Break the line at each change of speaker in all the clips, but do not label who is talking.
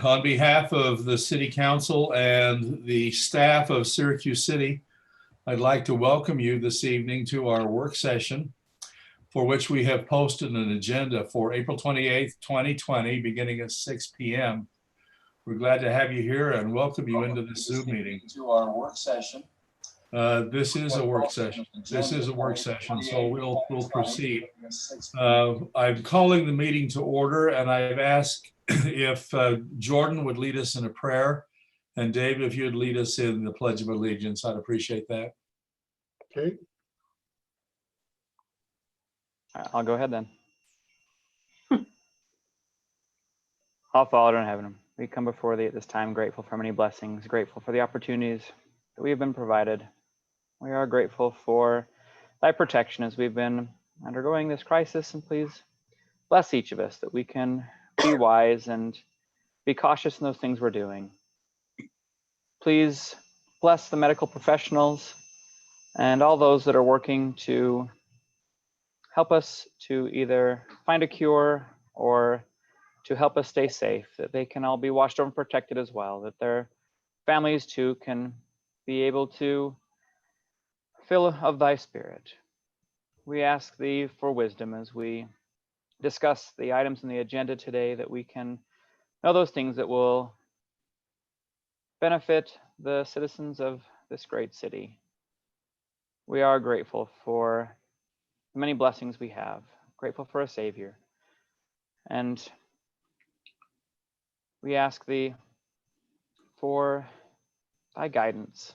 On behalf of the City Council and the staff of Syracuse City, I'd like to welcome you this evening to our work session, for which we have posted an agenda for April 28th, 2020, beginning at 6 p.m. We're glad to have you here and welcome you into this Zoom meeting.
To our work session.
This is a work session. So we'll proceed. I'm calling the meeting to order, and I've asked if Jordan would lead us in a prayer, and Dave, if you'd lead us in the Pledge of Allegiance, I'd appreciate that.
Okay.
I'll go ahead then. Our Father in heaven, we come before thee at this time grateful for many blessings, grateful for the opportunities that we have been provided. We are grateful for thy protection as we've been undergoing this crisis, and please bless each of us that we can be wise and be cautious in those things we're doing. Please bless the medical professionals and all those that are working to help us to either find a cure or to help us stay safe, that they can all be watched over and protected as well, that their families too can be able to fill of thy spirit. We ask thee for wisdom as we discuss the items on the agenda today, that we can know those things that will benefit the citizens of this great city. We are grateful for the many blessings we have, grateful for a Savior. And we ask thee for thy guidance.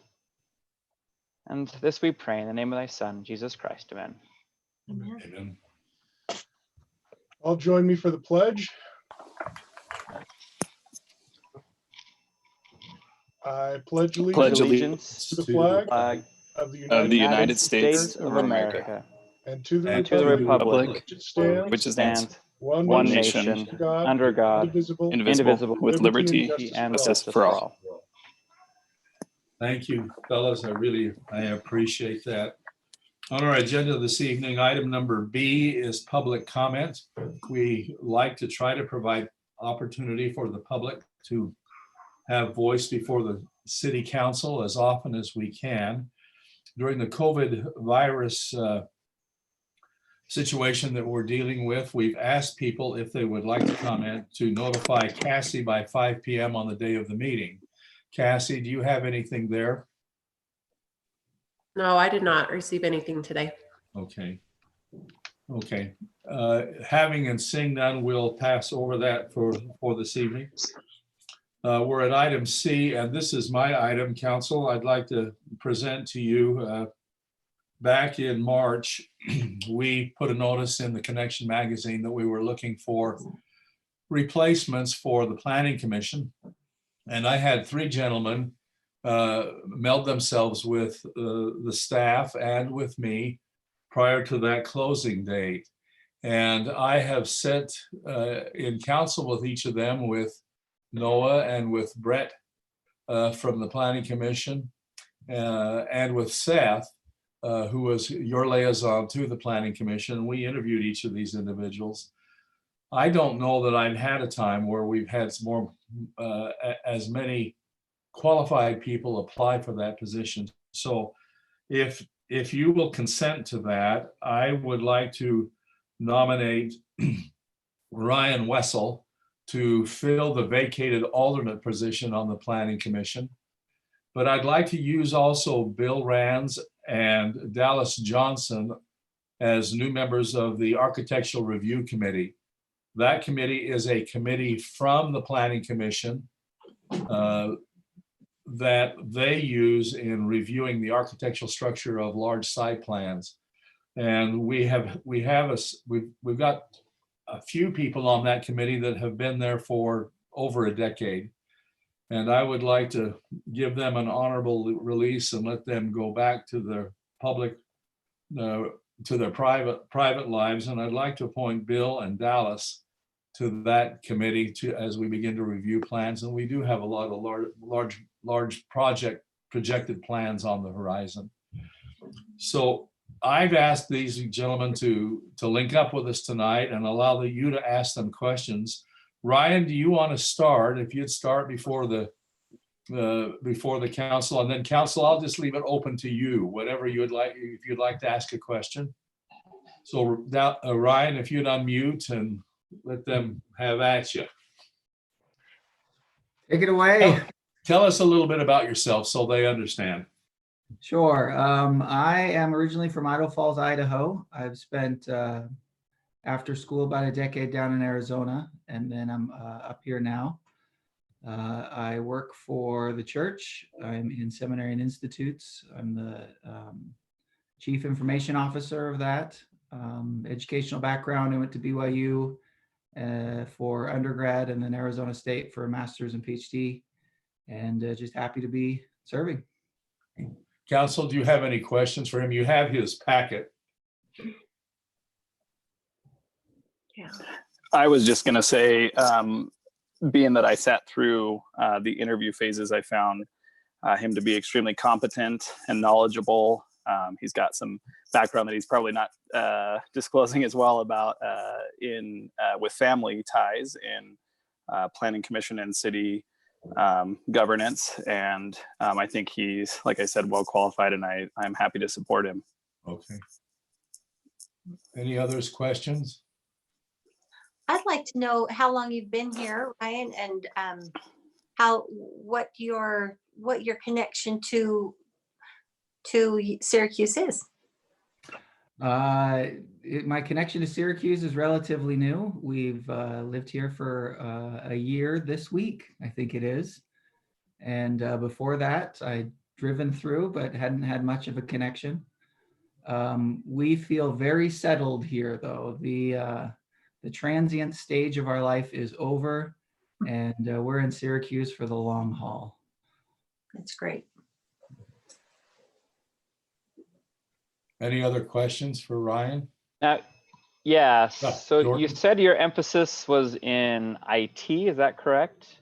And this we pray in the name of thy Son, Jesus Christ. Amen.
Amen.
All join me for the pledge. I pledge allegiance to the flag of the
United States
of America
and to the
republic
which
stands
one
nation under God, indivisible,
with liberty
and
justice
justice
for all.
Thank you, fellas. I appreciate that. On our agenda this evening, item number B is public comment. We like to try to provide opportunity for the public to have voice before the City Council as often as we can. During the COVID virus situation that we're dealing with, we've asked people if they would like to comment to notify Cassie by 5 p.m. on the day of the meeting. Cassie, do you have anything there?
No, I did not receive anything today.
Okay. Having and seeing none, we'll pass over that for this evening. We're at item C, and this is my item, Council. I'd like to present to you, back in March, we put a notice in the Connection magazine that we were looking for replacements for the Planning Commission. And I had three gentlemen meld themselves with the staff and with me prior to that closing date. And I have sat in council with each of them, with Noah and with Brett from the Planning Commission, and with Seth, who was your liaison to the Planning Commission. We interviewed each of these individuals. I don't know that I've had a time where we've had as many qualified people apply for that position. So if you will consent to that, I would like to nominate Ryan Wessel to fill the vacated alternate position on the Planning Commission. But I'd like to use also Bill Rands and Dallas Johnson as new members of the Architectural Review Committee. That committee is a committee from the Planning Commission that they use in reviewing the architectural structure of large site plans. And we've got a few people on that committee that have been there for over a decade. And I would like to give them an honorable release and let them go back to their public, to their private lives. And I'd like to appoint Bill and Dallas to that committee as we begin to review plans. And we do have a lot of large projected plans on the horizon. So I've asked these gentlemen to link up with us tonight and allow you to ask them questions Ryan, do you want to start? If you'd start before the council, and then council, I'll just leave it open to you, whatever you'd like, if you'd like to ask a question. So now, Ryan, if you'd unmute and let them have at you.
Take it away.
Tell us a little bit about yourself so they understand.
Sure. I am originally from Idaho Falls, Idaho. I've spent after school about a decade down in Arizona, and then I'm up here now. I work for the church. I'm in seminary and institutes. I'm the chief information officer of that. Educational background, I went to BYU for undergrad and then Arizona State for a master's and PhD, and just happy to be serving.
Council, do you have any questions for him? You have his packet.
Yeah.
I was just going to say, being that I sat through the interview phases, I found him to be extremely competent and knowledgeable. He's got some background that he's probably not disclosing as well about with family ties in planning commission and city governance. And I think he's, like I said, well qualified, and I'm happy to support him.
Okay. Any others questions?
I'd like to know how long you've been here, Ryan, and what your connection to Syracuse is.
My connection to Syracuse is relatively new. We've lived here for a year this week, I think it is. And before that, I'd driven through, but hadn't had much of a connection. We feel very settled here, though. The transient stage of our life is over, and we're in Syracuse for the long haul.
That's great.
Any other questions for Ryan?
Yeah, so
Jordan?
you said your emphasis was in IT, is that correct?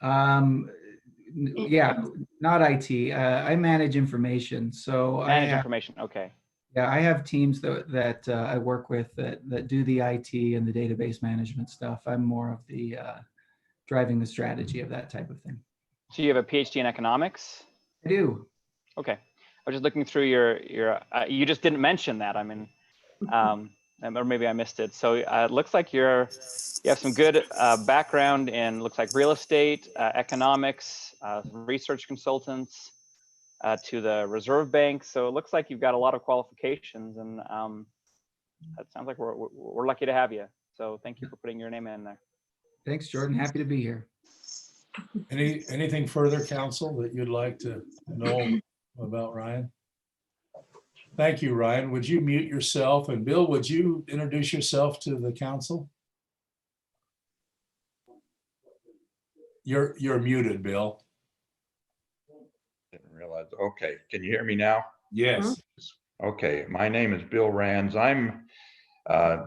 Yeah, not IT. I manage information. So
Manage information, okay.
Yeah, I have teams that I work with that do the IT and the database management stuff. I'm more of the driving the strategy of that type of thing.
So you have a PhD in economics?
I do.
Okay. I was just looking through your you just didn't mention that. I mean, or maybe I missed it. So it looks like you have some good background in, looks like real estate, economics, research consultants, to the Reserve Bank. So it looks like you've got a lot of qualifications, and that sounds like we're lucky to have you. So thank you for putting your name in there.
Thanks, Jordan. Happy to be here.
Anything further, council, that you'd like to know about Ryan? Thank you, Ryan. Would you mute yourself? And Bill, would you introduce yourself to the council? You're muted, Bill.
Didn't realize. Okay, can you hear me now?
Yes.
Okay, my name is Bill Rands. I'm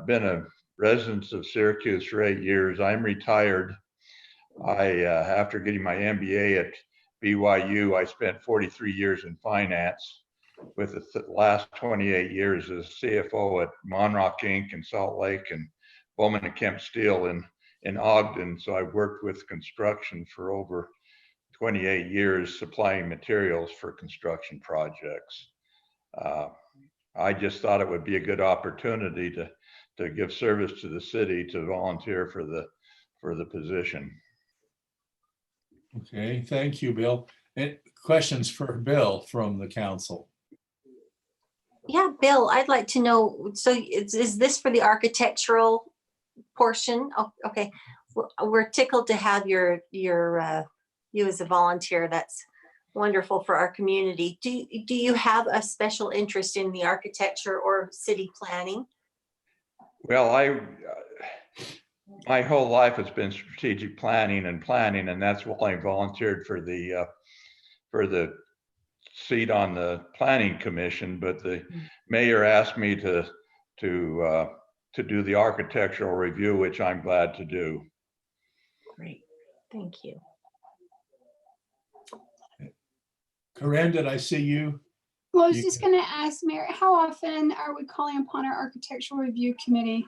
been a resident of Syracuse for 8 years. I'm retired. After getting my MBA at BYU, I spent 43 years in finance, with the last 28 years as CFO at Monrock Inc. in Salt Lake and Bowman and Kemp Steel in Ogden. So I've worked with construction for over 28 years, supplying materials for construction projects. I just thought it would be a good opportunity to give service to the city, to volunteer for the position.
Okay, thank you, Bill. And questions for Bill from the council?
Yeah, Bill, I'd like to know, so is this for the architectural portion? Oh, okay. We're tickled to have you as a volunteer. That's wonderful for our community. Do you have a special interest in the architecture or city planning?
Well, my whole life has been strategic planning, and that's why I volunteered for the seat on the planning commission. But the mayor asked me to do the architectural review, which I'm glad to do.
Great, thank you.
Corinne, did I see you?
Well, I was just going to ask, Mayor, how often are we calling upon our architectural review committee?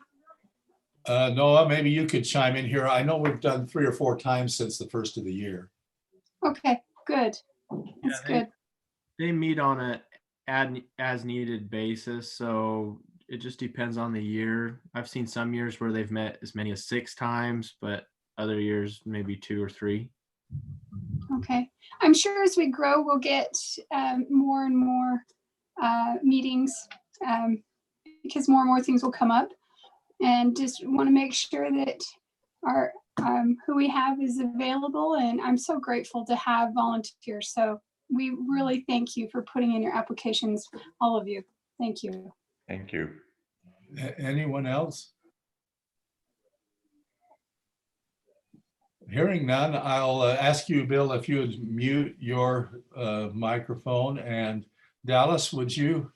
Noah, maybe you could chime in here. I know we've done 3 or 4 times since the first of the year.
Okay, good. That's good.
They meet on a as needed basis, so it just depends on the year. I've seen some years where they've met as many as 6 times, but other years maybe 2 or 3.
Okay. I'm sure as we grow, we'll get more and more meetings because more and more things will come up. And just want to make sure that our who we have is available. And I'm so grateful to have volunteers. So we really thank you for putting in your applications, all of you. Thank you.
Thank you.
Anyone else? Hearing none, I'll ask you, Bill, if you would mute your microphone. And Dallas, would you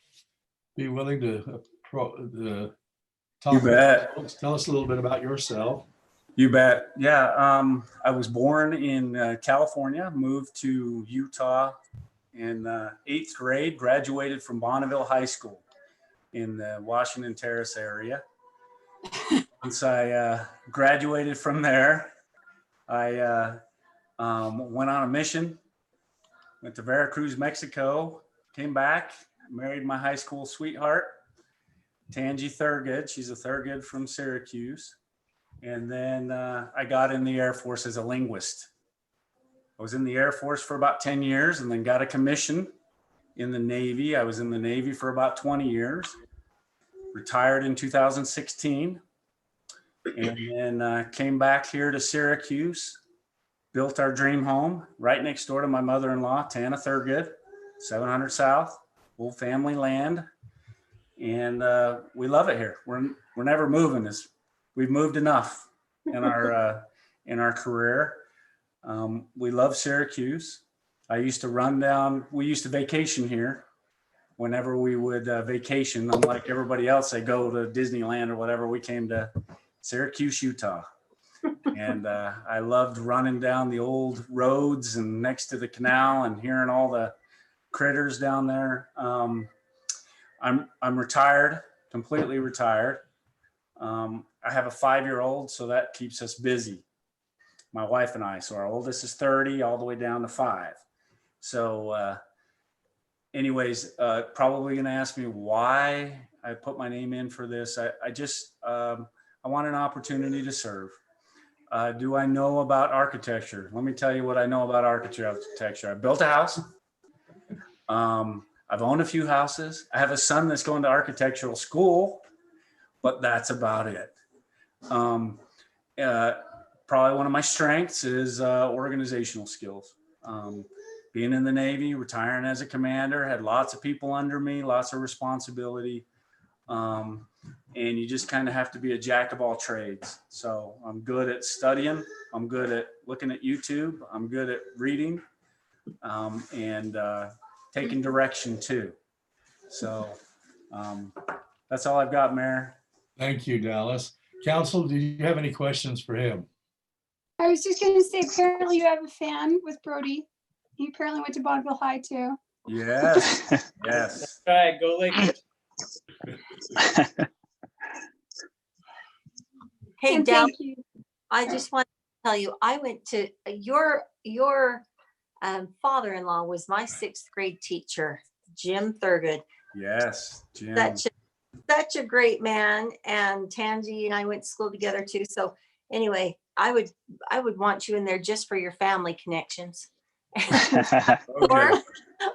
be willing to talk?
You bet.
Tell us a little bit about yourself.
You bet. Yeah, I was born in California, moved to Utah in 8th grade, graduated from Bonneville High School in the Washington Terrace area. Once I graduated from there, I went on a mission, went to Veracruz, Mexico, came back, married my high school sweetheart, Tangi Thurgood. She's a Thurgood from Syracuse. And then I got in the Air Force as a linguist. I was in the Air Force for about 10 years and then got a commission in the Navy. I was in the Navy for about 20 years, retired in 2016, and then came back here to Syracuse, built our dream home right next door to my mother-in-law, Tana Thurgood, 700 South, full family land. And we love it here. We're never moving. We've moved enough in our career. We love Syracuse. I used to we used to vacation here whenever we would vacation. Unlike everybody else, they go to Disneyland or whatever. We came to Syracuse, Utah. And I loved running down the old roads and next to the canal and hearing all the critters down there. I'm retired, completely retired. I have a 5-year-old, so that keeps us busy, my wife and I. So our oldest is 30, all the way down to 5. So anyways, probably going to ask me why I put my name in for this. I want an opportunity to serve. Do I know about architecture? Let me tell you what I know about architecture. I built a house. I've owned a few houses. I have a son that's going to architectural school, but that's about it. Probably one of my strengths is organizational skills. Being in the Navy, retiring as a commander, had lots of people under me, lots of responsibility. And you just kind of have to be a jack of all trades. So I'm good at studying. I'm good at looking at YouTube. I'm good at reading and taking direction too. So that's all I've got, Mayor.
Thank you, Dallas. Council, do you have any questions for him?
I was just going to say, apparently you have a fan with Brody. He apparently went to Bonneville High too.
Yes, yes.
All right, go Lakers.
Hey,
And
Dallas,
thank you.
I just want to tell you, I went to your father-in-law was my 6th grade teacher, Jim Thurgood.
Yes, Jim.
Such a great man. And Tangi and I went to school together too. So anyway, I would want you in there just for your family connections.
Okay.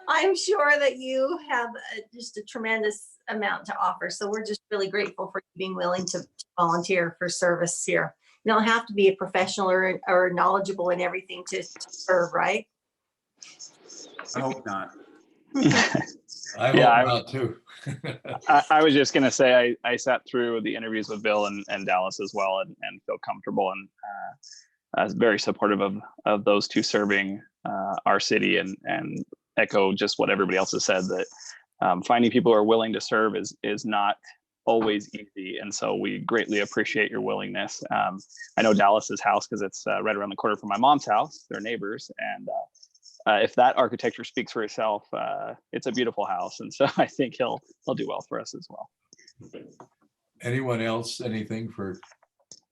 I'm sure that you have just a tremendous amount to offer. So we're just really grateful for you being willing to volunteer for service here. You don't have to be a professional or knowledgeable in everything to serve, right?
I hope not.
I hope not too.
I was just going to say, I sat through the interviews with Bill and Dallas as well and feel comfortable and I was very supportive of those two serving our city and echo just what everybody else has said, that finding people who are willing to serve is not always easy. And so we greatly appreciate your willingness. I know Dallas's house because it's right around the corner from my mom's house. They're neighbors. And if that architecture speaks for itself, it's a beautiful house. And so I think he'll do well for us as well.
Anyone else, anything for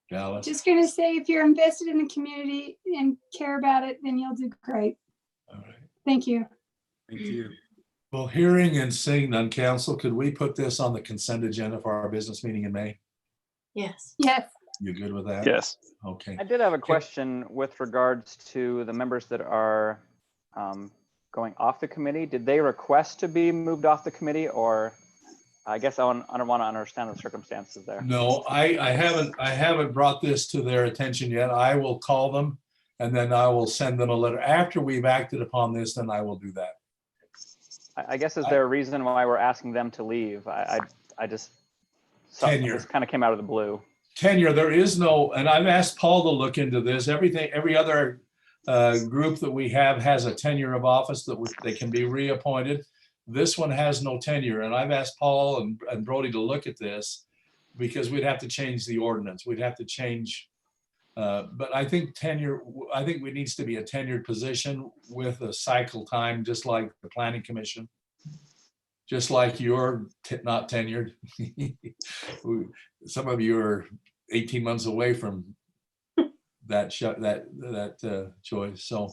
Dallas.
Just gonna say, if you're invested in the community and care about it, then you'll do great.
All right.
Thank you.
Thank you.
Well, hearing and seeing none, council, could we put this on the consent agenda for our business meeting in May?
Yes.
Yes.
You good with that?
Yes.
Okay.
I did have a question with regards to the members that are going off the committee. Did they request to be moved off the committee, or I guess I want to understand the circumstances there.
No, I haven't brought this to their attention yet. I will call them and then I will send them a letter. After we've acted upon this, then I will do that.
I guess, is there a reason why we're asking them to leave? I just,
Tenure.
this kind of came out of the blue.
Tenure, there is no, and I've asked Paul to look into this. Every other group that we have has a tenure of office that they can be reappointed. This one has no tenure, and I've asked Paul and Brody to look at this because we'd have to change the ordinance. We'd have to change, but I think tenure, I think it needs to be a tenured position with a cycle time, just like the Planning Commission. Just like you're not tenured. Some of you are 18 months away from that choice. So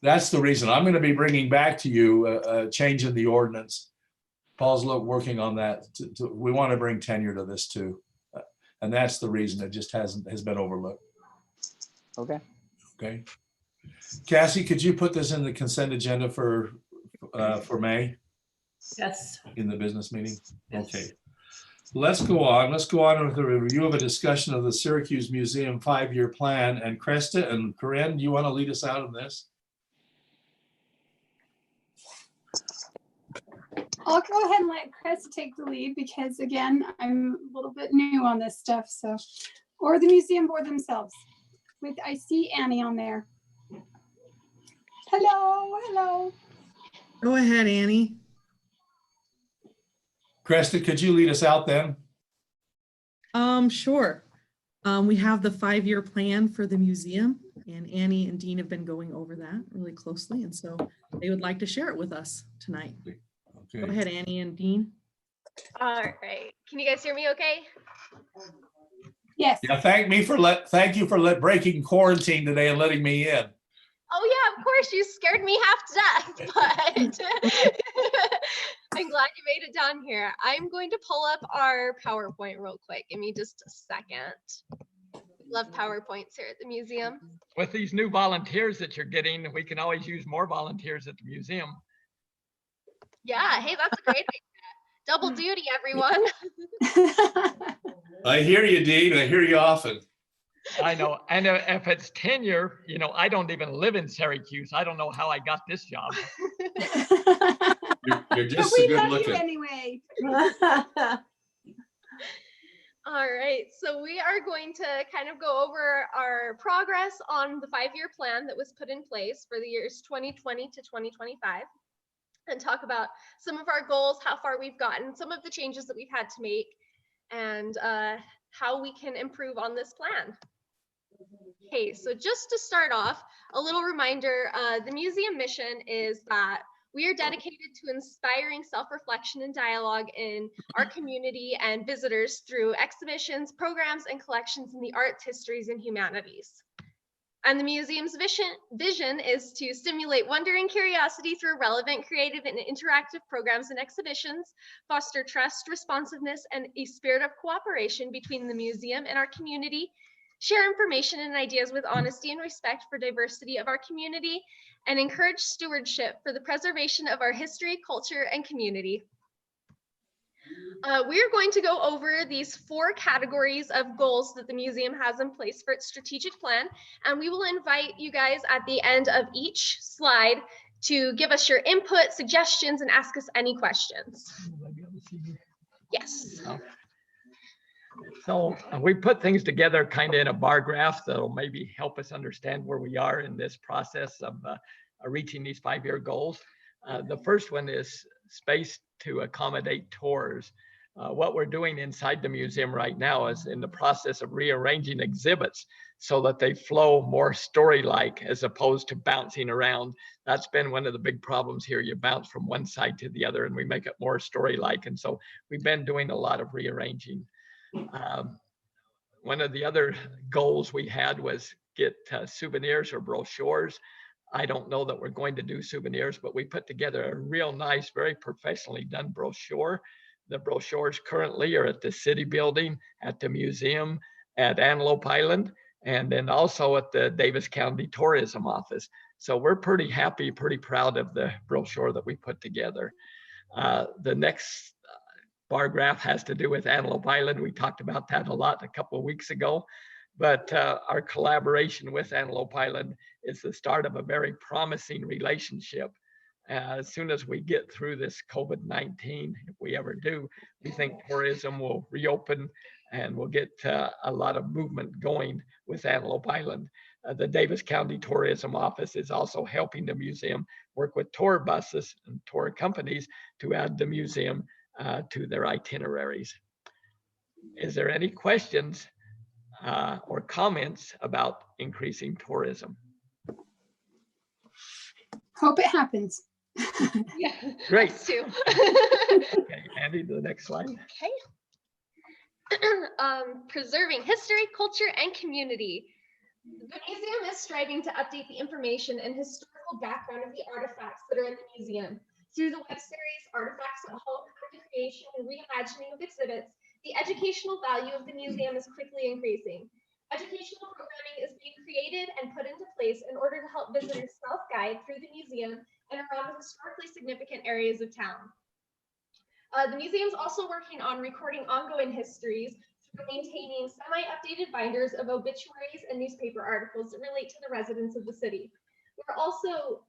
that's the reason. I'm going to be bringing back to you a change in the ordinance. Paul's working on that. We want to bring tenure to this too. And that's the reason. It just has been overlooked.
Okay.
Okay. Cassie, could you put this in the consent agenda for May?
Yes.
In the business meeting?
Yes.
Okay. Let's go on. Let's go on with a review of a discussion of the Syracuse Museum 5-year plan. And Krista and Corinne, do you want to lead us out of this?
I'll go ahead and let Chris take the lead because again, I'm a little bit new on this stuff. So, or the museum board themselves. I see Annie on there. Hello, hello.
Go ahead, Annie.
Krista, could you lead us out then?
Sure. We have the 5-year plan for the museum, and Annie and Dean have been going over that really closely, and so they would like to share it with us tonight.
Okay.
Go ahead, Annie and Dean.
All right. Can you guys hear me okay?
Yes.
Yeah, thank you for breaking quarantine today and letting me in.
Oh yeah, of course. You scared me half to death, but I'm glad you made it down here. I'm going to pull up our PowerPoint real quick. Give me just a second. Love PowerPoints here at the museum.
With these new volunteers that you're getting, we can always use more volunteers at the museum.
Yeah, hey, that's a great idea. Double duty, everyone.
I hear you, Dean. I hear you often.
I know. And if it's tenure, you know, I don't even live in Syracuse. I don't know how I got this job.
You're just
But we
so good
love
looking.
you anyway.
All right, so we are going to kind of go over our progress on the 5-year plan that was put in place for the years 2020 to 2025 and talk about some of our goals, how far we've gotten, some of the changes that we've had to make, and how we can improve on this plan. Okay, so just to start off, a little reminder, the museum mission is that we are dedicated to inspiring self-reflection and dialogue in our community and visitors through exhibitions, programs, and collections in the arts, histories, and humanities. And the museum's vision is to stimulate wonder and curiosity through relevant, creative, and interactive programs and exhibitions, foster trust, responsiveness, and a spirit of cooperation between the museum and our community, share information and ideas with honesty and respect for diversity of our community, and encourage stewardship for the preservation of our history, culture, and community. We are going to go over these 4 categories of goals that the museum has in place for its strategic plan, and we will invite you guys at the end of each slide to give us your input, suggestions, and ask us any questions. Yes.
So we put things together kind of in a bar graph that'll maybe help us understand where we are in this process of reaching these 5-year goals. The first one is space to accommodate tours. What we're doing inside the museum right now is in the process of rearranging exhibits so that they flow more story-like as opposed to bouncing around. That's been one of the big problems here. You bounce from one side to the other and we make it more story-like. And so we've been doing a lot of rearranging. one of the other goals we had was get souvenirs or brochures. I don't know that we're going to do souvenirs, but we put together a real nice, very professionally done brochure. The brochures currently are at the city building, at the museum, at Antelope Island, and then also at the Davis County Tourism Office. So we're pretty happy, pretty proud of the brochure that we put together. The next bar graph has to do with Antelope Island. We talked about that a lot a couple of weeks ago, but our collaboration with Antelope Island is the start of a very promising relationship. As soon as we get through this COVID-19, if we ever do, we think tourism will reopen and we'll get a lot of movement going with Antelope Island. The Davis County Tourism Office is also helping the museum work with tour buses and tour companies to add the museum to their itineraries. Is there any questions or comments about increasing tourism?
Hope it happens.
Yeah,
Great.
us too.
Okay, Andy, the next slide.
Okay. Preserving history, culture, and community. The museum is striving to update the information and historical background of the artifacts that are in the museum. Through the web series, Artifacts at Home, the creation and reimagining of exhibits, the educational value of the museum is quickly increasing. Educational programming is being created and put into place in order to help visitors self-guide through the museum and around the historically significant areas of town. The museum is also working on recording ongoing histories through maintaining semi-updated binders of obituaries and newspaper articles that relate to the residents of the city. We've also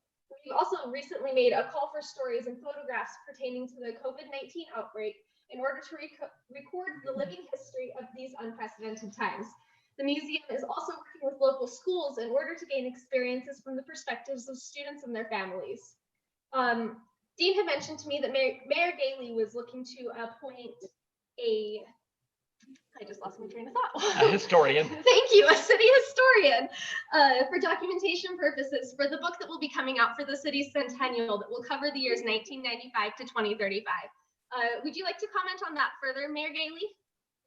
recently made a call for stories and photographs pertaining to the COVID-19 outbreak in order to record the living history of these unprecedented times. The museum is also working with local schools in order to gain experiences from the perspectives of students and their families. Dean had mentioned to me that Mayor Gailey was looking to appoint I just lost my train of thought.
A historian.
Thank you, a city historian, for documentation purposes for the book that will be coming out for the city's centennial that will cover the years 1995 to 2035. Would you like to comment on that further, Mayor Gailey?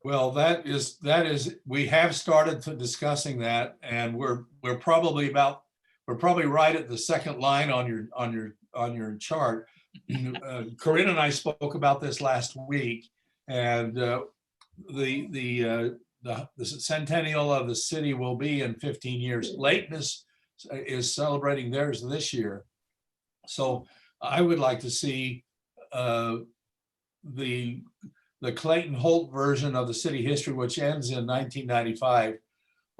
Well, that is, we have started to discussing that, and we're probably right at the second line on your chart. Corinne and I spoke about this last week, and the centennial of the city will be in 15 years. Layton is celebrating theirs this year. So I would like to see the Clayton Holt version of the city history, which ends in 1995.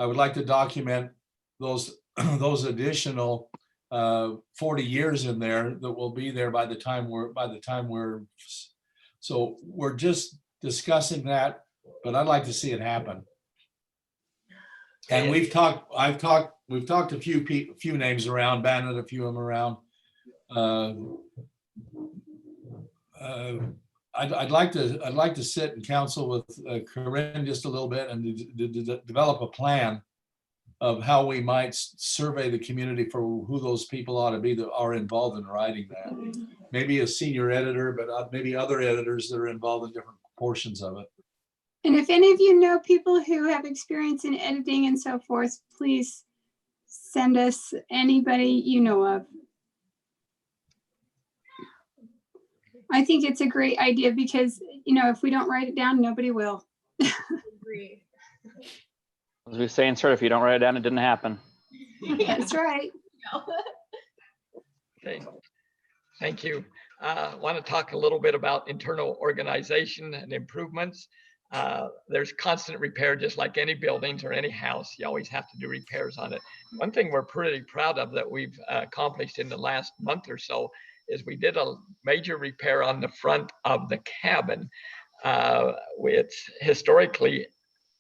I would like to document those additional 40 years in there that will be there by the time we're so we're just discussing that, but I'd like to see it happen. And we've talked a few names around, banded a few of them around. I'd like to sit in council with Corinne just a little bit and develop a plan of how we might survey the community for who those people ought to be that are involved in writing that. Maybe a senior editor, but maybe other editors that are involved in different portions of it.
And if any of you know people who have experience in editing and so forth, please send us anybody you know of. I think it's a great idea because, you know, if we don't write it down, nobody will.
Agree.
As we say in CERT, if you don't write it down, it didn't happen.
That's right.
Okay. Thank you. I want to talk a little bit about internal organization and improvements. There's constant repair, just like any buildings or any house. You always have to do repairs on it. One thing we're pretty proud of that we've accomplished in the last month or so is we did a major repair on the front of the cabin. It's historically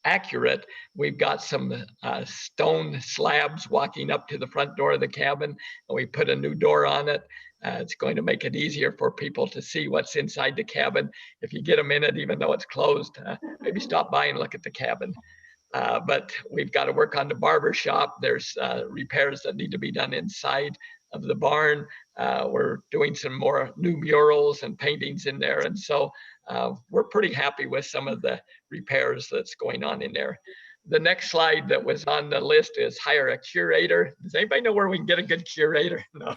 accurate. We've got some stone slabs walking up to the front door of the cabin, and we put a new door on it. It's going to make it easier for people to see what's inside the cabin. If you get a minute, even though it's closed, maybe stop by and look at the cabin. But we've got to work on the barber shop. There's repairs that need to be done inside of the barn. We're doing some more new murals and paintings in there. And so we're pretty happy with some of the repairs that's going on in there. The next slide that was on the list is hire a curator. Does anybody know where we can get a good curator? No.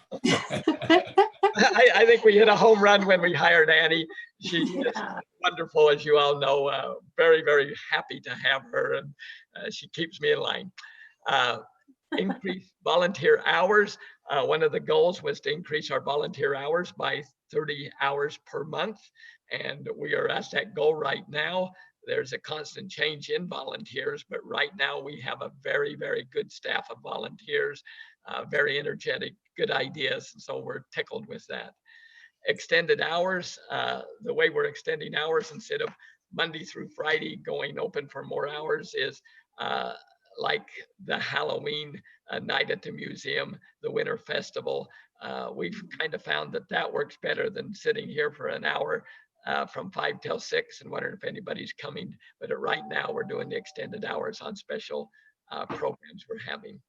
I think we hit a home run when we hired Annie. She's just wonderful, as you all know. Very, very happy to have her, and she keeps me in line. Increase volunteer hours. One of the goals was to increase our volunteer hours by 30 hours per month, and we are at that goal right now. There's a constant change in volunteers, but right now we have a very, very good staff of volunteers, very energetic, good ideas. So we're tickled with that. Extended hours, the way we're extending hours instead of Monday through Friday going open for more hours is like the Halloween night at the museum, the winter festival. We've kind of found that that works better than sitting here for an hour from 5 till 6 and wondering if anybody's coming. But right now we're doing the extended hours on special programs we're having.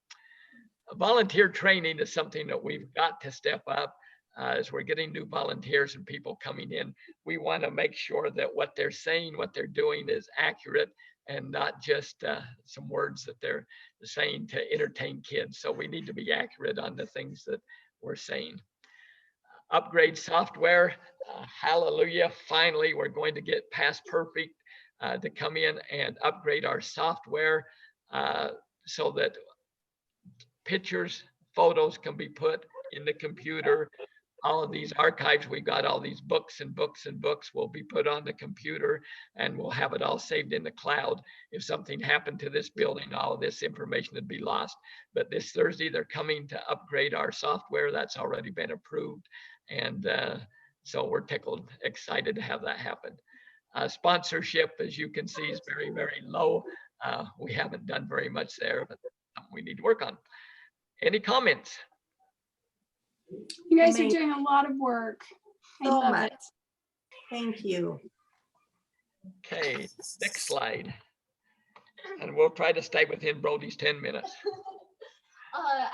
Volunteer training is something that we've got to step up. As we're getting new volunteers and people coming in, we want to make sure that what they're saying, what they're doing is accurate and not just some words that they're saying to entertain kids. So we need to be accurate on the things that we're saying. Upgrade software, hallelujah. Finally, we're going to get past perfect to come in and upgrade our software so that pictures, photos can be put in the computer. All of these archives, we've got all these books and books and books will be put on the computer, and we'll have it all saved in the cloud. If something happened to this building, all of this information would be lost. But this Thursday, they're coming to upgrade our software. That's already been approved. And so we're tickled, excited to have that happen. Sponsorship, as you can see, is very, very low. We haven't done very much there, but we need to work on. Any comments?
You guys are doing a lot of work. I
So
love
much.
it.
Thank you.
Okay, next slide. And we'll try to stay within Brody's 10 minutes.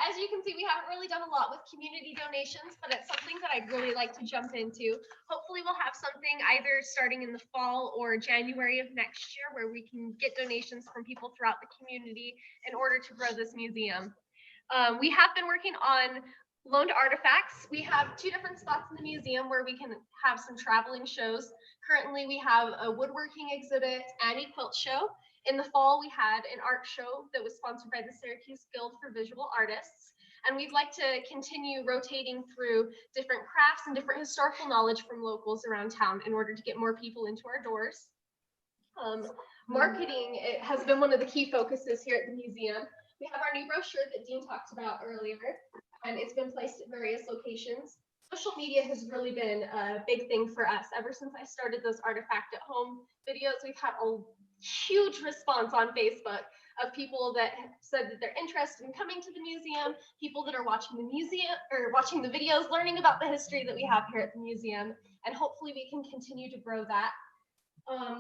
As you can see, we haven't really done a lot with community donations, but it's something that I'd really like to jump into. Hopefully we'll have something either starting in the fall or January of next year where we can get donations from people throughout the community in order to grow this museum. We have been working on loaned artifacts. We have 2 different spots in the museum where we can have some traveling shows. Currently, we have a woodworking exhibit and a quilt show. In the fall, we had an art show that was sponsored by the Syracuse Guild for Visual Artists. And we'd like to continue rotating through different crafts and different historical knowledge from locals around town in order to get more people into our doors. Marketing, it has been one of the key focuses here at the museum. We have our new brochure that Dean talked about earlier, and it's been placed at various locations. Social media has really been a big thing for us. Ever since I started those Artifact at Home videos, we've had a huge response on Facebook of people that have said that they're interested in coming to the museum, people that are watching the museum or watching the videos, learning about the history that we have here at the museum, and hopefully we can continue to grow that.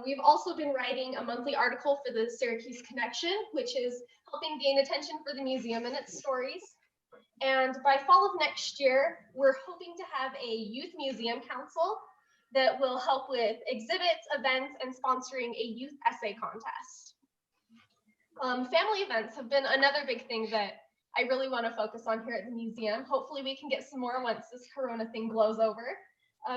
We've also been writing a monthly article for the Syracuse Connection, which is helping gain attention for the museum and its stories. And by fall of next year, we're hoping to have a youth museum council that will help with exhibits, events, and sponsoring a youth essay contest. Family events have been another big thing that I really want to focus on here at the museum. Hopefully we can get some more once this Corona thing blows over.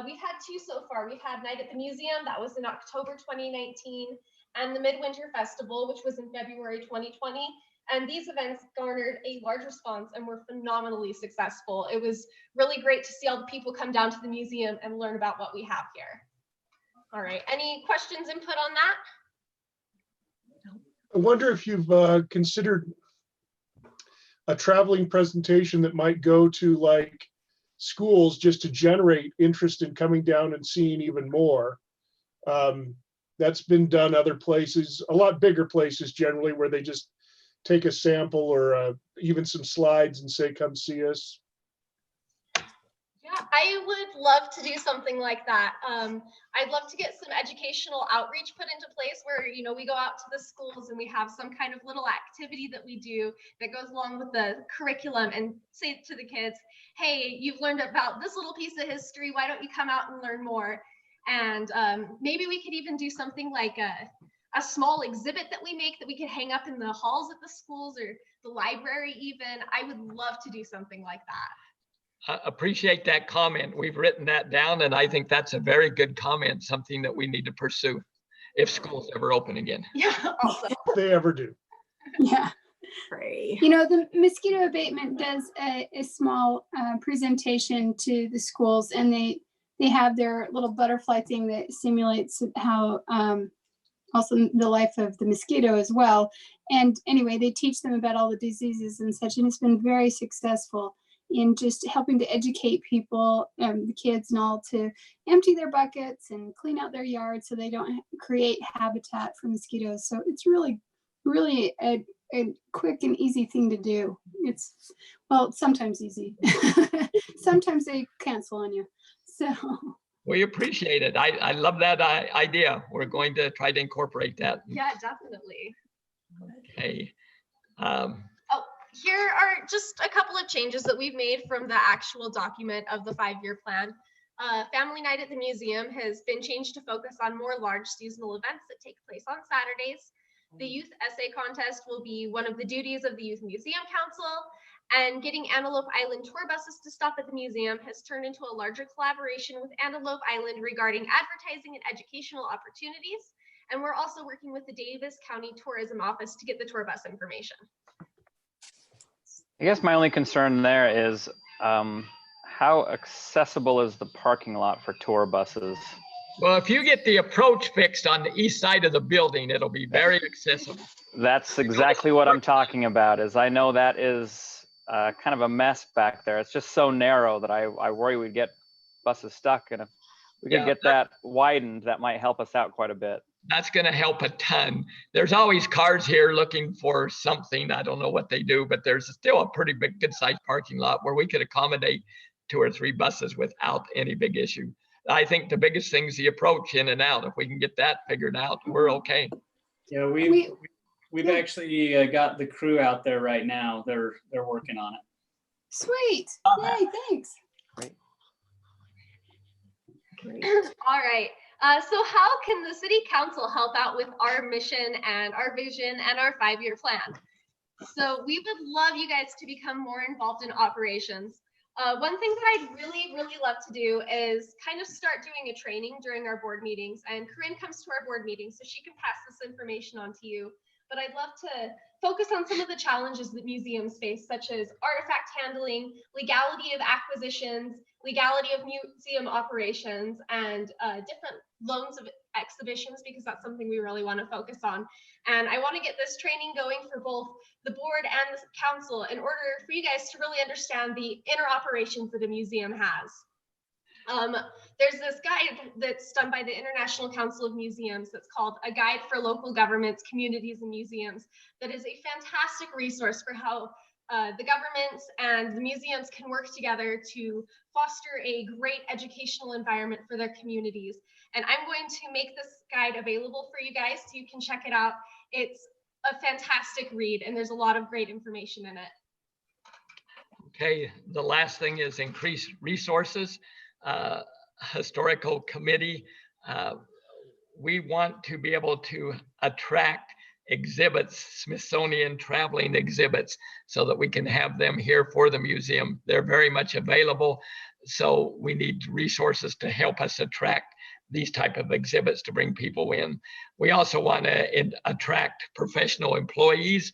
We've had 2 so far. We've had Night at the Museum, that was in October 2019, and the Midwinter Festival, which was in February 2020. And these events garnered a large response and were phenomenally successful. It was really great to see all the people come down to the museum and learn about what we have here. All right, any questions, input on that?
I wonder if you've considered a traveling presentation that might go to like schools just to generate interest in coming down and seeing even more. That's been done other places, a lot bigger places generally, where they just take a sample or even some slides and say, come see us.
Yeah, I would love to do something like that. I'd love to get some educational outreach put into place where, you know, we go out to the schools and we have some kind of little activity that we do that goes along with the curriculum and say to the kids, hey, you've learned about this little piece of history. Why don't you come out and learn more? And maybe we could even do something like a small exhibit that we make that we could hang up in the halls at the schools or the library even. I would love to do something like that.
I appreciate that comment. We've written that down, and I think that's a very good comment, something that we need to pursue if schools ever open again.
Yeah, awesome.
If they ever do.
Yeah.
Pray.
You know, the mosquito abatement does a small presentation to the schools, and they have their little butterfly thing that simulates how also the life of the mosquito as well. And anyway, they teach them about all the diseases and such, and it's been very successful in just helping to educate people, the kids and all, to empty their buckets and clean out their yards so they don't create habitat for mosquitoes. So it's really, really a quick and easy thing to do. It's, well, sometimes easy. Sometimes they cancel on you. So
We appreciate it. I love that idea. We're going to try to incorporate that.
Yeah, definitely.
Okay.
Oh, here are just a couple of changes that we've made from the actual document of the 5-year plan. Family night at the museum has been changed to focus on more large seasonal events that take place on Saturdays. The youth essay contest will be one of the duties of the Youth Museum Council, and getting Antelope Island tour buses to stop at the museum has turned into a larger collaboration with Antelope Island regarding advertising and educational opportunities. And we're also working with the Davis County Tourism Office to get the tour bus information.
I guess my only concern there is how accessible is the parking lot for tour buses?
Well, if you get the approach fixed on the east side of the building, it'll be very accessible.
That's exactly what I'm talking about. Is I know that is kind of a mess back there. It's just so narrow that I worry we'd get buses stuck. And if we could get that widened, that might help us out quite a bit.
That's going to help a ton. There's always cars here looking for something. I don't know what they do, but there's still a pretty big, good sized parking lot where we could accommodate 2 or 3 buses without any big issue. I think the biggest thing is the approach in and out. If we can get that figured out, we're okay.
Yeah, we've actually got the crew out there right now. They're working on it.
sweet. Yay, thanks.
All right. So how can the city council help out with our mission and our vision and our 5-year plan? So we would love you guys to become more involved in operations. One thing that I'd really, really love to do is kind of start doing a training during our board meetings. And Corinne comes to our board meetings, so she can pass this information on to you. But I'd love to focus on some of the challenges that museums face, such as artifact handling, legality of acquisitions, legality of museum operations, and different loans of exhibitions, because that's something we really want to focus on. And I want to get this training going for both the board and the council in order for you guys to really understand the inner operations that a museum has. There's this guide that's done by the International Council of Museums that's called A Guide for Local Governments, Communities, and Museums. That is a fantastic resource for how the governments and the museums can work together to foster a great educational environment for their communities. And I'm going to make this guide available for you guys so you can check it out. It's a fantastic read, and there's a lot of great information in it.
Okay, the last thing is increased resources. Historical committee, we want to be able to attract exhibits, Smithsonian traveling exhibits, so that we can have them here for the museum. They're very much available, so we need resources to help us attract these type of exhibits to bring people in. We also want to attract professional employees,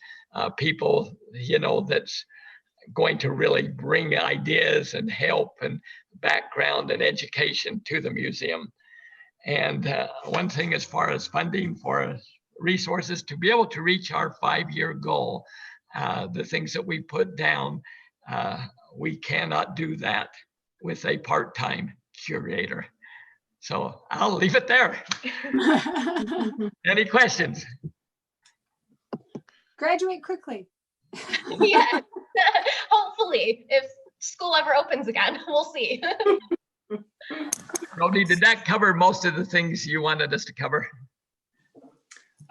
people, you know, that's going to really bring ideas and help and background and education to the museum. And one thing as far as funding for resources to be able to reach our 5-year goal, the things that we put down, we cannot do that with a part-time curator. So I'll leave it there. Any questions?
Graduate quickly.
Yeah, hopefully, if school ever opens again, we'll see.
Brody, did that cover most of the things you wanted us to cover?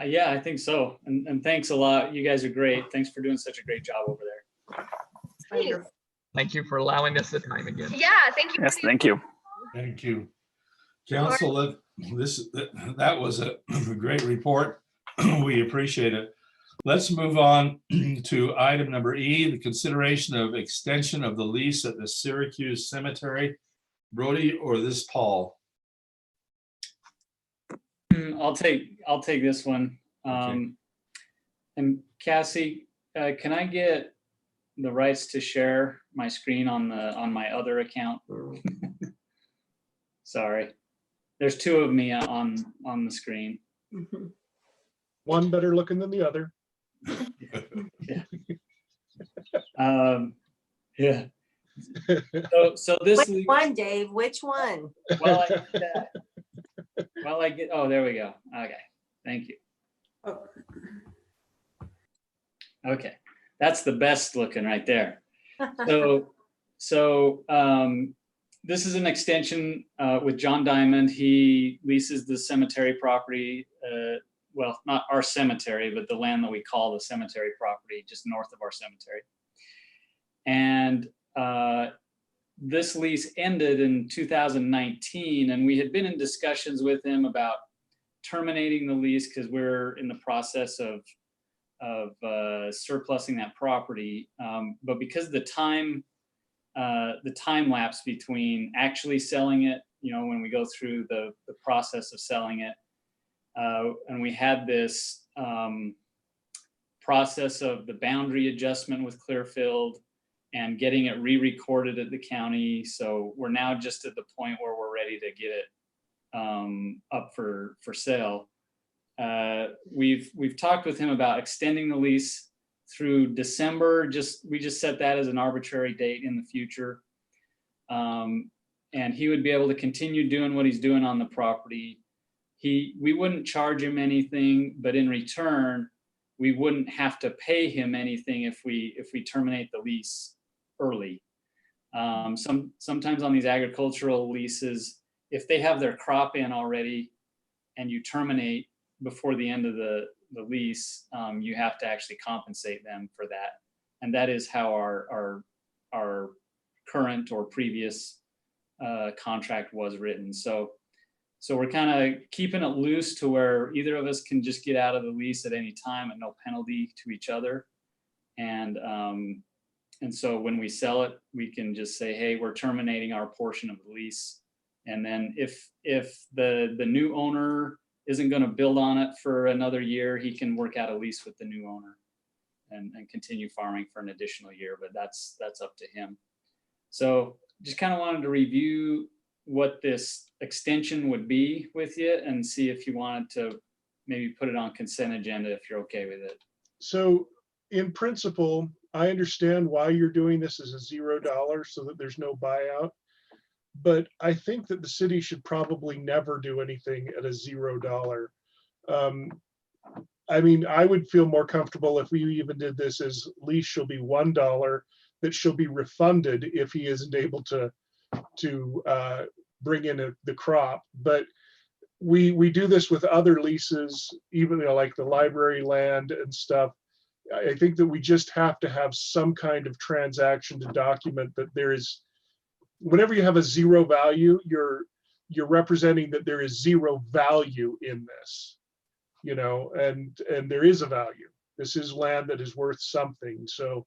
Yeah, I think so. And thanks a lot. You guys are great. Thanks for doing such a great job over there.
Please.
Thank you for allowing us the time again.
Yeah, thank you.
Yes, thank you.
Thank you. Council, that was a great report. We appreciate it. Let's move on to item number E, the consideration of extension of the lease at the Syracuse Cemetery. Brody or this Paul?
I'll take this one.
Okay.
And Cassie, can I get the rights to share my screen on my other account? Sorry, there's two of me on the screen.
One better looking than the other.
Yeah. So this
Which one, Dave? Which one?
Well, I get. Oh, there we go. Okay, thank you. Okay, that's the best looking right there. So this is an extension with John Diamond. He leases the cemetery property. Well, not our cemetery, but the land that we call the cemetery property, just north of our cemetery. And this lease ended in 2019, and we had been in discussions with him about terminating the lease because we're in the process of surplusing that property. But because the time lapse between actually selling it, when we go through the process of selling it, and we had this process of the boundary adjustment with Clearfield and getting it re-recorded at the county. So we're now just at the point where we're ready to get it up for sale. We've talked with him about extending the lease through December. We just set that as an arbitrary date in the future. And he would be able to continue doing what he's doing on the property. We wouldn't charge him anything, but in return, we wouldn't have to pay him anything if we terminate the lease early. Sometimes on these agricultural leases, if they have their crop in already and you terminate before the end of the lease, you have to actually compensate them for that. And that is how our current or previous contract was written. So we're kind of keeping it loose to where either of us can just get out of the lease at any time at no penalty to each other. And so when we sell it, we can just say, hey, we're terminating our portion of the lease. And then if the new owner isn't going to build on it for another year, he can work out a lease with the new owner and continue farming for an additional year, but that's up to him. So just kind of wanted to review what this extension would be with you and see if you wanted to maybe put it on consent agenda if you're okay with it.
So in principle, I understand why you're doing this as a $0 so that there's no buyout. But I think that the city should probably never do anything at a $0. I mean, I would feel more comfortable if we even did this as lease shall be $1 that shall be refunded if he isn't able to bring in the crop. But we do this with other leases, even like the library land and stuff. I think that we just have to have some kind of transaction to document that there is, whenever you have a zero value, you're representing that there is zero value in this, and there is a value. This is land that is worth something. So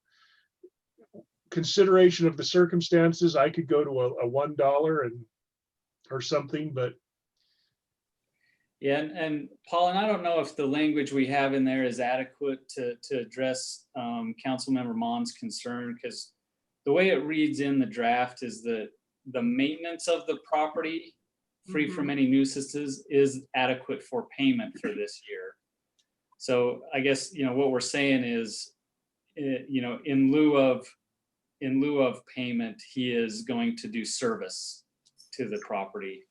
consideration of the circumstances, I could go to a $1 or something, but
yeah, and Paul, and I don't know if the language we have in there is adequate to address Councilmember Mon's concern, because the way it reads in the draft is that the maintenance of the property free from any nuisances is adequate for payment for this year. So I guess, what we're saying is, in lieu of payment, he is going to do service to the property.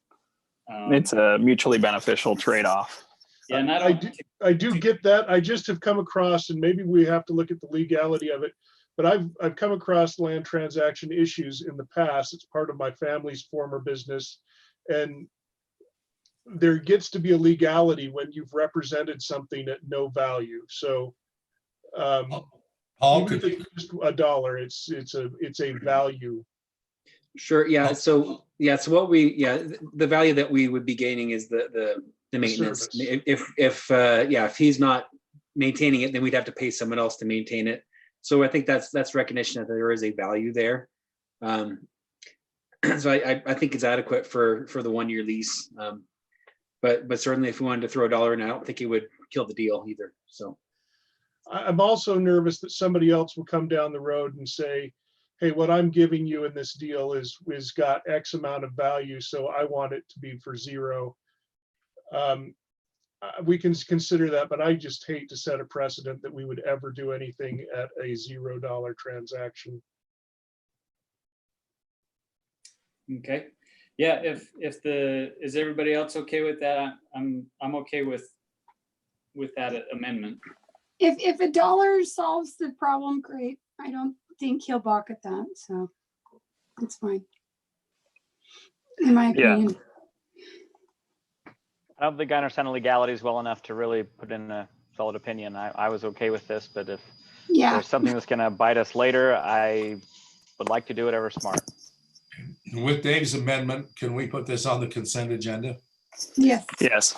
It's a mutually beneficial trade-off.
Yeah, and
I do get that. I just have come across, and maybe we have to look at the legality of it, but I've come across land transaction issues in the past. It's part of my family's former business, and there gets to be a legality when you've represented something at no value. So
Paul,
even if it's just $1, it's a value.
Sure. Yeah. So what the value that we would be gaining is the the maintenance.
service.
If he's not maintaining it, then we'd have to pay someone else to maintain it. So I think that's recognition that there is a value there. So I think it's adequate for the 1-year lease. But certainly if we wanted to throw $1 in, I don't think it would kill the deal either. So
I'm also nervous that somebody else will come down the road and say, hey, what I'm giving you in this deal is got X amount of value, so I want it to be for 0. We can consider that, but I just hate to set a precedent that we would ever do anything at a $0 transaction.
Okay. Yeah, is everybody else okay with that? I'm okay with that amendment.
If $1 solves the problem, great. I don't think he'll balk at that, so it's fine. In my opinion.
I don't think I understand the legalities well enough to really put in a solid opinion. I was okay with this, but if there's something that's gonna bite us later, I would like to do whatever's smart.
With Dave's amendment, can we put this on the consent agenda?
Yes.
Yes.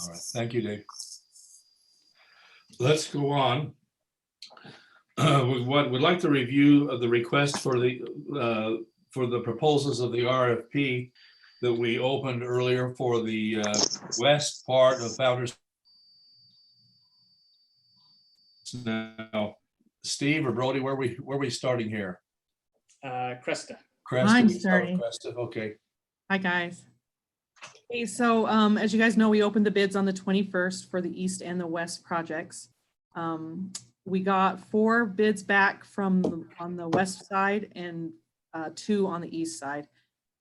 All right, thank you, Dave. Let's go on. We'd like to review the request for the proposals of the RFP that we opened earlier for the west part of Founders. Now, Steve or Brody, where we starting here?
Cresta.
Cresta.
I'm
We start with
starting.
Cresta. Okay.
Hi, guys. Okay, so as you guys know, we opened the bids on the 21st for the east and the west projects. We got 4 bids back on the west side and 2 on the east side.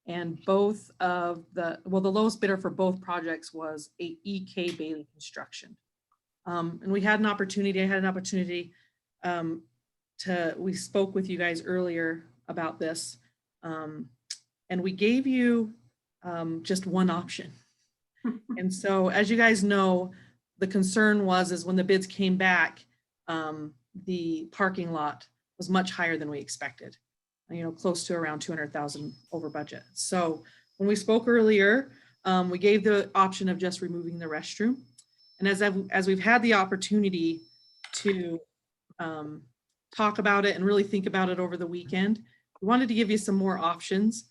And both of the lowest bidder for both projects was a EK Bailey Construction. And I had an opportunity we spoke with you guys earlier about this. And we gave you just one option. And so as you guys know, the concern is when the bids came back, the parking lot was much higher than we expected, close to around 200,000 over budget. So when we spoke earlier, we gave the option of just removing the restroom. And as we've had the opportunity to talk about it and really think about it over the weekend, we wanted to give you some more options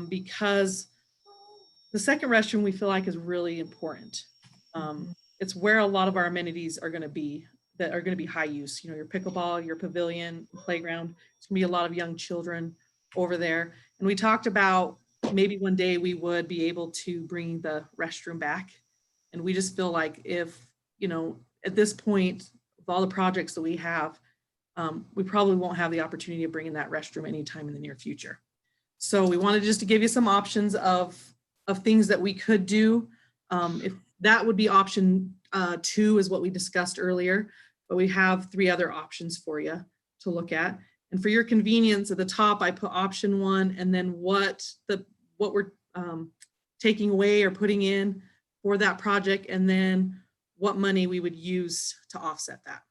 because the second restroom we feel like is really important. It's where a lot of our amenities are going to be that are going to be high use. Your pickleball, your pavilion, playground. It's going to be a lot of young children over there. And we talked about maybe one day we would be able to bring the restroom back. And we just feel like if, at this point, with all the projects that we have, we probably won't have the opportunity of bringing that restroom anytime in the near future. So we wanted just to give you some options of things that we could do. If that would be option 2 is what we discussed earlier, but we have 3 other options for you to look at. And for your convenience, at the top, I put option 1 and then what we're taking away or putting in for that project, and then what money we would use to offset that.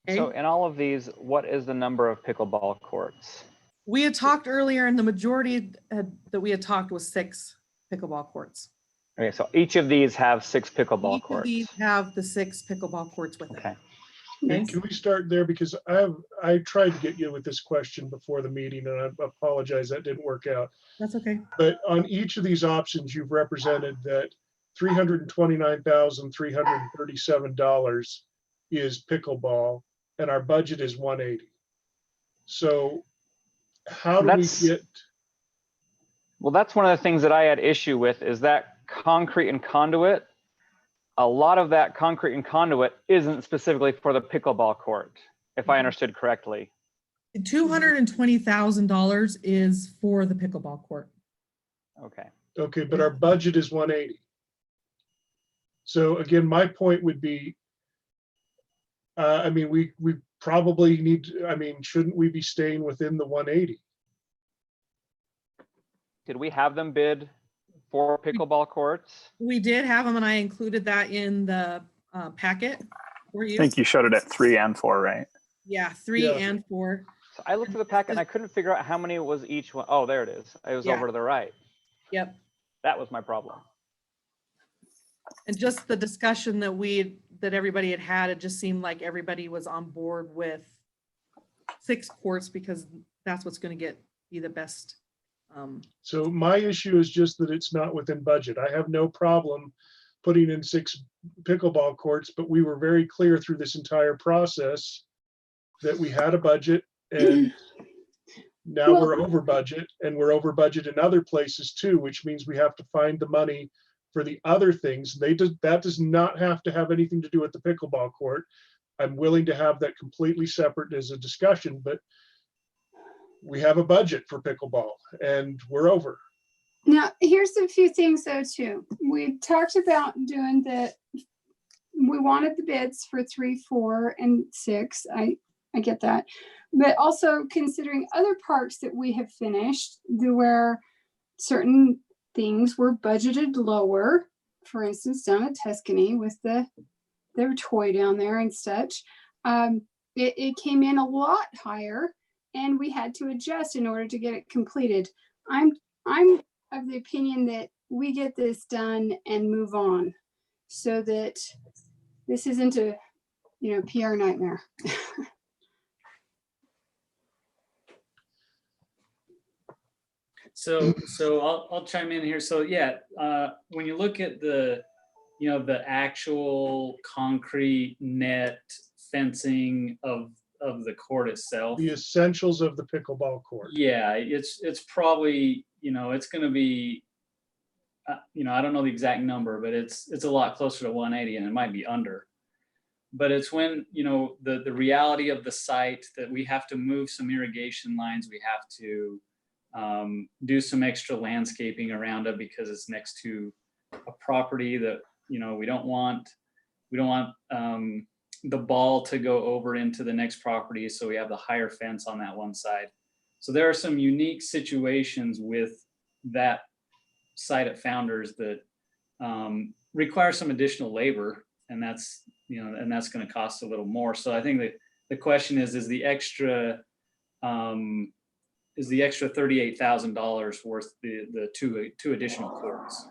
Okay?
So in all of these, what is the number of pickleball courts?
We had talked earlier, and the majority that we had talked was 6 pickleball courts.
Okay, so each of these have 6 pickleball
Each
courts.
of these have the 6 pickleball courts with it.
Okay.
Hey, can we start there? Because I tried to get you with this question before the meeting, and I apologize that didn't work out.
That's okay.
But on each of these options, you've represented that $329,337 is pickleball, and our budget is $180. So how do we get?
Well, that's one of the things that I had issue with is that concrete and conduit. A lot of that concrete and conduit isn't specifically for the pickleball court, if I understood correctly.
$220,000 is for the pickleball court.
Okay.
Okay, but our budget is 180. So again, my point would be, I mean, we probably need, shouldn't we be staying within the 180?
Did we have them bid for pickleball courts?
We did have them, and I included that in the packet for you.
I think you showed it at 3 and 4, right?
Yeah, 3 and 4.
So I looked at the packet and I couldn't figure out how many was each one. Oh, there it is. It was over to the right.
Yep.
That was my problem.
And just the discussion that everybody had, it just seemed like everybody was on board with 6 courts because that's what's going to be the best.
So my issue is just that it's not within budget. I have no problem putting in 6 pickleball courts, but we were very clear through this entire process that we had a budget, and now we're over budget, and we're over budget in other places too, which means we have to find the money for the other things. That does not have to have anything to do with the pickleball court. I'm willing to have that completely separate as a discussion, but we have a budget for pickleball and we're over.
Now, here's a few things though, too. We talked about doing we wanted the bids for 3, 4, and 6. I get that. But also considering other parks that we have finished where certain things were budgeted lower, for instance, down at Tuscany with their toy down there and such. It came in a lot higher and we had to adjust in order to get it completed. I'm of the opinion that we get this done and move on so that this isn't a PR nightmare.
So I'll chime in here. So yeah, when you look at the actual concrete net fencing of the court itself,
The essentials of the pickleball court.
yeah, it's probably, it's going to be, I don't know the exact number, but it's a lot closer to 180, and it might be under. But it's when, the reality of the site that we have to move some irrigation lines, we have to do some extra landscaping around it because it's next to a property that, we don't want the ball to go over into the next property. So we have the higher fence on that one side. So there are some unique situations with that site at Founders that require some additional labor, and that's going to cost a little more. So I think that the question is the extra $38,000 worth the two additional courts?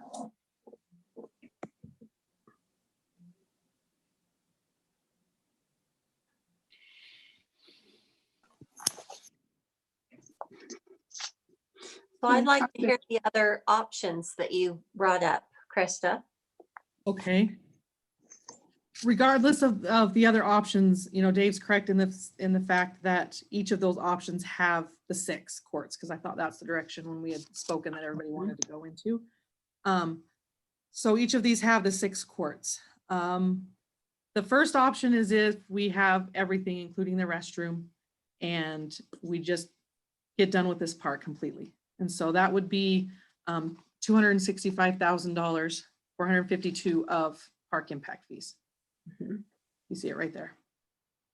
So I'd like to hear the other options that you brought up, Krista.
Okay. Regardless of the other options, Dave's correct in the fact that each of those options have the 6 courts, because I thought that's the direction when we had spoken that everybody wanted to go into. So each of these have the 6 courts. The first option is if we have everything, including the restroom, and we just get done with this park completely. And so that would be $265,000, 452 of park impact fees. You see it right there.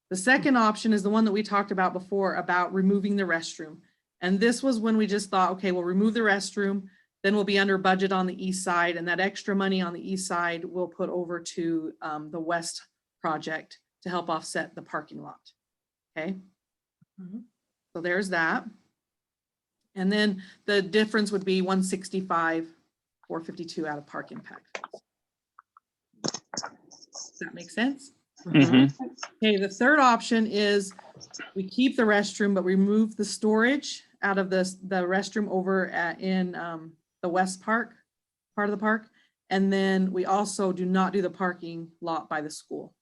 The second option is the one that we talked about before about removing the restroom. And this was when we just thought, okay, we'll remove the restroom, then we'll be under budget on the east side, and that extra money on the east side we'll put over to the west project to help offset the parking lot. Okay. So there's that. And then the difference would be 165, 452 out of park impact. Does that make sense? Okay, the third option is we keep the restroom, but remove the storage out of the restroom over in the west part of the park. And then we also do not do the parking lot by the school.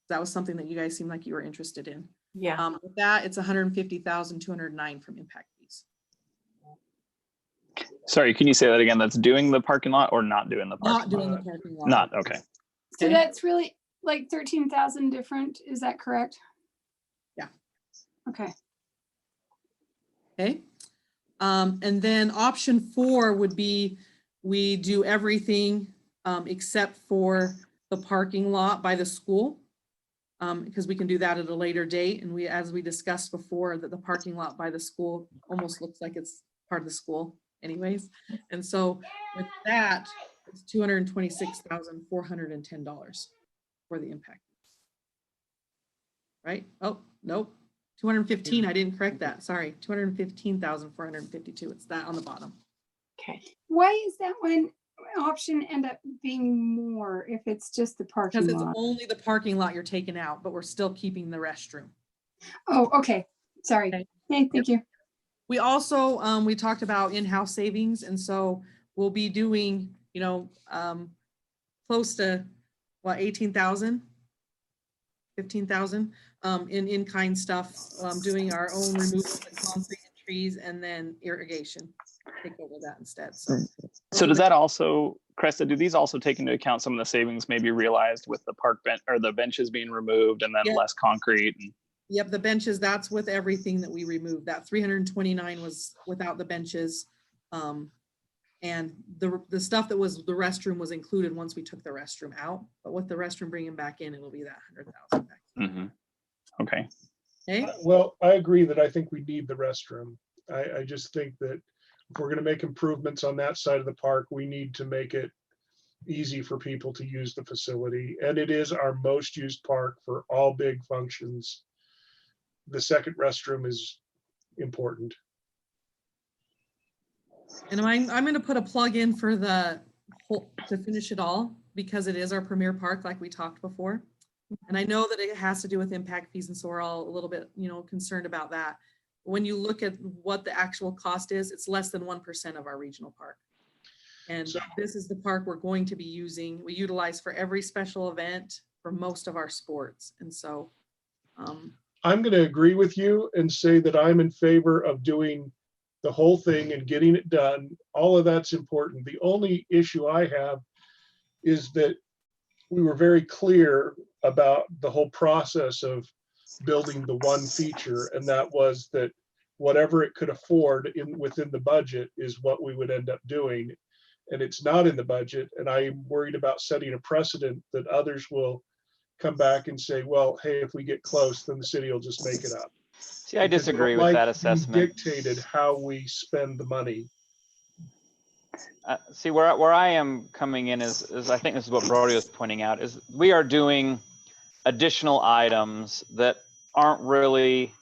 That was something that you guys seemed like you were interested in.
Yeah.
With that, it's 150,209 from impact fees.
Sorry, can you say that again? That's doing the parking lot or not doing the parking lot?
Not doing the parking lot.
Not, okay.
So that's really like 13,000 different. Is that correct?
Yeah.
Okay.
Okay. And then option 4 would be we do everything except for the parking lot by the school, because we can do that at a later date. And as we discussed before, that the parking lot by the school almost looks like it's part of the school anyways. And so with that, it's $226,410 for the impact. Right? Oh, nope. 215. I didn't correct that. Sorry. 215,452. It's that on the bottom.
Okay.
Why is that one option end up being more if it's just the parking
Because it's
lot?
only the parking lot you're taking out, but we're still keeping the restroom.
Oh, okay. Sorry.
Okay.
Okay, thank you.
We also, we talked about in-house savings, and so we'll be doing, close to, what, 18,000? 15,000 in-kind stuff, doing our own removal of concrete and trees, and then irrigation. Take over that instead.
So does that also, Cresta, do these also take into account some of the savings maybe realized with the park bench or the benches being removed and then
Yep.
less concrete?
Yep, the benches, that's with everything that we removed. That 329 was without the benches. And the stuff that was the restroom was included once we took the restroom out, but with the restroom bringing back in, it'll be that 100,000 back.
Okay.
Okay.
Well, I agree that I think we need the restroom. I just think that if we're gonna make improvements on that side of the park, we need to make it easy for people to use the facility. And it is our most used park for all big functions. The second restroom is important.
And I'm going to put a plug in for the whole, to finish it all, because it is our premier park, like we talked before. And I know that it has to do with impact fees, and so we're all a little bit, concerned about that. When you look at what the actual cost is, it's less than 1% of our regional park. And this is the park we're going to be using. We utilize for every special event for most of our sports. And so
I'm going to agree with you and say that I'm in favor of doing the whole thing and getting it done. All of that's important. The only issue I have is that we were very clear about the whole process of building the one feature, and that was that whatever it could afford within the budget is what we would end up doing. And it's not in the budget, and I'm worried about setting a precedent that others will come back and say, well, hey, if we get close, then the city will just make it up.
See, I disagree with that assessment.
Dictated how we spend the money.
See, where I am coming in is I think this is what Brody was pointing out, is we are doing additional items that aren't really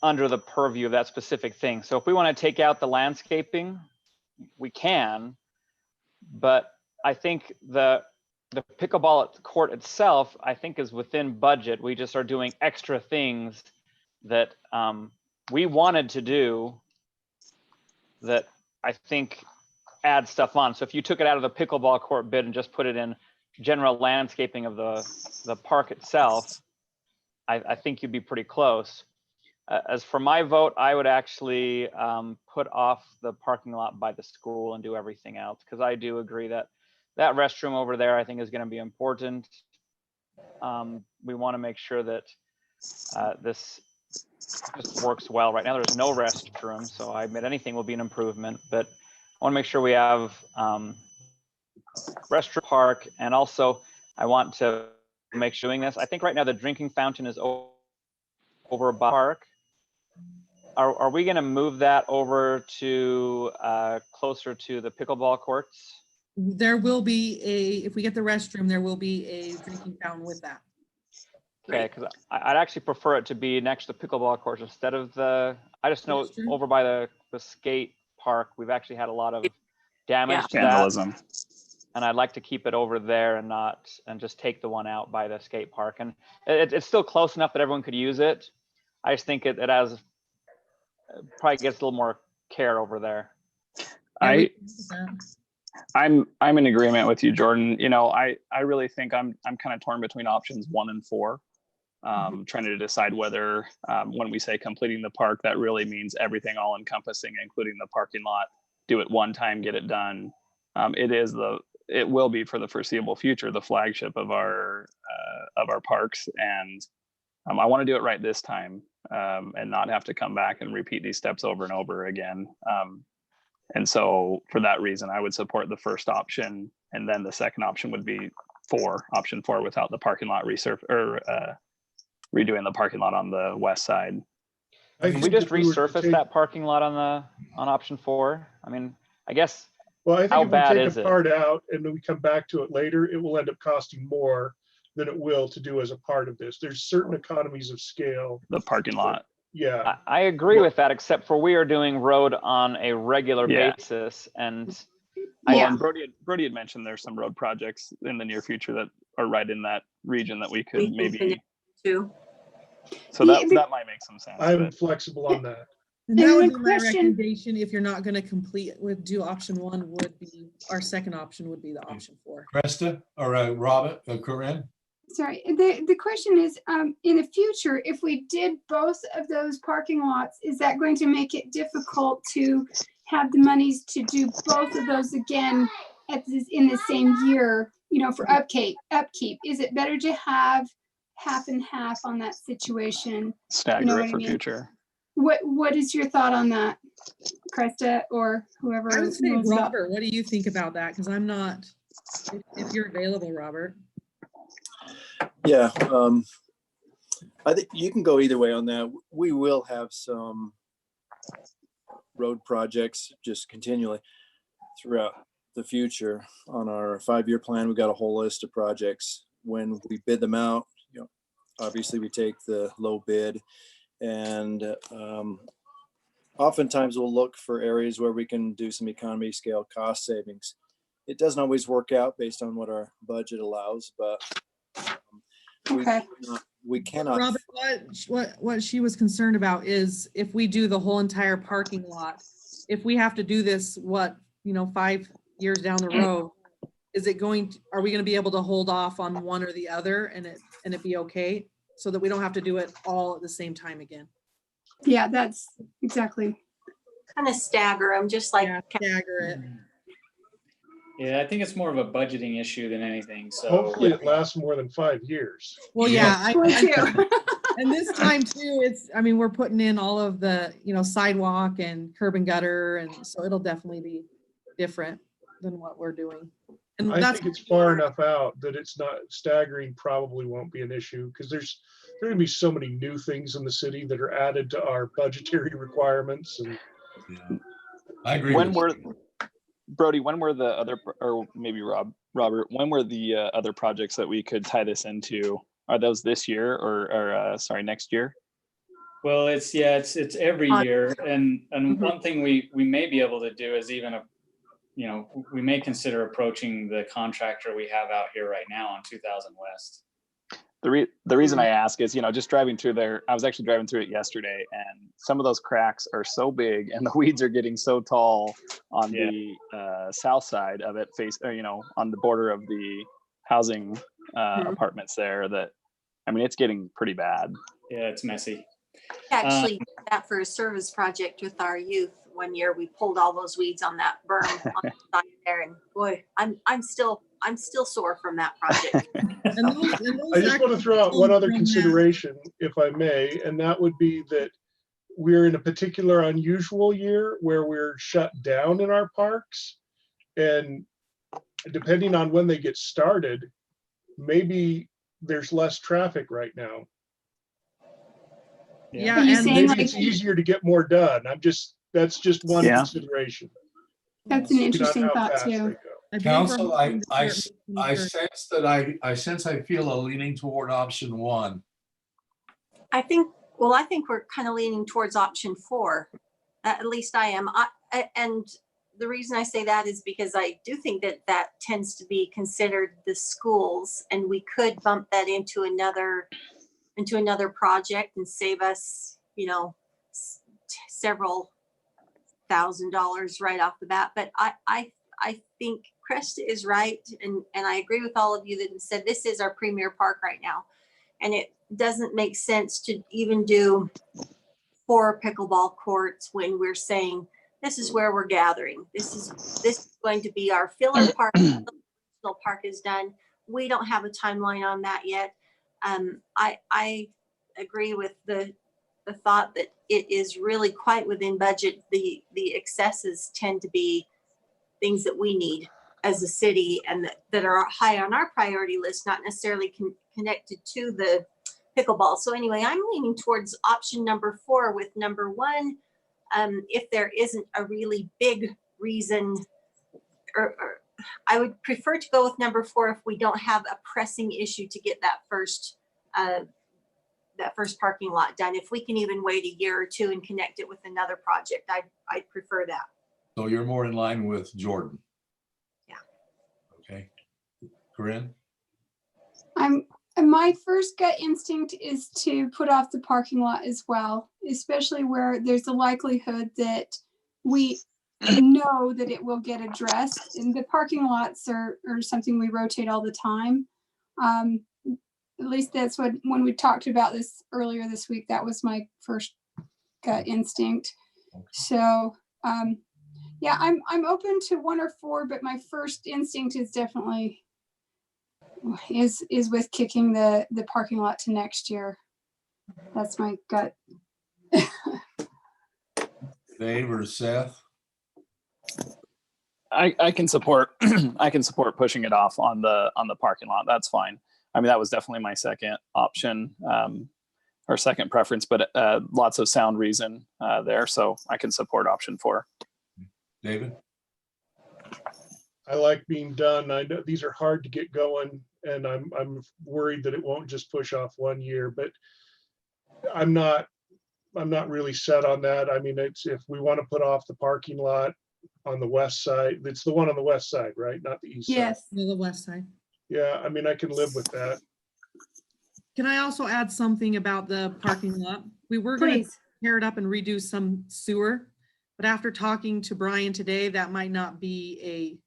under the purview of that specific thing. So if we want to take out the landscaping, we can, but I think the pickleball court itself, I think, is within budget. We just are doing extra things that we wanted to do that I think add stuff on. So if you took it out of the pickleball court bid and just put it in general landscaping of the park itself, I think you'd be pretty close. As for my vote, I would actually put off the parking lot by the school and do everything else, because I do agree that that restroom over there, I think, is going to be important. We want to make sure that this just works well. Right now, there's no restroom, so I admit anything will be an improvement, but I want to make sure we have restroom park, and also I want to make sure doing this. I think right now the drinking fountain is over by park. Are we going to move that over to closer to the pickleball courts?
there will be if we get the restroom, there will be a drinking fountain with that.
Okay, because I'd actually prefer it to be next to the pickleball courts instead of I just know over by the skate park, we've actually had a lot of damage to
vandalism.
that. And I'd like to keep it over there and just take the one out by the skate park. And it's still close enough that everyone could use it. I just think it has probably gets a little more care over there.
I'm in agreement with you, Jordan. I really think I'm kind of torn between options 1 and 4. Trying to decide whether when we say completing the park, that really means everything all encompassing, including the parking lot. Do it one time, get it done. It will be for the foreseeable future the flagship of our parks, and I want to do it right this time and not have to come back and repeat these steps over and over again. And so for that reason, I would support the first option, and then the second option would be option 4 without the parking lot redoing the parking lot on the west side.
Can we just resurface that parking lot on option 4? I mean, I guess.
Well, I think
how
if
bad
we take
is
a
it?
part out and then we come back to it later, it will end up costing more than it will to do as a part of this. There's certain economies of scale.
The parking lot.
Yeah.
I agree with that, except for we are doing road on a regular basis, and
Well,
Yeah.
and Brody had mentioned there's some road projects in the near future that are right in that region that we could
We can
maybe,
connect to.
so that might make some sense.
I'm
But
flexible on that.
And that
And
would
the
be my
question-
recommendation if you're not going to do option one would be, our second option would be the option 4.
Krista or Robert, Corinne?
Sorry, the question is, in the future, if we did both of those parking lots, is that going to make it difficult to have the monies to do both of those again in the same year, for upkeep? Is it better to have half and half on that situation?
stagger
what
it
I
for
mean?
future.
What is your thought on that, Krista, or whoever?
I would say,
knows about-
Robert, what do you think about that? Because I'm not, if you're available, Robert.
Yeah, I think you can go either way on that. We will have some road projects just continually throughout the future. On our 5-year plan, we got a whole list of projects. When we bid them out, obviously we take the low bid, and oftentimes we'll look for areas where we can do some economy scale cost savings. It doesn't always work out based on what our budget allows, but
Okay.
we cannot.
Robert, what she was concerned about is if we do the whole entire parking lot, if we have to do this, 5 years down the road, are we going to be able to hold off on one or the other and it be okay, so that we don't have to do it all at the same time again?
Yeah, that's exactly.
Kind of stagger them, just like.
Stagger it.
Yeah, I think it's more of a budgeting issue than anything. So
Hopefully it lasts more than 5 years.
Well, yeah,
too.
and this time too, we're putting in all of the, sidewalk and curb and gutter, and so it'll definitely be different than what we're doing. And
I
that's
think it's far enough out that it's not staggering, probably won't be an issue, because there are gonna be so many new things in the city that are added to our budgetary requirements. And
I agree.
Brody, when were the other, or maybe Robert, when were the other projects that we could tie this into? Are those this year or next year?
well, it's every year, and one thing we may be able to do is even we may consider approaching the contractor we have out here right now on 2000 West.
The reason I ask is, just driving through there, I was actually driving through it yesterday, and some of those cracks are so big and the weeds are getting so tall on the south side of it, on the border of the housing apartments there, that, it's getting pretty bad.
Yeah, it's messy.
We actually did that for a service project with our youth one year. We pulled all those weeds on that berm on the side there, and boy, I'm still sore from that project.
I just want to throw out one other consideration, if I may, and that would be that we're in a particular unusual year where we're shut down in our parks, and depending on when they get started, maybe there's less traffic right now.
Yeah,
Are you
and
saying
Maybe it's easier to get more done. That's just one consideration.
That's an
Depending on
interesting
how
thought
fast
too.
they go.
Council, I sense I feel a leaning toward option 1.
I think we're kind of leaning towards option 4. At least I am. And the reason I say that is because I do think that tends to be considered the schools, and we could bump that into another project and save us, several $1,000s right off the bat. But I think Krista is right, and I agree with all of you that said this is our premier park right now, and it doesn't make sense to even do 4 pickleball courts when we're saying this is where we're gathering. This is going to be our filler park. The park is done. We don't have a timeline on that yet. I agree with the thought that it is really quite within budget. The excesses tend to be things that we need as a city and that are high on our priority list, not necessarily connected to the pickleball. So anyway, I'm leaning towards option number 4 with number 1. If there isn't a really big reason, or I would prefer to go with number 4 if we don't have a pressing issue to get that first parking lot done. If we can even wait a year or 2 and connect it with another project, I'd prefer that.
So you're more in line with Jordan. Corinne?
My first gut instinct is to put off the parking lot as well, especially where there's a likelihood that we know that it will get addressed. And the parking lots are something we rotate all the time. At least that's what, when we talked about this earlier this week, that was my first gut instinct. So yeah, I'm open to 1 or 4, but my first instinct is definitely is with kicking the parking lot to next year. That's my gut.
Dave or Seth?
I can support I can support pushing it off on the parking lot. That's fine. I mean, that was definitely my second option, or second preference, but lots of sound reason there, so I can support option 4.
David?
I like being done. I know these are hard to get going, and I'm worried that it won't just push off 1 year, but I'm not really set on that. I mean, it's, if we want to put off the parking lot on the west side, it's the one on the west side, right? Not the east side.
Yes.
No, the west side.
Yeah, I mean, I can live with that.
Can I also add something about the parking lot? We were going to
Please.
tear it up and redo some sewer, but after talking to Brian today, that might not be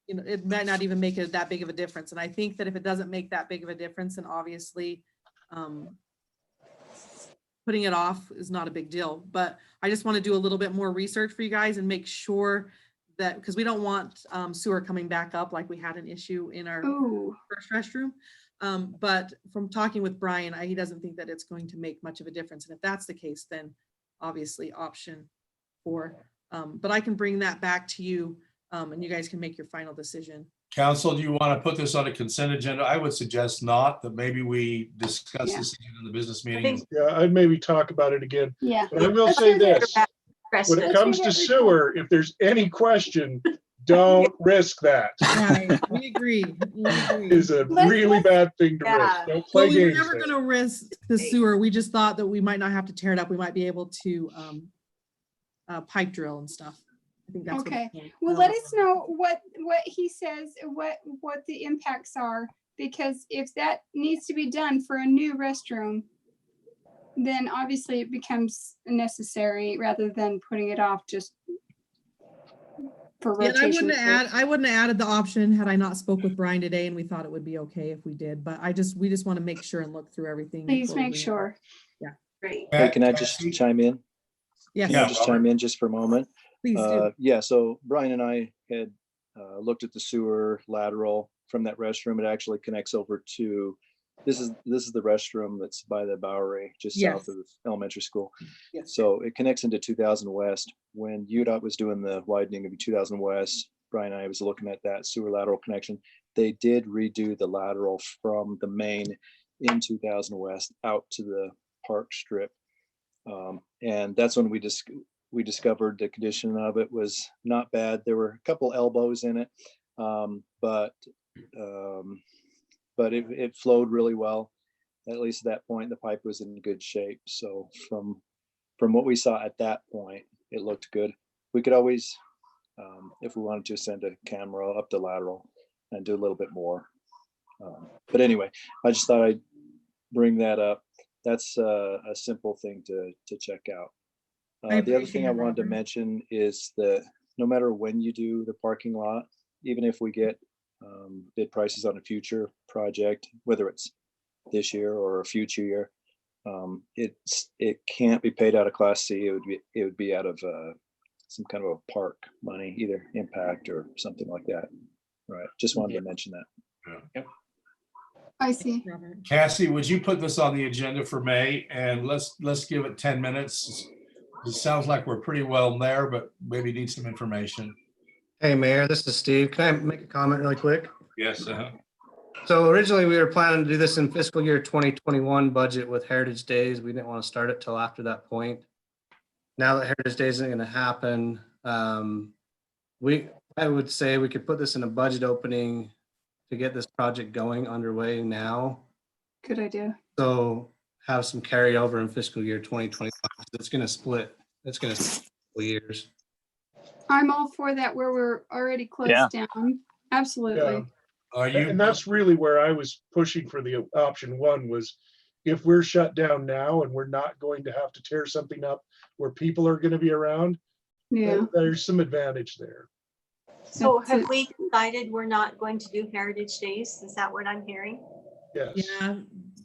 it might not even make it that big of a difference. And I think that if it doesn't make that big of a difference, then obviously putting it off is not a big deal. But I just want to do a little bit more research for you guys and make sure that, because we don't want sewer coming back up like we had an issue in our first restroom. But from talking with Brian, he doesn't think that it's going to make much of a difference. And if that's the case, then obviously option 4. But I can bring that back to you and you guys can make your final decision.
Council, do you want to put this on a consent agenda? I would suggest not, that maybe we discuss this again in the business meeting.
Yeah, I'd maybe talk about it again.
Yeah.
But I will say this, when it comes to sewer, if there's any question, don't risk that.
Right, we agree.
Is a really bad thing to risk. Don't play
Well, we were
games
never
there.
going to risk the sewer. We just thought that we might not have to tear it up. We might be able to pipe drill and stuff. I think that's
Okay.
what
Well, let us know what he says, what the impacts are, because if that needs to be done for a new restroom, then obviously it becomes necessary rather than putting it off just for
Yeah,
rotation.
I wouldn't have added the option had I not spoke with Brian today, and we thought it would be okay if we did. But we just want to make sure and look through everything.
Please
before
make
we-
sure.
Yeah.
Great.
Hey, can I just chime in?
Yes.
Can I just chime in just for a moment?
Please do.
Yeah, so Brian and I had looked at the sewer lateral from that restroom. It actually connects over to, this is the restroom that's by the Bowery, just
Yes.
south of the elementary school.
Yes.
So it connects into 2000 West. When UDOT was doing the widening of 2000 West, Brian and I was looking at that sewer lateral connection. They did redo the lateral from the main in 2000 West out to the park strip. And that's when we discovered the condition of it was not bad. There were a couple elbows in it, but it flowed really well. At least at that point, the pipe was in good shape. So from what we saw at that point, it looked good. We could always, if we wanted to, send a camera up the lateral and do a little bit more. But anyway, I just thought I'd bring that up. That's a simple thing to check out. The other thing I wanted to mention is that no matter when you do the parking lot, even if we get bid prices on a future project, whether it's this year or a future year, it can't be paid out of Class C. It would be out of some kind of a park money, either impact or something like that. Right. Just wanted to mention that.
Yep.
I see.
Cassie, would you put this on the agenda for May, and let's give it 10 minutes. It sounds like we're pretty well there, but maybe need some information.
Hey, Mayor, this is Steve. Can I make a comment really quick?
Yes.
So originally we were planning to do this in fiscal year 2021 budget with Heritage Days. We didn't want to start it till after that point. Now that Heritage Days isn't going to happen, I would say we could put this in a budget opening to get this project going underway now.
Good idea.
So have some carryover in fiscal year 2025. It's going to split. It's going to split years.
I'm all for that where we're already closed down. Absolutely.
Are you?
And that's really where I was pushing for the option one was if we're shut down now and we're not going to have to tear something up where people are going to be around,
Yeah.
there's some advantage there.
So have we decided we're not going to do Heritage Days? Is that what I'm hearing?
Yes.
Yeah.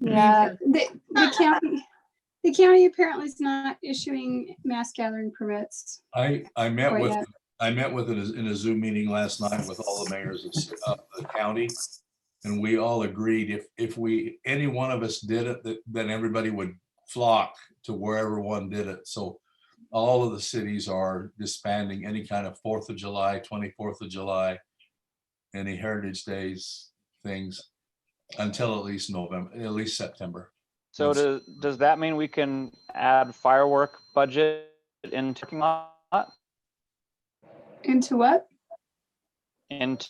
Yeah, the county apparently is not issuing mass gathering permits.
I met
Quite
with
yet.
in a Zoom meeting last night with all the mayors of the county, and we all agreed if any one of us did it, then everybody would flock to wherever one did it. So all of the cities are disbanding any kind of 4th of July, 24th of July, any Heritage Days things until at least September.
So does that mean we can add firework budget into parking lot?
Into what?
Into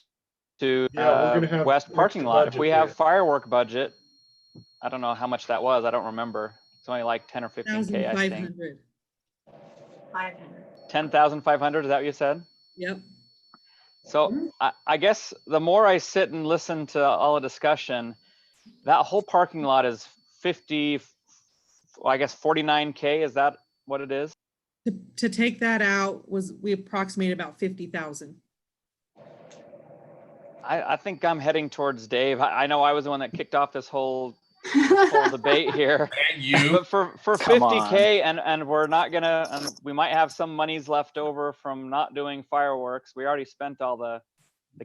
Yeah, we're gonna have
west parking lot. If
budget
we have
there.
firework budget, I don't know how much that was. I don't remember. It's only like 10 or 15K, I think.
1,500.
500.
10,500, is that what you said?
Yep.
So I guess the more I sit and listen to all the discussion, that whole parking lot is 50, well, I guess 49K. Is that what it is?
To take that out we approximate about 50,000.
I think I'm heading towards Dave. I know I was the one that kicked off this whole debate here.
And you,
But for 50K and we're not gonna, and we might have some monies left over from not doing fireworks. We already spent all the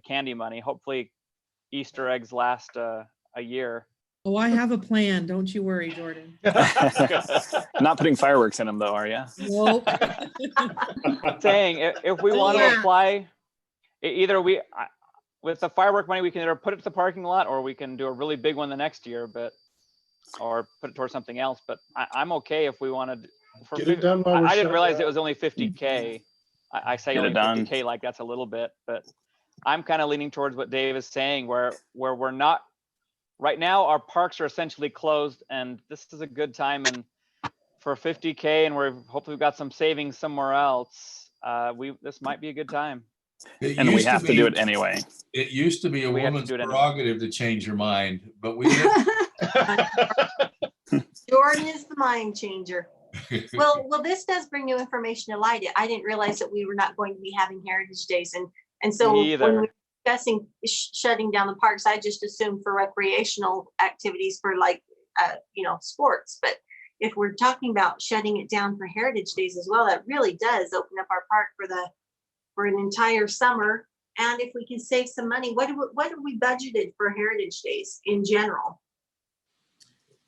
candy money. Hopefully Easter eggs last a year.
Oh, I have a plan. Don't you worry, Jordan.
Not putting fireworks in them though, are you?
Nope.
Saying if we want to apply, either with the firework money, we can either put it to the parking lot or we can do a really big one the next year, or put it towards something else. But I'm okay if we want to.
Get it done while we're
I didn't
shut
realize
down.
it was only 50K. I say
Get
only
it done.
50K like that's a little bit, but I'm kind of leaning towards what Dave is saying, where we're not. Right now, our parks are essentially closed, and this is a good time. And for 50K, and hopefully we've got some savings somewhere else. This might be a good time.
And we have to do it anyway.
It used to be a
We have to
woman's
do it anyway.
prerogative to change your mind, but we didn't.
Jordan is the mind changer. Well, this does bring new information to light. I didn't realize that we were not going to be having Heritage Days, and so
Me either.
when we were discussing shutting down the parks, I just assumed for recreational activities for like sports. But if we're talking about shutting it down for Heritage Days as well, that really does open up our park for an entire summer. And if we can save some money, what have we budgeted for Heritage Days in general?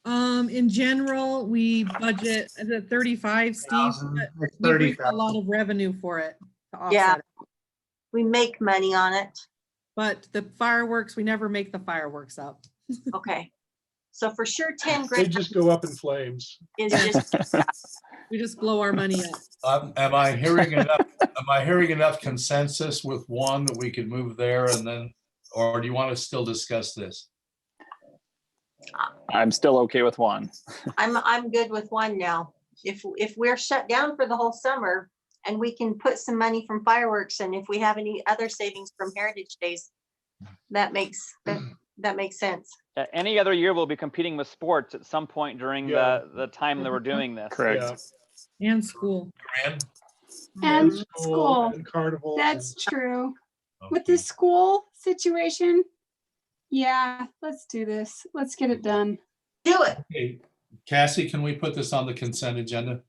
In general, we budget at 35, Steve. But we bring a lot of revenue for it to offset
Yeah,
it.
we make money on it.
But the fireworks, we never make the fireworks up.
Okay, so for sure, 10
They
grand
just go up in flames.
is just
We just blow our money up.
Am I hearing enough? Am I hearing enough consensus with one that we could move there, and then, or do you want to still discuss this?
I'm still okay with one.
I'm good with one now. If we're shut down for the whole summer and we can put some money from fireworks, and if we have any other savings from Heritage Days, that makes sense.
Any other year we'll be competing with sports at some point during the time that we're doing this.
Correct.
Yeah.
And school.
And
School
school.
and carnivals.
That's true. With the school situation, yeah, let's do this. Let's get it done.
Do it.
Okay, Cassie, can we put this on the consent agenda?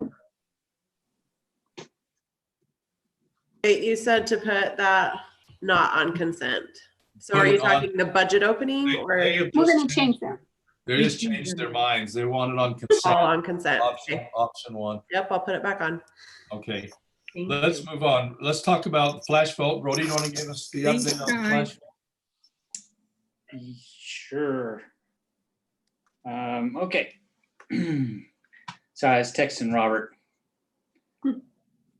Wait, you said to put that not on consent. So
Put
are you
it on-
talking the budget opening or
We're
gonna change that.
They just changed their minds. They want it on
all
consent.
on consent? Okay.
Option one.
Yep, I'll put it back on.
Okay,
Thank
let's
you.
move on. Let's talk about flash vote. Brody, you want to give us the
Thanks,
update on the
guys.
flash?
Sure. Okay. So I was texting Robert.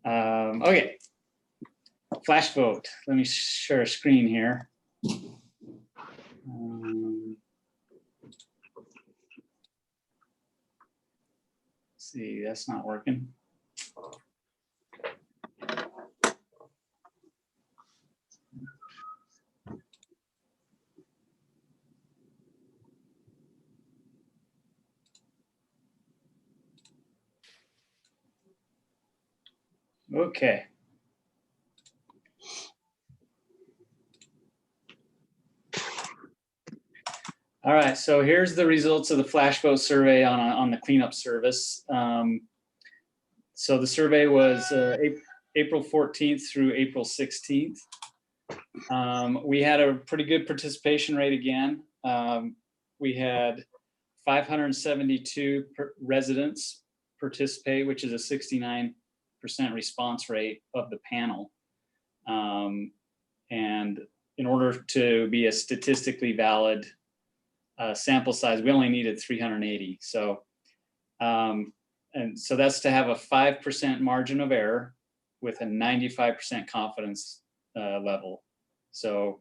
Okay. Flash vote. Let me share a screen here. See, that's not working. Okay. All right, so here's the results of the flash vote survey on the cleanup service. So the survey was April 14th through April 16th. We had a pretty good participation rate again. We had 572 residents participate, which is a 69% response rate of the panel. And in order to be a statistically valid sample size, we only needed 380. So, and so that's to have a 5% margin of error with a 95% confidence level. So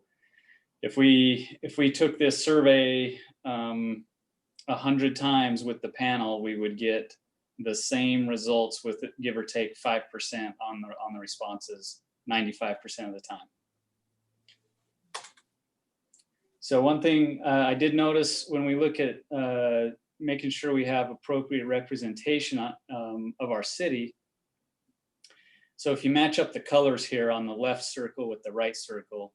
if we took this survey 100 times with the panel, we would get the same results with give or take 5% on the responses 95% of the time. So one thing I did notice when we look at making sure we have appropriate representation of our city. So if you match up the colors here on the left circle with the right circle,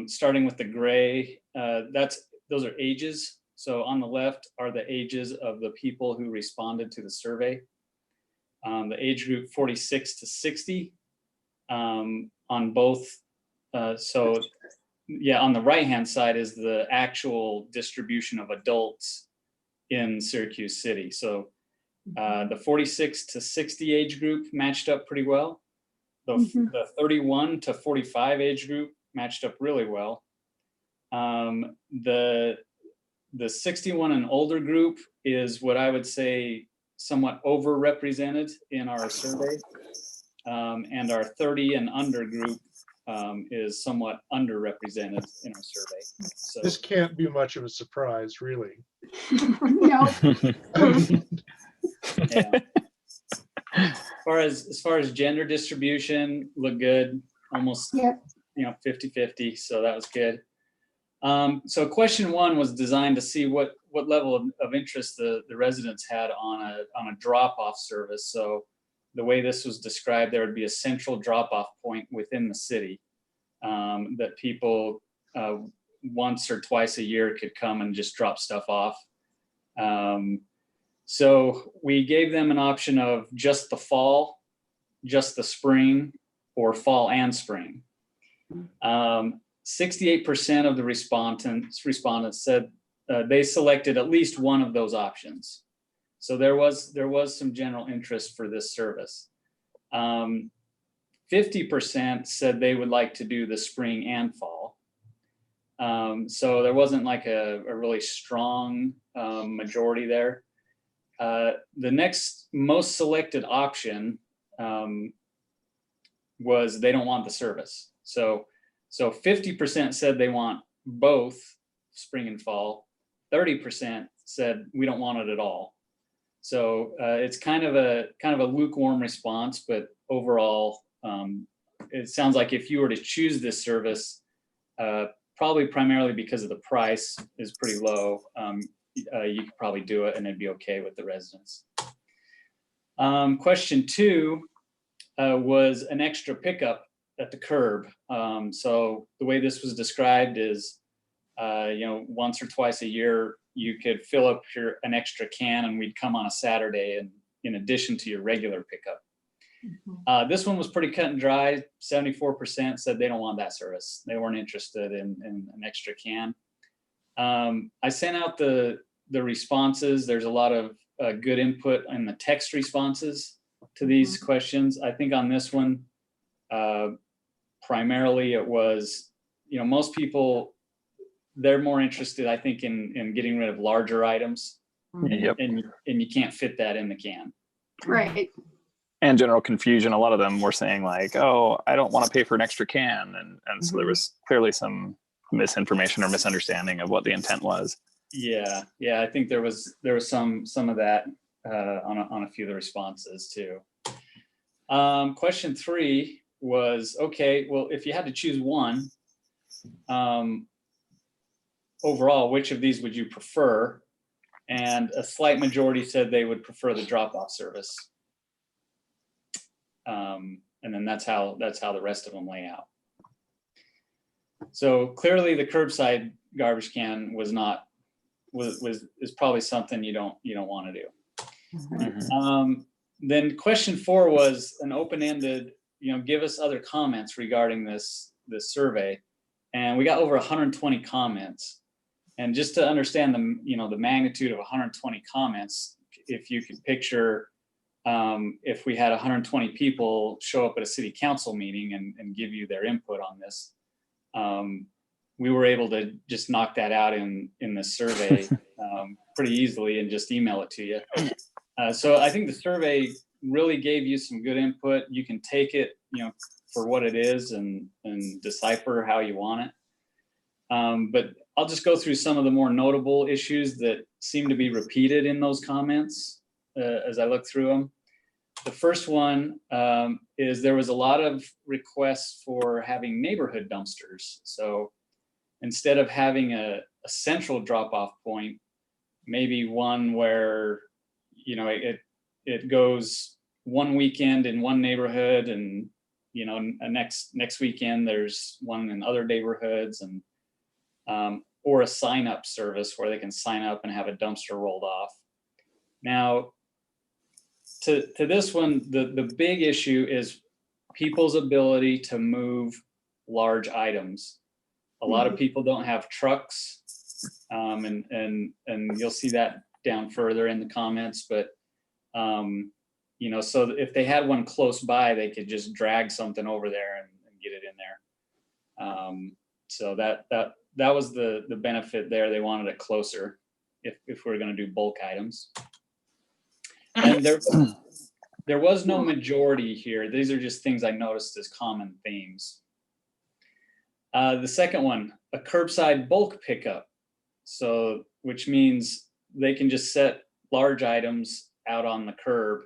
starting with the gray, those are ages. So on the left are the ages of the people who responded to the survey. The age group 46 to 60 on both. So yeah, on the right-hand side is the actual distribution of adults in Syracuse City. So the 46 to 60 age group matched up pretty well. The 31 to 45 age group matched up really well. The 61 and older group is what I would say somewhat overrepresented in our survey. And our 30 and under group is somewhat underrepresented in our survey. So
This can't be much of a surprise, really.
No.
yeah. As far as gender distribution, look good, almost 50-50. So that was good. So question one was designed to see what level of interest the residents had on a drop-off service. So the way this was described, there would be a central drop-off point within the city that people once or twice a year could come and just drop stuff off. So we gave them an option of just the fall, just the spring, or fall and spring. 68% of the respondents said they selected at least one of those options. So there was some general interest for this service. 50% said they would like to do the spring and fall. So there wasn't like a really strong majority there. The next most selected option was they don't want the service. So 50% said they want both spring and fall. 30% said we don't want it at all. So it's kind of a lukewarm response, but overall, it sounds like if you were to choose this service, probably primarily because of the price is pretty low, you could probably do it and it'd be okay with the residents. Question two was an extra pickup at the curb. So the way this was described is, once or twice a year, you could fill up an extra can and we'd come on a Saturday and in addition to your regular pickup. This one was pretty cut and dry. 74% said they don't want that service. They weren't interested in an extra can. I sent out the responses. There's a lot of good input in the text responses to these questions. I think on this one, primarily it was, most people, they're more interested, I think, in getting rid of larger items.
Yep.
And you can't fit that in the can.
Right.
And general confusion. A lot of them were saying like, oh, I don't want to pay for an extra can. And so there was clearly some misinformation or misunderstanding of what the intent was.
Yeah. I think there was some of that on a few of the responses too. Question three was, okay, well, if you had to choose one, overall, which of these would you prefer? And a slight majority said they would prefer the drop-off service. And then that's how the rest of them lay out. So clearly the curbside garbage can is probably something you don't want to do. Then question 4 was an open-ended, give us other comments regarding this survey. And we got over 120 comments. And just to understand the magnitude of 120 comments, if you could picture if we had 120 people show up at a city council meeting and give you their input on this, we were able to just knock that out in the survey pretty easily and just email it to you. So I think the survey really gave you some good input. You can take it, for what it is and decipher how you want it. But I'll just go through some of the more notable issues that seem to be repeated in those comments as I look through them. The first one is there was a lot of requests for having neighborhood dumpsters. So instead of having a central drop-off point, maybe one where, it goes one weekend in one neighborhood and, next weekend there's one in other neighborhoods, and or a sign-up service where they can sign up and have a dumpster rolled off. Now, to this one, the big issue is people's ability to move large items. A lot of people don't have trucks, and you'll see that down further in the comments. But so if they had one close by, they could just drag something over there and get it in there. So that was the benefit there. They wanted it closer if we were going to do bulk items. And there was no majority here. These are just things I noticed as common themes. The second one, a curbside bulk pickup. So, which means they can just set large items out on the curb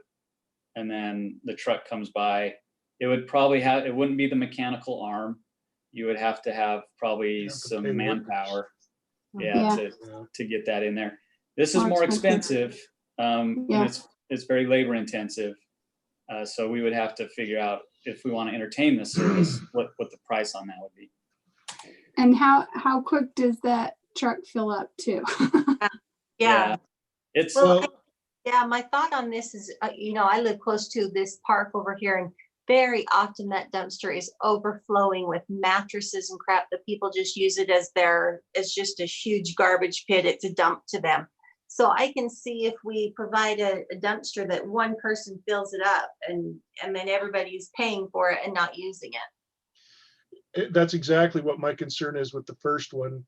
and then the truck comes by. It would probably it wouldn't be the mechanical arm. You would have to have probably some manpower, to get that in there. This is more expensive. And it's very labor intensive. So we would have to figure out, if we want to entertain this service, what the price on that would be.
And how quick does that truck fill up too?
Yeah.
It's
my thought on this is, I live close to this park over here, and very often that dumpster is overflowing with mattresses and crap that people just use it as just a huge garbage pit. It's a dump to them. So I can see if we provide a dumpster that one person fills it up and then everybody's paying for it and not using it.
That's exactly what my concern is with the first one.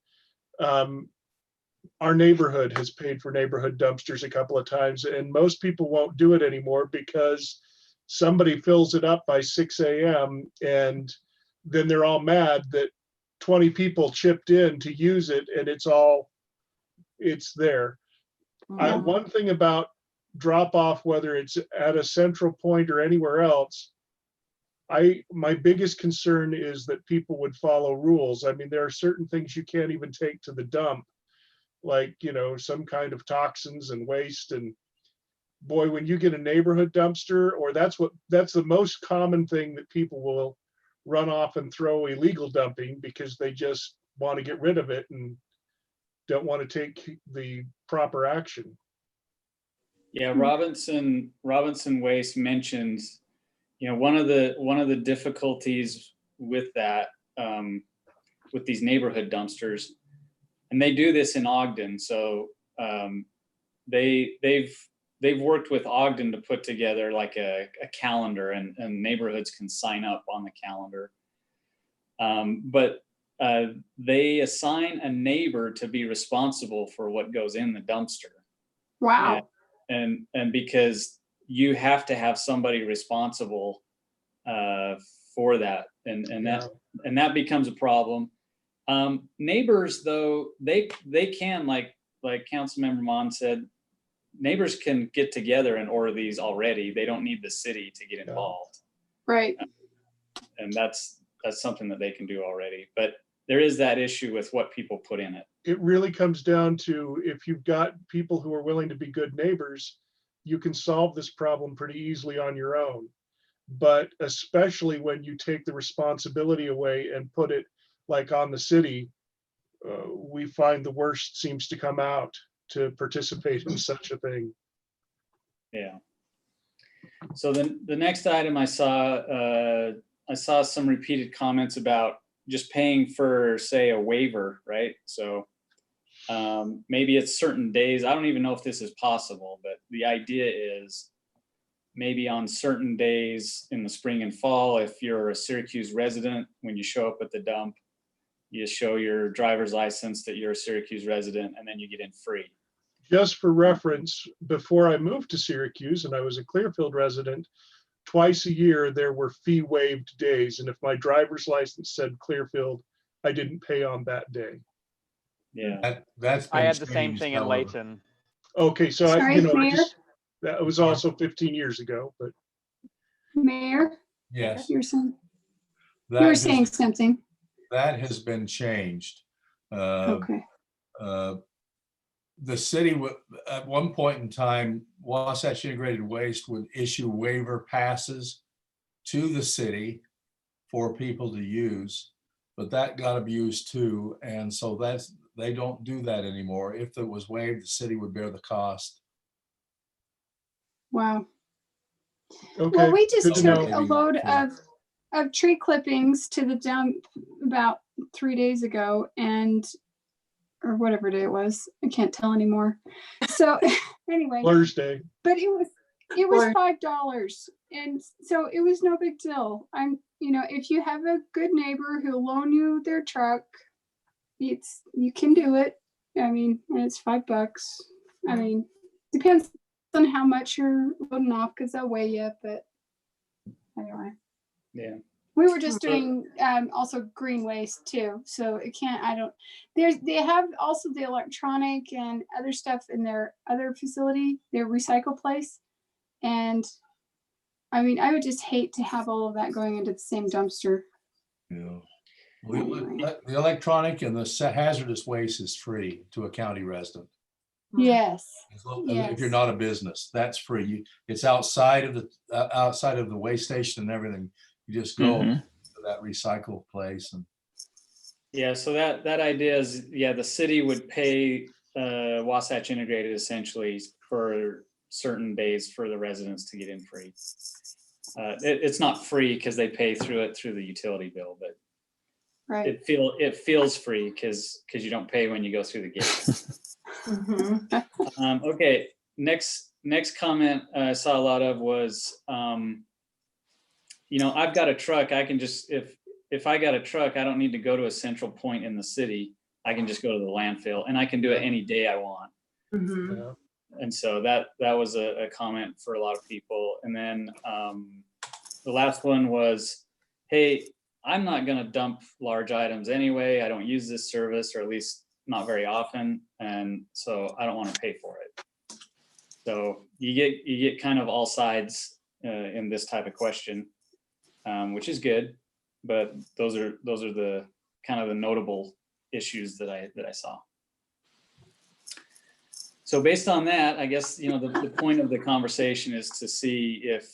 Our neighborhood has paid for neighborhood dumpsters a couple of times, and most people won't do it anymore because somebody fills it up by 6 a.m. and then they're all mad that 20 people chipped in to use it, and it's there. One thing about drop off, whether it's at a central point or anywhere else, my biggest concern is that people would follow rules. I mean, there are certain things you can't even take to the dump, like, some kind of toxins and waste. And boy, when you get a neighborhood dumpster, or that's the most common thing that people will run off and throw illegal dumping because they just want to get rid of it and don't want to take the proper action.
Yeah, Robinson Waste mentioned, one of the difficulties with that, with these neighborhood dumpsters, and they do this in Ogden. So they've worked with Ogden to put together like a calendar, and neighborhoods can sign up on the calendar. But they assign a neighbor to be responsible for what goes in the dumpster.
Wow.
And because you have to have somebody responsible for that, and that becomes a problem. Neighbors, though, they can, like Councilmember Mon said, neighbors can get together and order these already. They don't need the city to get involved.
Right.
And that's something that they can do already. But there is that issue with what people put in it.
It really comes down to, if you've got people who are willing to be good neighbors, you can solve this problem pretty easily on your own. but especially when you take the responsibility away and put it like on the city, we find the worst seems to come out to participate in such a thing.
Yeah. So then the next item I saw some repeated comments about just paying for, say, a waiver, right? So maybe it's certain days. I don't even know if this is possible, but the idea is maybe on certain days in the spring and fall, if you're a Syracuse resident, when you show up at the dump, you show your driver's license that you're a Syracuse resident, and then you get in free.
Just for reference, before I moved to Syracuse and I was a Clearfield resident, twice a year there were fee waived days. And if my driver's license said Clearfield, I didn't pay on that day.
Yeah.
That's
I
been
had the same
changed,
thing in
however.
Layton.
Okay, so I,
Sorry, Mayor?
that was also 15 years ago, but.
Mayor,
Yes.
you were saying,
That
you were
has-
saying something.
That has been changed.
Okay.
The city would, at one point in time, Wasatch Integrated Waste would issue waiver passes to the city for people to use, but that got abused too. And so they don't do that anymore. If it was waived, the city would bear the cost.
Wow.
Okay.
Well, we just
good to
took
know.
a load of tree clippings to the dump about 3 days ago, or whatever day it was. I can't tell anymore. So anyway,
Thursday.
but it was $5, and so it was no big deal. If you have a good neighbor who'll loan you their truck, you can do it. I mean, and it's $5. I mean, depends on how much you're loading off, because they'll weigh you. But anyway,
Yeah.
we were just doing also green waste too. So it can't. They have also the electronic and other stuff in their other facility, their recycle place, and I mean, I would just hate to have all of that going into the same dumpster.
Yeah.
Anyway.
The electronic and the hazardous waste is free to a county resident.
Yes.
If you're not a business, that's free. It's outside of the waste station and everything. You just go to that recycle place and.
Yeah, so that idea is, the city would pay Wasatch Integrated essentially for certain days for the residents to get in free. It's not free because they pay through the utility bill, but
right.
it feels free because you don't pay when you go through the gate. Okay, next comment I saw a lot of was, I've got a truck. I can just, if I got a truck, I don't need to go to a central point in the city. I can just go to the landfill, and I can do it any day I want.
Yeah.
And so that was a comment for a lot of people. And then the last one was, hey, I'm not going to dump large items anyway. I don't use this service, or at least not very often, and so I don't want to pay for it. So you get kind of all sides in this type of question, which is good, but those are the kind of the notable issues that I saw. So based on that, I guess, the point of the conversation is to see if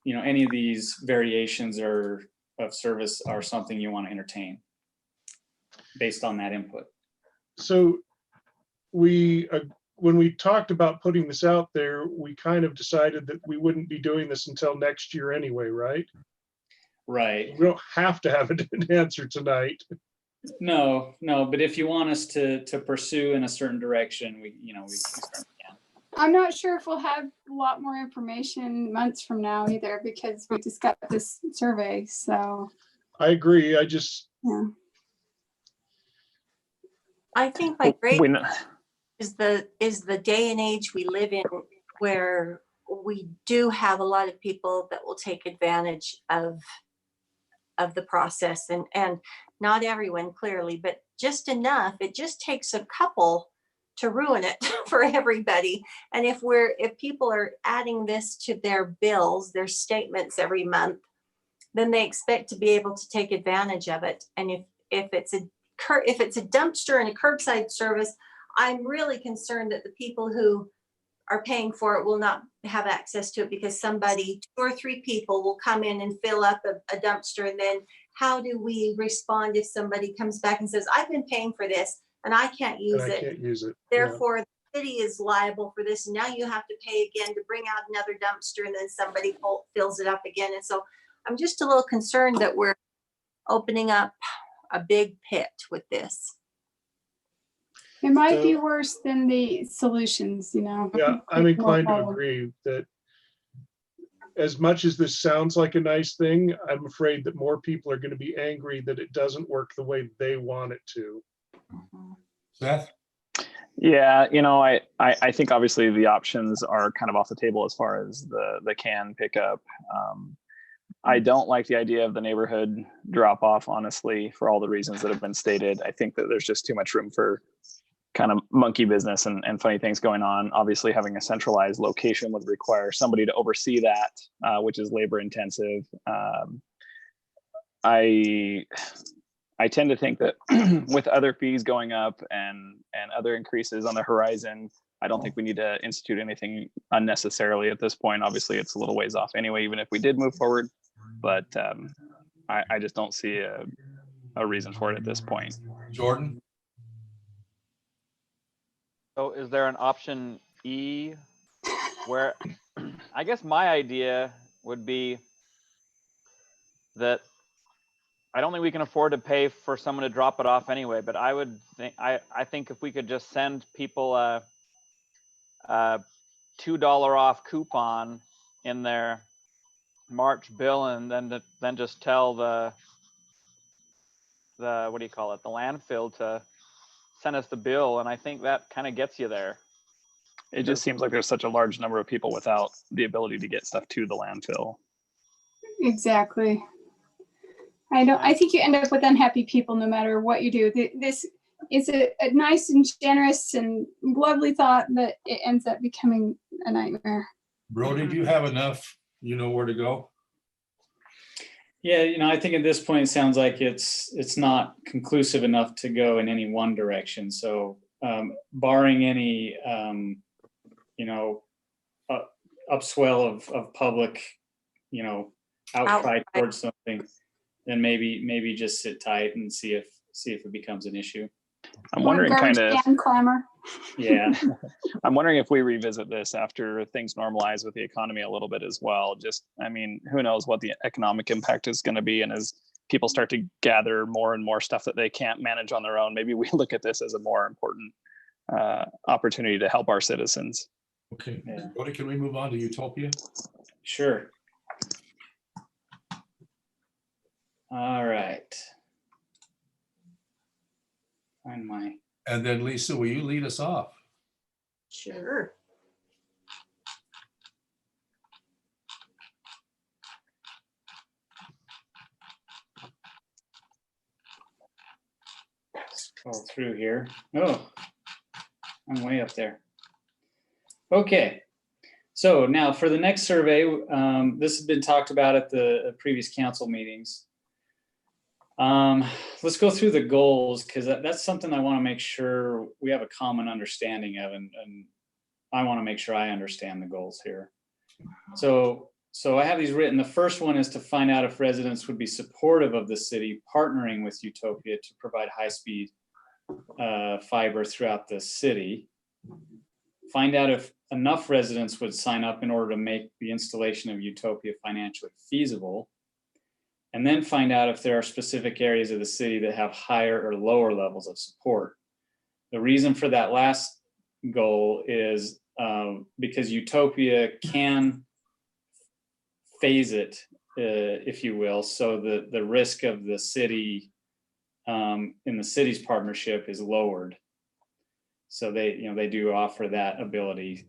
any of these variations of service are something you want to entertain based on that input.
So when we talked about putting this out there, we kind of decided that we wouldn't be doing this until next year anyway, right?
Right.
We don't have to have an answer tonight.
No, but if you want us to pursue in a certain direction, we certainly can.
I'm not sure if we'll have a lot more information months from now either, because we just got this survey. So
I agree.
I think my great is the day and age we live in, where we do have a lot of people that will take advantage of the process, and not everyone clearly, but just enough. It just takes a couple to ruin it for everybody. And if people are adding this to their bills, their statements every month, then they expect to be able to take advantage of it. And if it's a dumpster and a curbside service, I'm really concerned that the people who are paying for it will not have access to it because somebody, 2 or 3 people will come in and fill up a dumpster. And then how do we respond if somebody comes back and says, I've been paying for this and I can't
And
use
I
it.
can't use it. Yeah.
Therefore, the city is liable for this. And now you have to pay again to bring out another dumpster and then somebody fills it up again. And so I'm just a little concerned that we're opening up a big pit with this.
It might be
So-
worse than the solutions, you know.
Yeah, I'm
More
inclined to
problem.
agree that as much as this sounds like a nice thing, I'm afraid that more people are going to be angry that it doesn't work the way they want it to.
Seth?
Yeah, I think obviously the options are kind of off the table as far as the can pickup. I don't like the idea of the neighborhood drop off, honestly, for all the reasons that have been stated. I think that there's just too much room for kind of monkey business and funny things going on. Obviously, having a centralized location would require somebody to oversee that, which is labor intensive. I tend to think that with other fees going up and other increases on the horizon, I don't think we need to institute anything unnecessarily at this point. Obviously, it's a little ways off anyway, even if we did move forward. But I just don't see a reason for it at this point.
Jordan?
So is there an option E where I guess my idea would be that I don't think we can afford to pay for someone to drop it off anyway, but I would think I think if we could just send people a $2 off coupon in their March bill and then just tell the what do you call it, the landfill to send us the bill, and I think that kind of gets you there.
It just seems like there's such a large number of people without the ability to get stuff to the landfill.
Exactly. I think you end up with unhappy people no matter what you do. This is a nice and generous and lovely thought, but it ends up becoming a nightmare.
Brody, do you have enough? You know where to go?
Yeah, I think at this point it sounds like it's not conclusive enough to go in any one direction. So barring any upswell of public outcry towards something, then maybe just sit tight and see if it becomes an issue.
I'm wondering kind of,
clamor.
Yeah.
I'm wondering if we revisit this after things normalize with the economy a little bit as well. Just, I mean, who knows what the economic impact is going to be. And as people start to gather more and more stuff that they can't manage on their own, maybe we look at this as a more important opportunity to help our citizens.
Okay.
Yeah.
Brody, can we move on to Utopia?
Sure. All right. Find my.
And then Lisa, will you lead us off?
Sure.
Scroll through here. Oh, I'm way up there. Okay. So now for the next survey, this has been talked about at the previous council meetings. Let's go through the goals because that's something I want to make sure we have a common understanding of, and I want to make sure I understand the goals here. So I have these written. The first one is to find out if residents would be supportive of the city partnering with Utopia to provide high-speed fiber throughout the city. Find out if enough residents would sign up in order to make the installation of Utopia financially feasible. And then find out if there are specific areas of the city that have higher or lower levels of support. The reason for that last goal is because Utopia can phase it, if you will, so the risk of the city in the city's partnership is lowered. So they do offer that ability.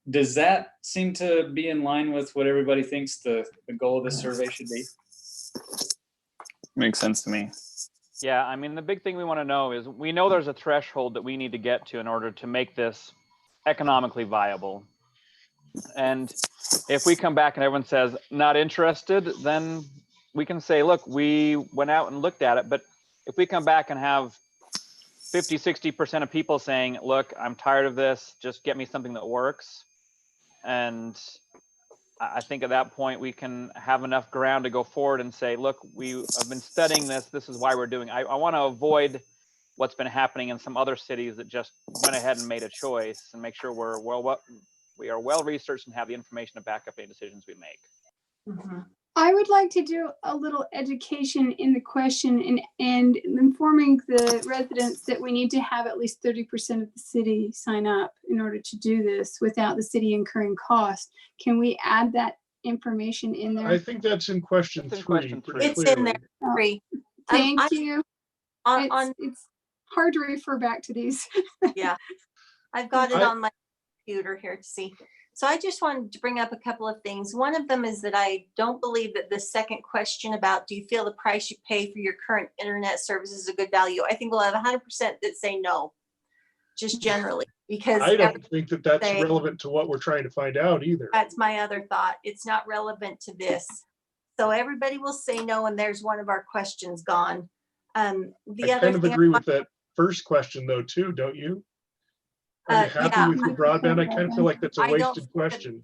Does that seem to be in line with what everybody thinks the goal of this survey should be?
Makes sense to me.
Yeah, I mean, the big thing we want to know is we know there's a threshold that we need to get to in order to make this economically viable. And if we come back and everyone says not interested, then we can say, look, we went out and looked at it. But if we come back and have 50, 60% of people saying, look, I'm tired of this, just get me something that works. And I think at that point we can have enough ground to go forward and say, look, I've been studying this. This is why we're doing. I want to avoid what's been happening in some other cities that just went ahead and made a choice, and make sure we are well researched and have the information to back up any decisions we make.
I would like to do a little education in the question and informing the residents that we need to have at least 30% of the city sign up in order to do this without the city incurring cost. Can we add that information in there?
I think that's in question three.
It's in there. Three.
Thank you. It's hard to refer back to these.
Yeah, I've got it on my computer here to see. So I just wanted to bring up a couple of things. One of them is that I don't believe that the second question about, do you feel the price you pay for your current internet service is a good value? I think we'll have 100% that say no, just generally, because
I don't think that that's relevant to what we're trying to find out either.
That's my other thought. It's not relevant to this. So everybody will say no, and there's one of our questions gone.
I kind of agree with that first question though, too, don't you? Are you happy with your broadband? I kind of feel like that's a wasted question.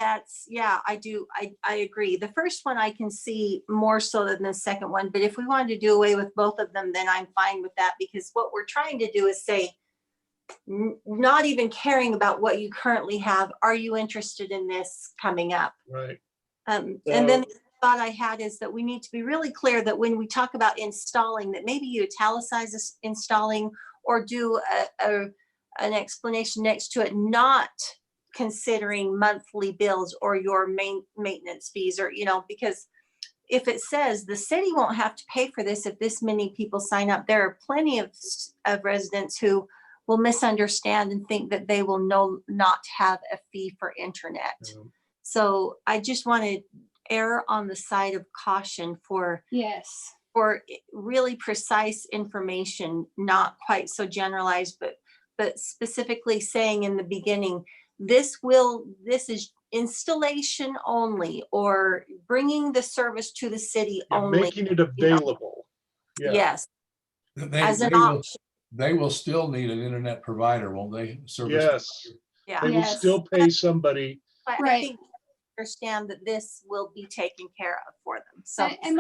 Yeah, I do. I agree. The first one I can see more so than the second one, but if we wanted to do away with both of them, then I'm fine with that, because what we're trying to do is say, not even caring about what you currently have, are you interested in this coming up?
Right.
And then the thought I had is that we need to be really clear that when we talk about installing, that maybe you italicize this installing, or do an explanation next to it, not considering monthly bills or your main maintenance fees, or, because if it says the city won't have to pay for this if this many people sign up, there are plenty of residents who will misunderstand and think that they will not have a fee for internet. So I just want to err on the side of caution for really precise information, not quite so generalized, but specifically saying in the beginning, this is installation only, or bringing the service to the city only.
Making it available.
Yes.
They will still need an internet provider, won't they?
Yes.
Yeah.
They will still pay somebody.
But I think understand that this will be taken care of for them. So
and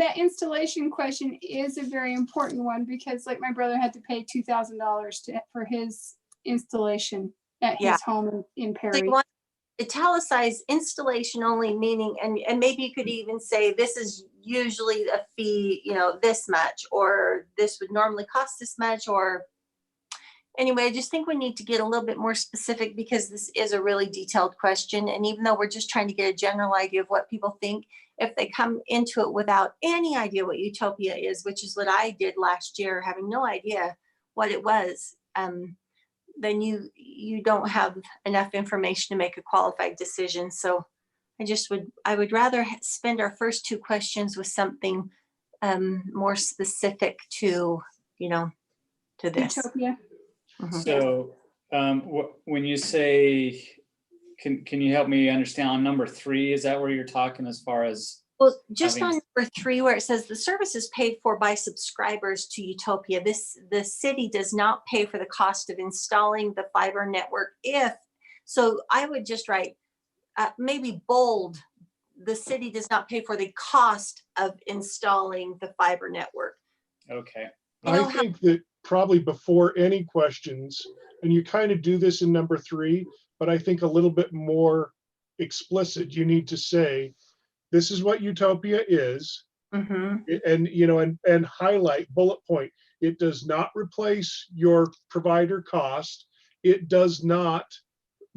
that installation question is a very important one, because like my brother had to pay $2,000 for his installation at his home in Perry.
So you want italicized installation only, meaning, and maybe you could even say this is usually a fee, this much, or this would normally cost this much, or anyway, I just think we need to get a little bit more specific, because this is a really detailed question. And even though we're just trying to get a general idea of what people think, if they come into it without any idea what Utopia is, which is what I did last year, having no idea what it was, then you don't have enough information to make a qualified decision. So I would rather spend our first two questions with something more specific to, to this.
Utopia.
So when you say, can you help me understand on number 3, is that where you're talking as far as?
Well, just on number 3, where it says the service is paid for by subscribers to Utopia, the city does not pay for the cost of installing the fiber network. So I would just write, maybe bold, the city does not pay for the cost of installing the fiber network.
Okay.
I think that probably before any questions, and you kind of do this in number 3, but I think a little bit more explicit, you need to say, this is what Utopia is, and highlight, bullet point. It does not replace your provider cost. It does not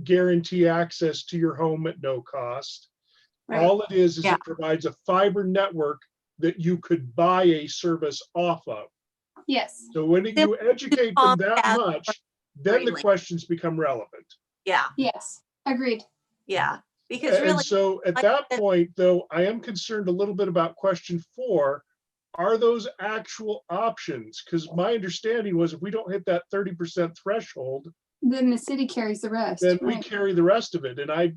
guarantee access to your home at no cost. Right. All it is it provides a fiber network that you could buy a service off of.
Yes.
So when you educate them that much, then the questions become relevant.
Yeah.
Yes. Agreed.
Yeah. Because really,
and so at that point, though, I am concerned a little bit about question 4. Are those actual options? Because my understanding was if we don't hit that 30% threshold,
then the city carries the rest.
Then we carry the rest of it. And I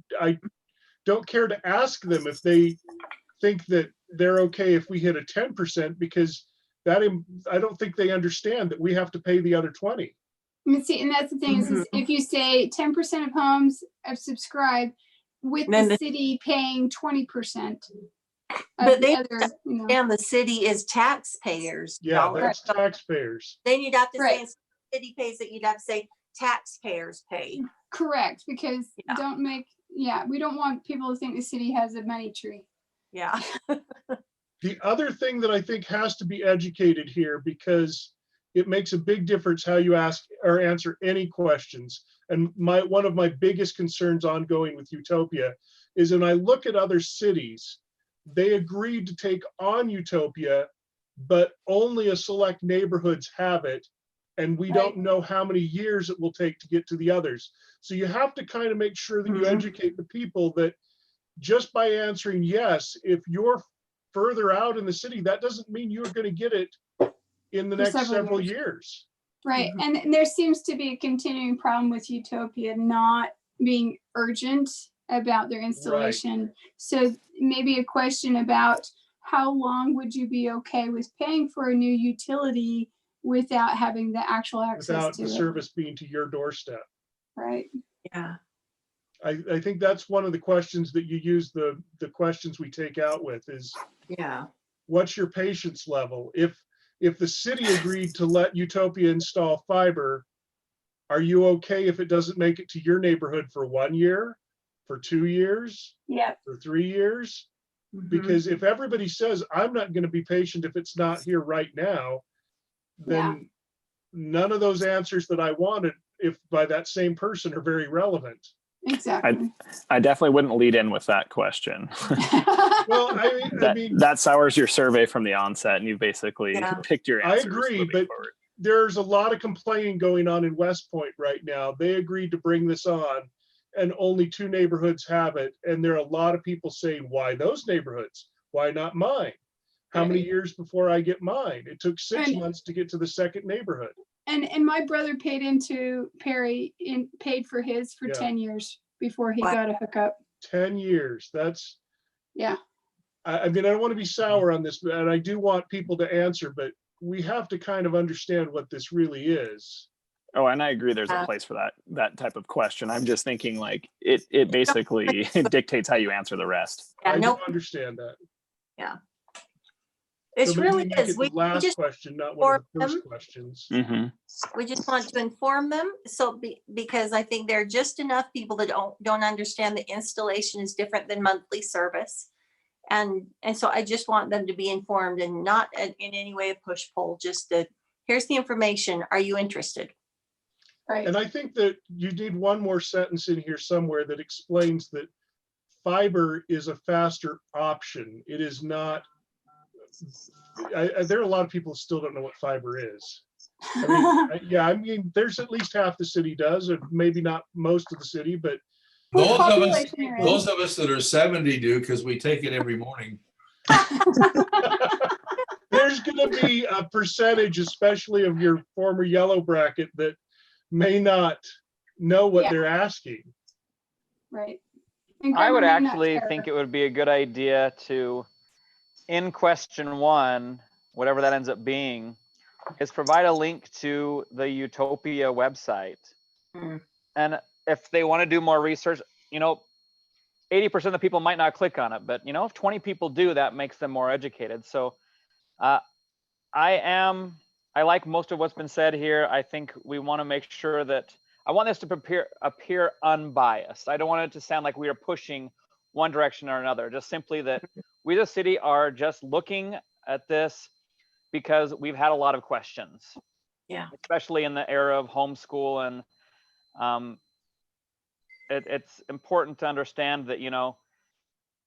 don't care to ask them if they think that they're okay if we hit a 10%, because I don't think they understand that we have to pay the other 20.
See, and that's the thing is if you say 10% of homes have subscribed with
Then
the
the-
city paying 20%.
But they
other, you know.
and the city is taxpayers.
Yeah,
dollars.
that's taxpayers.
Then you'd have to say
Right.
instead of city pays it, you'd have to say taxpayers pay.
Correct, because we don't want people to think the city has a money tree.
Yeah.
The other thing that I think has to be educated here, because it makes a big difference how you ask or answer any questions. And one of my biggest concerns ongoing with Utopia is when I look at other cities, they agreed to take on Utopia, but only a select neighborhoods have it. And we don't know how many years it will take to get to the others. So you have to kind of make sure that you educate the people that just by answering yes, if you're further out in the city, that doesn't mean you're going to get it in the
For
next
several
several
years.
years.
Right, and there seems to be a continuing problem with Utopia not being urgent about their installation. So maybe a question about how long would you be okay with paying for a new utility without having the actual access
Without
to
the
it?
service being to your doorstep.
Right.
Yeah.
I think that's one of the questions that you use the questions we take out with is,
Yeah.
what's your patience level? If the city agreed to let Utopia install fiber, are you okay if it doesn't make it to your neighborhood for 1 year, for 2 years,
Yeah,
for 3 years? Because if everybody says, I'm not going to be patient if it's not here right now, then none of those answers that I wanted, if by that same person, are very relevant.
Exactly.
I definitely wouldn't lead in with that question.
Well, I mean,
that sours your survey from the onset, and you basically picked your
I
answers.
agree, but there's a lot of complaining going on in West Point right now. They agreed to bring this on, and only 2 neighborhoods have it. And there are a lot of people saying, why those neighborhoods? Why not mine? How many years before I get mine? It took 6 months to get to the second neighborhood.
And my brother paid into Perry paid for his for 10 years before he got a hookup.
10 years. That's,
yeah.
I mean, I don't want to be sour on this, and I do want people to answer, but we have to kind of understand what this really is.
Oh, and I agree. There's a place for that type of question. I'm just thinking like it basically dictates how you answer the rest.
I don't understand that.
Yeah.
So
It's
maybe
really
make
is.
it the
We
last
just
question, not one of the
inform
first
them.
questions.
We just want to inform them. So because I think there are just enough people that don't understand the installation is different than monthly service. And so I just want them to be informed and not in any way a push pull, just that here's the information. Are you interested?
Right.
And I think that you need one more sentence in here somewhere that explains that fiber is a faster option. It is not, there are a lot of people who still don't know what fiber is. I mean, there's at least half the city does, or maybe not most of the city, but
Those of us that are 70 do, because we take it every morning.
there's going to be a percentage, especially of your former yellow bracket, that may not know what they're asking.
Right.
I would actually think it would be a good idea to, in question 1, whatever that ends up being, is provide a link to the Utopia website. And if they want to do more research, 80% of the people might not click on it, but if 20 people do, that makes them more educated. So I like most of what's been said here. I think we want to make sure that I want this to appear unbiased. I don't want it to sound like we are pushing one direction or another, just simply that we the city are just looking at this because we've had a lot of questions.
Yeah.
Especially in the era of homeschool, and it's important to understand that,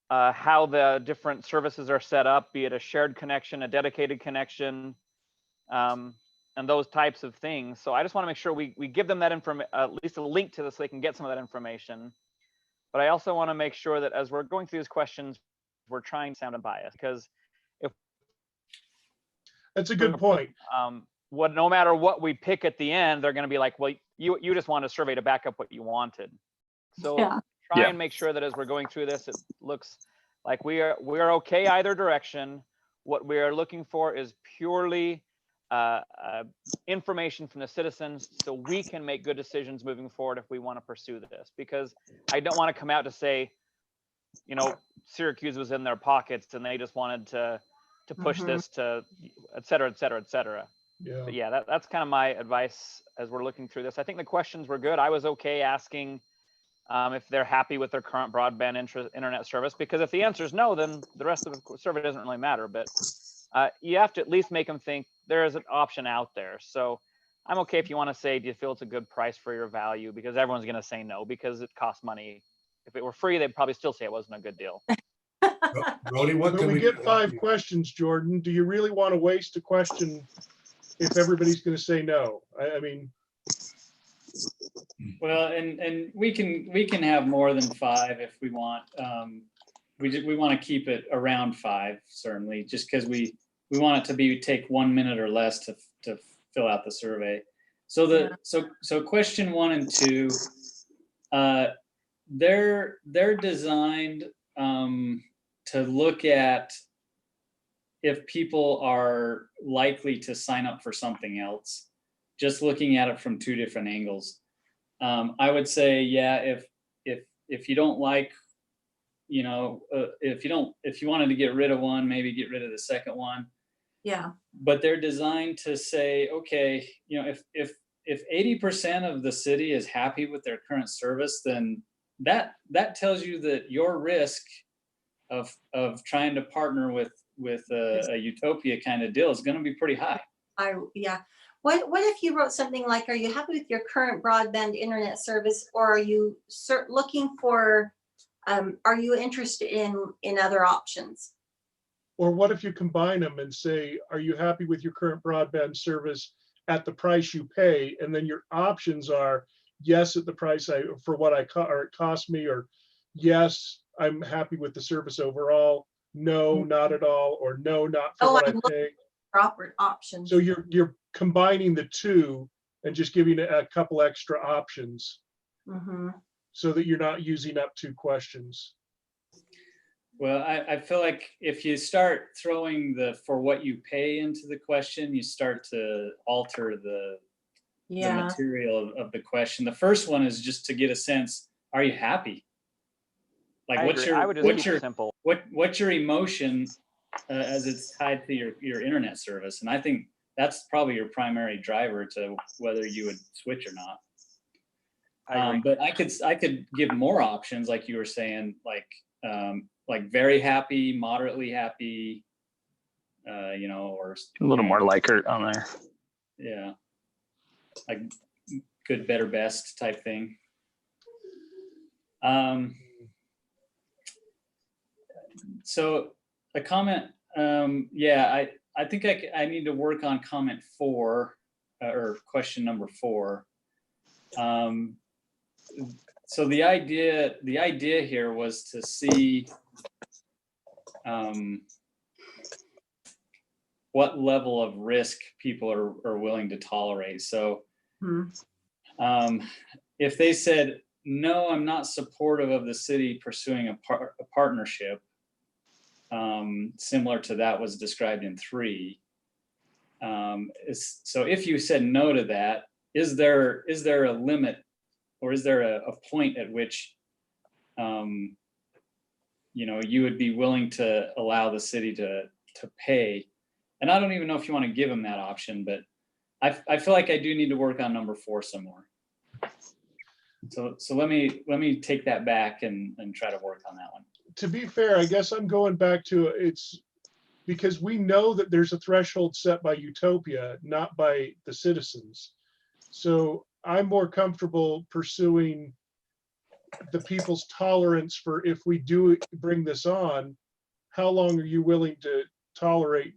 how the different services are set up, be it a shared connection, a dedicated connection, and those types of things. So I just want to make sure we give them that information, at least a link to this so they can get some of that information. But I also want to make sure that as we're going through these questions, we're trying to sound unbiased, because if
that's a good point.
No matter what we pick at the end, they're going to be like, well, you just want a survey to back up what you wanted. So try and make sure that as we're going through this, it looks like we are okay either direction. What we are looking for is purely information from the citizens so we can make good decisions moving forward if we want to pursue this. Because I don't want to come out to say, you know, Syracuse was in their pockets and they just wanted to push this to et cetera, et cetera, et cetera.
Yeah.
But yeah, that's kind of my advice as we're looking through this. I think the questions were good. I was okay asking if they're happy with their current broadband internet service, because if the answer is no, then the rest of the survey doesn't really matter. But you have to at least make them think there is an option out there. So I'm okay if you want to say, do you feel it's a good price for your value? Because everyone's going to say no because it costs money. If it were free, they'd probably still say it wasn't a good deal.
Brody, what
But
can
we
we
get
do?
5 questions, Jordan. Do you really want to waste a question if everybody's going to say no? I mean,
Well, and we can have more than 5 if we want. We want to keep it around 5, certainly, just because we want it to take 1 minute or less to fill out the survey. So so question 1 and 2, they're designed to look at if people are likely to sign up for something else, just looking at it from 2 different angles. I would say, yeah, if you don't like, you know, if you wanted to get rid of one, maybe get rid of the second one.
Yeah.
But they're designed to say, okay, you know, if 80% of the city is happy with their current service, then that tells you that your risk of trying to partner with a utopia kind of deal is going to be pretty high.
Yeah. What if you wrote something like, are you happy with your current broadband internet service, or are you looking for, are you interested in other options?
or what if you combine them and say, are you happy with your current broadband service at the price you pay? And then your options are yes, at the price for what it cost me, or yes, I'm happy with the service overall. No, not at all, or no, not for what I pay.
Proper options.
So you're combining the 2 and just giving a couple extra options so that you're not using up 2 questions.
Well, I feel like if you start throwing the for what you pay into the question, you start to alter the material of the question. The first one is just to get a sense, are you happy? Like what's your emotion as it's tied to your internet service? And I think that's probably your primary driver to whether you would switch or not. But I could give more options, like you were saying, like very happy, moderately happy, you know, or
a little more Likert on there.
Yeah, like good, better, best type thing. So a comment, yeah, I think I need to work on comment 4 or question number 4. So the idea here was to see what level of risk people are willing to tolerate. So if they said, no, I'm not supportive of the city pursuing a partnership, similar to that was described in 3. So if you said no to that, is there a limit, or is there a point at which you know, you would be willing to allow the city to pay? And I don't even know if you want to give them that option, but I feel like I do need to work on number 4 some more. So let me take that back and try to work on that one.
To be fair, I guess I'm going back to it's because we know that there's a threshold set by Utopia, not by the citizens. So I'm more comfortable pursuing the people's tolerance for, if we do bring this on, how long are you willing to tolerate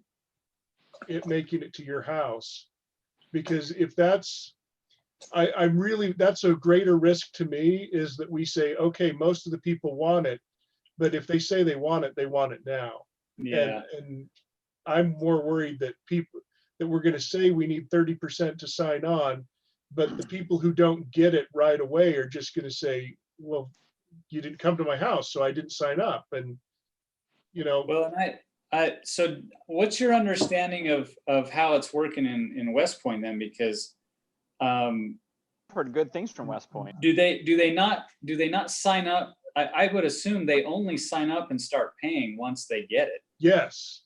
it making it to your house? Because if that's, I'm really, that's a greater risk to me, is that we say, okay, most of the people want it, but if they say they want it now.
Yeah.
And I'm more worried that we're going to say we need 30% to sign on, but the people who don't get it right away are just going to say, well, you didn't come to my house, so I didn't sign up. And, you know.
Well, and So what's your understanding of how it's working in West Point then? Because
I've heard good things from West Point.
do they not sign up? I would assume they only sign up and start paying once they get it.
Yes,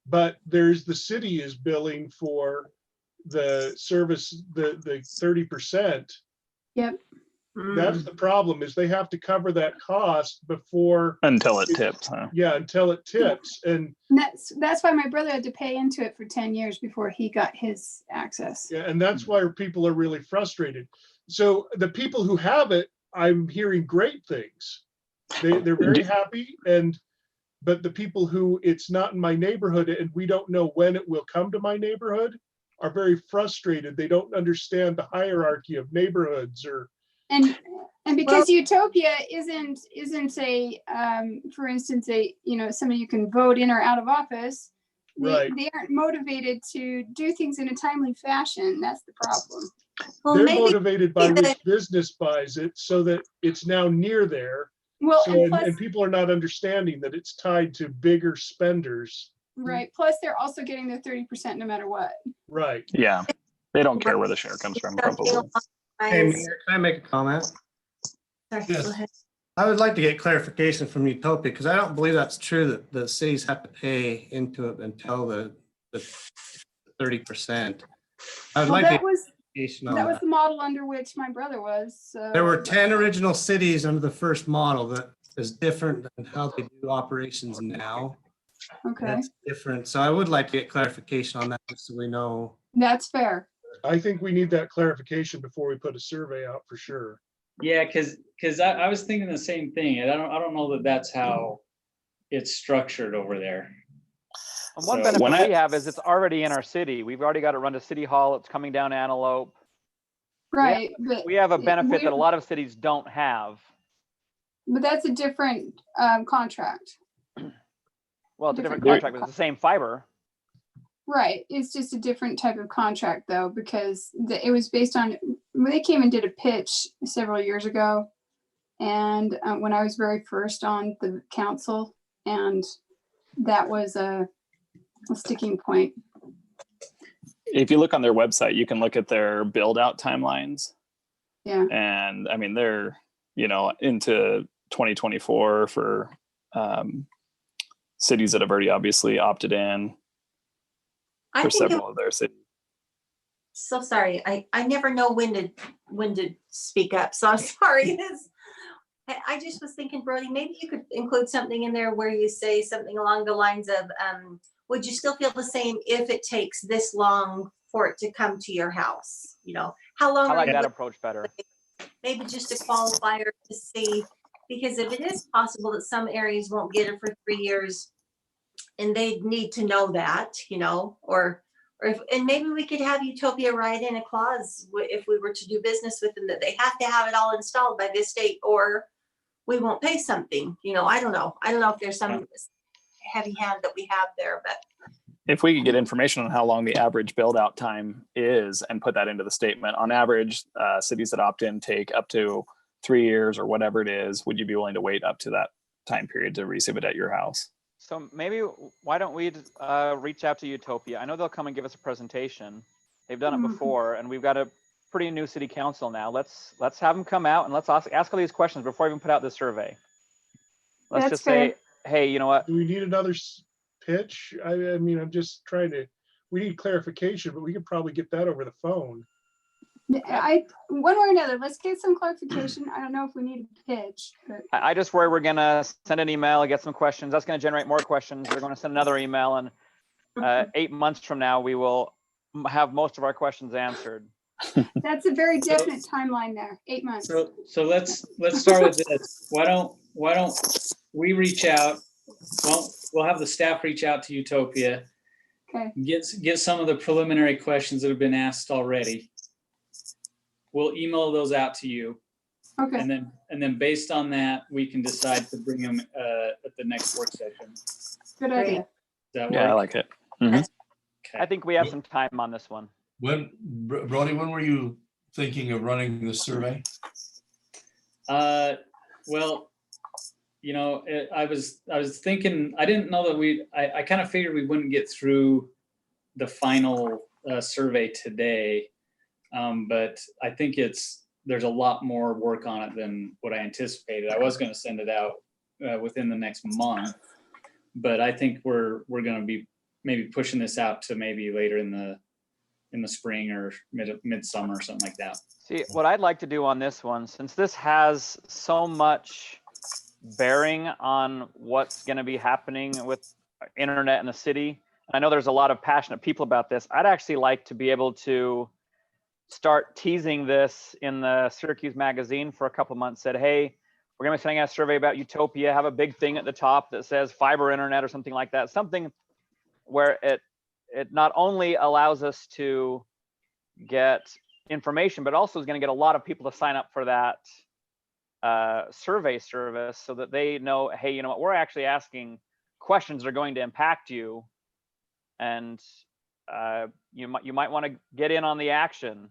but there's the city is billing for the service, the 30%.
Yep.
That's the problem, is they have to cover that cost before.
Until it tips, huh?
Yeah, until it tips. And
That's why my brother had to pay into it for 10 years before he got his access.
yeah, and that's why people are really frustrated. So the people who have it, I'm hearing great things. They're very happy, but the people who it's not in my neighborhood and we don't know when it will come to my neighborhood are very frustrated. They don't understand the hierarchy of neighborhoods
And because Utopia isn't a for instance somebody you can vote in or out of office,
Right.
they aren't motivated to do things in a timely fashion. That's the problem.
Well,
they're
maybe
motivated by
the-
which business buys it so that it's now near there.
Well,
So,
and plus,
and people are not understanding that it's tied to bigger spenders.
right. Plus, they're also getting their 30% no matter what.
Right.
Yeah. They don't care where the share comes from, probably.
Hey, Mayor, can I make a comment?
Sorry, go ahead.
I would like to get clarification from Utopia, because I don't believe that's true that the cities have to pay into it until the 30%. I would
Well,
like to
that
get
was
clarification on
that was
that.
the model under which my brother was. So.
There were 10 original cities under the first model that is different than how they do operations now.
Okay.
That's different. So I would like to get clarification on that, just so we know.
That's fair.
I think we need that clarification before we put a survey out for sure.
Yeah, because I was thinking the same thing, and I don't know that that's how it's structured over there.
And one
So-
benefit
When I-
we have is it's already in our city. We've already got it run to City Hall. It's coming down Antelope.
Right. But
We have a benefit that a lot of cities don't have.
But that's a different contract.
Well, it's a different
Different-
contract, but it's the same fiber.
Right. It's just a different type of contract though, because it was based on, they came and did a pitch several years ago. And when I was very first on the council, and that was a sticking point.
If you look on their website, you can look at their build out timelines.
Yeah.
And I mean, they're, into 2024 for cities that have already obviously opted in
I
for
think
several of their cities.
so sorry. I never know when to speak up. So I'm sorry. I just was thinking, Brody, maybe you could include something in there where you say something along the lines of, would you still feel the same if it takes this long for it to come to your house? How long?
I like
are
that
you-
approach better.
Maybe just a qualifier to see, because if it is possible that some areas won't get it for 3 years, and they need to know that, or if, and maybe we could have Utopia write in a clause if we were to do business with them, that they have to have it all installed by this date, or we won't pay something. I don't know. I don't know if there's some heavy hand that we have there, but
If we could get information on how long the average build out time is and put that into the statement, on average, cities that opt in take up to 3 years or whatever it is. Would you be willing to wait up to that time period to receive it at your house?
So maybe why don't we reach out to Utopia? I know they'll come and give us a presentation. They've done it before, and we've got a pretty new city council now. Let's have them come out and let's ask all these questions before we even put out this survey. Let's
That's
just say,
fair.
hey, you know what?
Do we need another pitch? I mean, I'm just trying to, we need clarification, but we could probably get that over the phone.
One way or another, let's get some clarification. I don't know if we need a pitch, but
I just worry we're gonna send an email, get some questions. That's gonna generate more questions. We're gonna send another email, and 8 months from now, we will have most of our questions answered.
that's a very definite timeline there. 8 months.
So let's start with this. Why don't we reach out? Well, we'll have the staff reach out to Utopia.
Okay.
Get some of the preliminary questions that have been asked already. We'll email those out to you.
Okay.
And then based on that, we can decide to bring them at the next work session.
Good idea.
Does that
Yeah, I
work?
like it.
I think we have some time on this one.
Brody, when were you thinking of running the survey?
Well, I was thinking, I didn't know that I kind of figured we wouldn't get through the final survey today. But I think there's a lot more work on it than what I anticipated. I was going to send it out within the next month, but I think we're going to be maybe pushing this out to maybe later in the spring or midsummer or something like that.
See, what I'd like to do on this one, since this has so much bearing on what's going to be happening with internet in the city, and I know there's a lot of passionate people about this, I'd actually like to be able to start teasing this in the Syracuse magazine for a couple months. Said, hey, we're going to be sending out a survey about Utopia, have a big thing at the top that says fiber internet or something like that, something where it not only allows us to get information, but also is going to get a lot of people to sign up for that survey service, so that they know, hey, you know what, we're actually asking questions that are going to impact you, and you might want to get in on the action,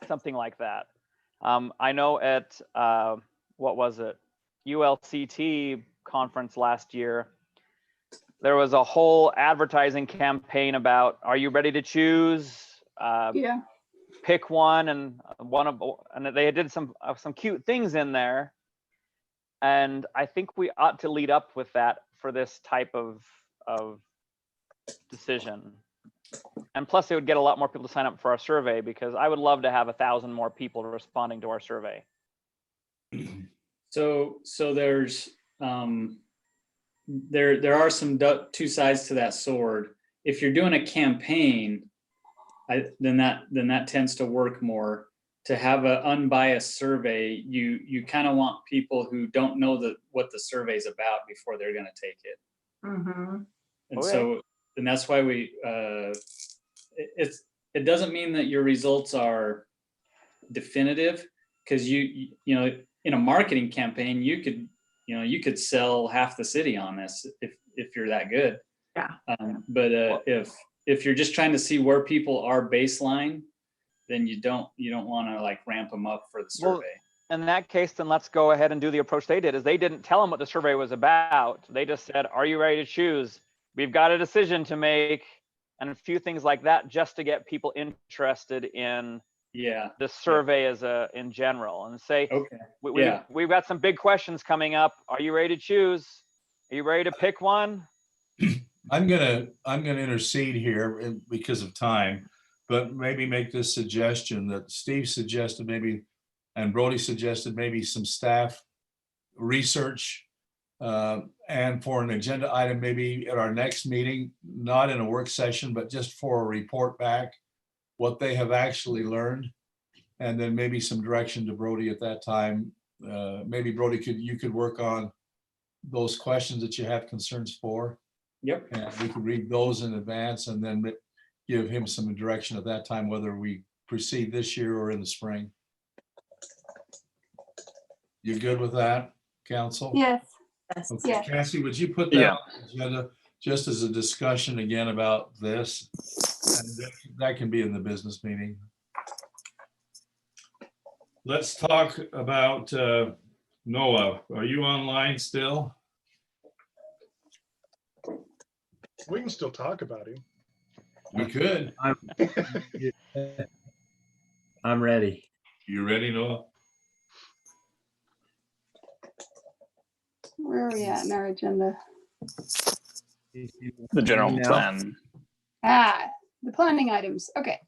something like that. I know at what was it, ULCT conference last year, there was a whole advertising campaign about, are you ready to choose?
Yeah.
Pick one, and they did some cute things in there, and I think we ought to lead up with that for this type of decision. And plus, it would get a lot more people to sign up for our survey, because I would love to have 1,000 more people responding to our survey.
So there's there are some two sides to that sword. If you're doing a campaign, then that tends to work more. To have an unbiased survey, you kind of want people who don't know what the survey is about before they're going to take it.
Mm-hmm.
And so, and that's why it doesn't mean that your results are definitive, because you know, in a marketing campaign, you could sell half the city on this if you're that good.
Yeah.
But if you're just trying to see where people are baseline, then you don't want to like ramp them up for the survey.
Well, in that case, then let's go ahead and do the approach they did. Is they didn't tell them what the survey was about. They just said, are you ready to choose? We've got a decision to make, and a few things like that, just to get people interested in the survey in general, and say, okay, we've got some big questions coming up. Are you ready to choose? Are you ready to pick one?
I'm gonna intercede here because of time, but maybe make this suggestion that Steve suggested, maybe, and Brody suggested, maybe some staff research, and for an agenda item, maybe at our next meeting, not in a work session, but just for a report back, what they have actually learned, and then maybe some direction to Brody at that time. Maybe Brody, you could work on those questions that you have concerns for.
Yep.
And we could read those in advance and then give him some direction at that time, whether we proceed this year or in the spring. You good with that, council?
Yes.
Okay.
Yes.
Cassie, would you put that on the agenda just as a discussion again about this? And that can be in the business meeting. Let's talk about Noah. Are you online still?
We can still talk about him.
We could.
I'm ready.
You ready, Noah?
Where are we at in our agenda?
The general plan.
The planning items. Okay.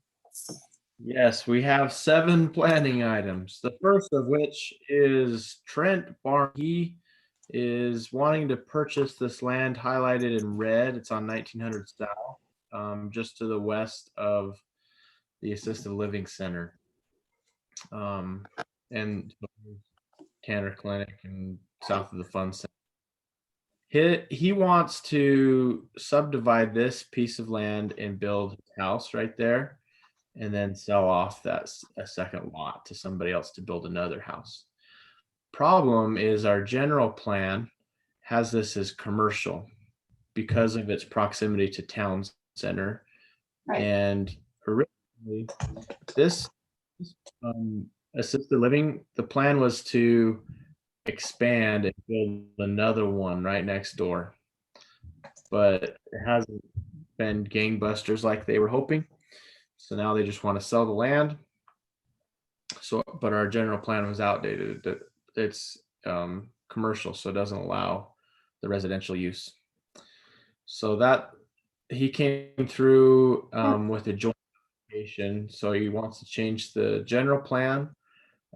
Yes, we have 7 planning items. The first of which is Trent Barn. He is wanting to purchase this land highlighted in red. It's on 1900 South, just to the west of the Assisted Living Center, and Tanner Clinic, and south of the Fun Center. He wants to subdivide this piece of land and build a house right there, and then sell off a second lot to somebody else to build another house. Problem is, our general plan has this as commercial because of its proximity to town center.
Right.
And originally, this assisted living, the plan was to expand and build another one right next door. But it hasn't been gangbusters like they were hoping. So now they just want to sell the land. So, but our general plan was outdated. It's commercial, so it doesn't allow the residential use. So that he came through with a joint application. So he wants to change the general plan,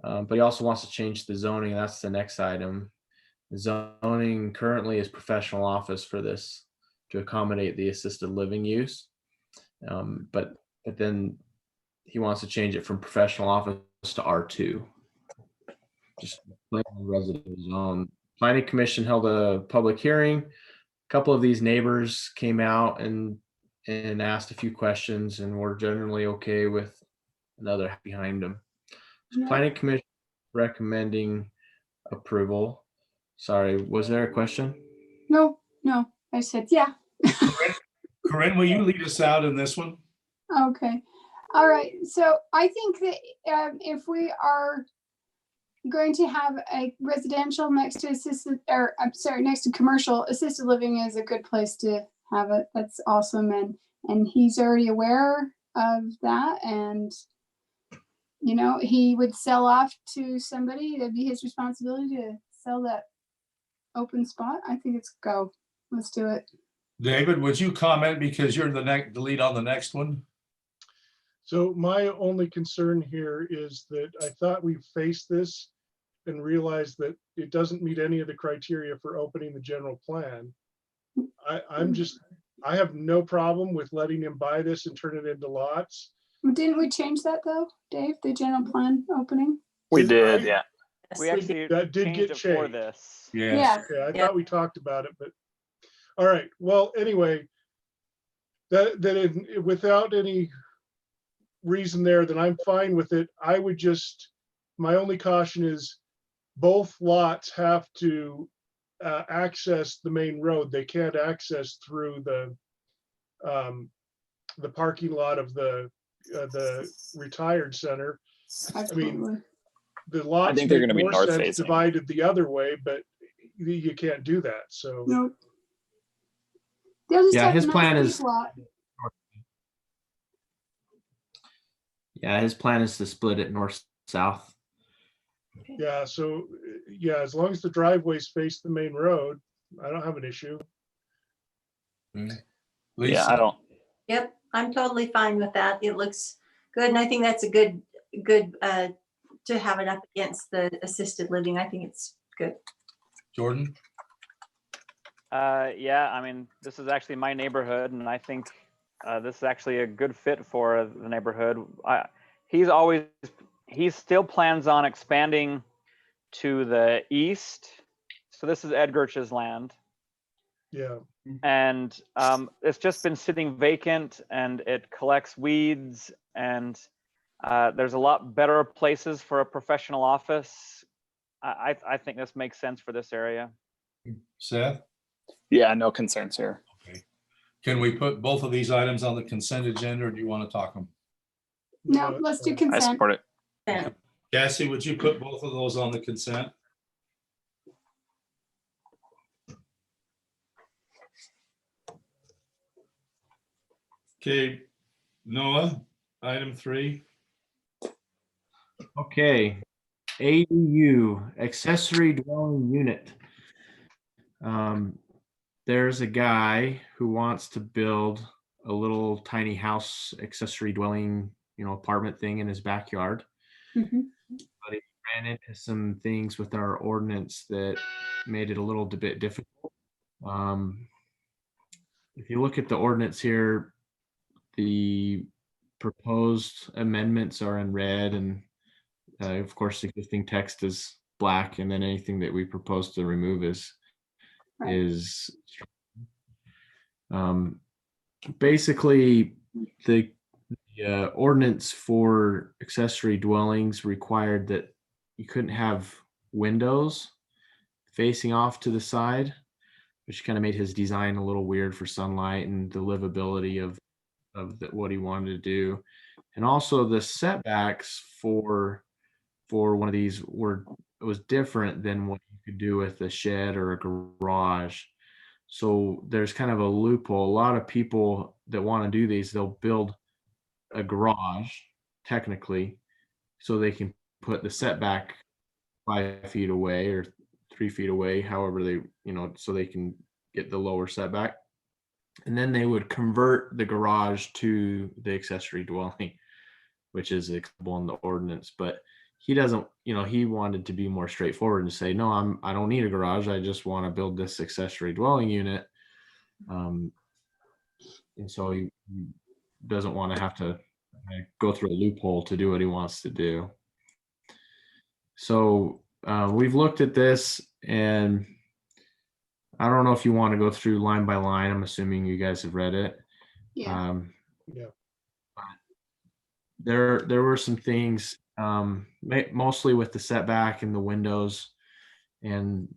but he also wants to change the zoning. That's the next item. The zoning currently is professional office for this to accommodate the assisted living use. But then he wants to change it from professional office to R2. Just residential zone. Planning Commission held a public hearing. A couple of these neighbors came out and asked a few questions, and we're generally okay with another behind them.
Yeah.
Planning Commission recommending approval. Sorry, was there a question?
No, I said, yeah.
Corinne, will you lead us out in this one?
Okay. All right. So I think that if we are going to have a residential next to assisted, or I'm sorry, next to commercial, assisted living is a good place to have it. That's awesome. And he's already aware of that. And, you know, he would sell off to somebody. That'd be his responsibility to sell that open spot. I think it's go. Let's do it.
David, would you comment because you're the lead on the next one?
So my only concern here is that I thought we faced this and realized that it doesn't meet any of the criteria for opening the general plan. I have no problem with letting him buy this and turn it into lots.
Didn't we change that though, Dave, the general plan opening?
We did, yeah.
We actually
That did
changed
get
it for
changed.
this.
Yes.
Yeah, I thought we talked about it, but all right. Well, anyway, without any reason there, then I'm fine with it. I would just, my only caution is both lots have to access the main road. They can't access through the parking lot of the retired center. I mean, the lots
I think they're
make
going to be
more
north
sense
facing.
divided the other way, but you can't do that. So
No. They'll just
Yeah,
have
his
a nice
plan
big
is.
lot.
Yeah, his plan is to split it north-south.
yeah, so yeah, as long as the driveways face the main road, I don't have an issue.
Yeah, I don't.
Yep, I'm totally fine with that. It looks good, and I think that's a good to have it up against the assisted living. I think it's good.
Jordan?
Yeah, I mean, this is actually my neighborhood, and I think this is actually a good fit for the neighborhood. He still plans on expanding to the east. So this is Ed Gertsch's land.
Yeah.
And it's just been sitting vacant, and it collects weeds, and there's a lot better places for a professional office. I think this makes sense for this area.
Seth?
Yeah, no concerns here.
Okay. Can we put both of these items on the consent agenda, or do you want to talk them?
No, let's do
I
consent.
support it.
Yeah.
Cassie, would you put both of those on the consent? Okay, Noah, item 3.
Okay, ADU, accessory dwelling unit. There's a guy who wants to build a little tiny house accessory dwelling, apartment thing in his backyard.
Mhm.
But he ran into some things with our ordinance that made it a little bit difficult. If you look at the ordinance here, the proposed amendments are in red, and of course, the existing text is black, and then anything that we propose to remove is basically the ordinance for accessory dwellings required that you couldn't have windows facing off to the side, which kind of made his design a little weird for sunlight and the livability of what he wanted to do. And also the setbacks for one of these were was different than what you could do with a shed or a garage. So there's kind of a loophole. A lot of people that want to do these, they'll build a garage technically, so they can put the setback 5 feet away or 3 feet away, however they, so they can get the lower setback. And then they would convert the garage to the accessory dwelling, which is acceptable in the ordinance. But he doesn't, he wanted to be more straightforward and say, no, I don't need a garage. I just want to build this accessory dwelling unit. And so he doesn't want to have to go through a loophole to do what he wants to do. So we've looked at this, and I don't know if you want to go through line by line. I'm assuming you guys have read it.
Yeah.
Yeah.
There were some things, mostly with the setback and the windows and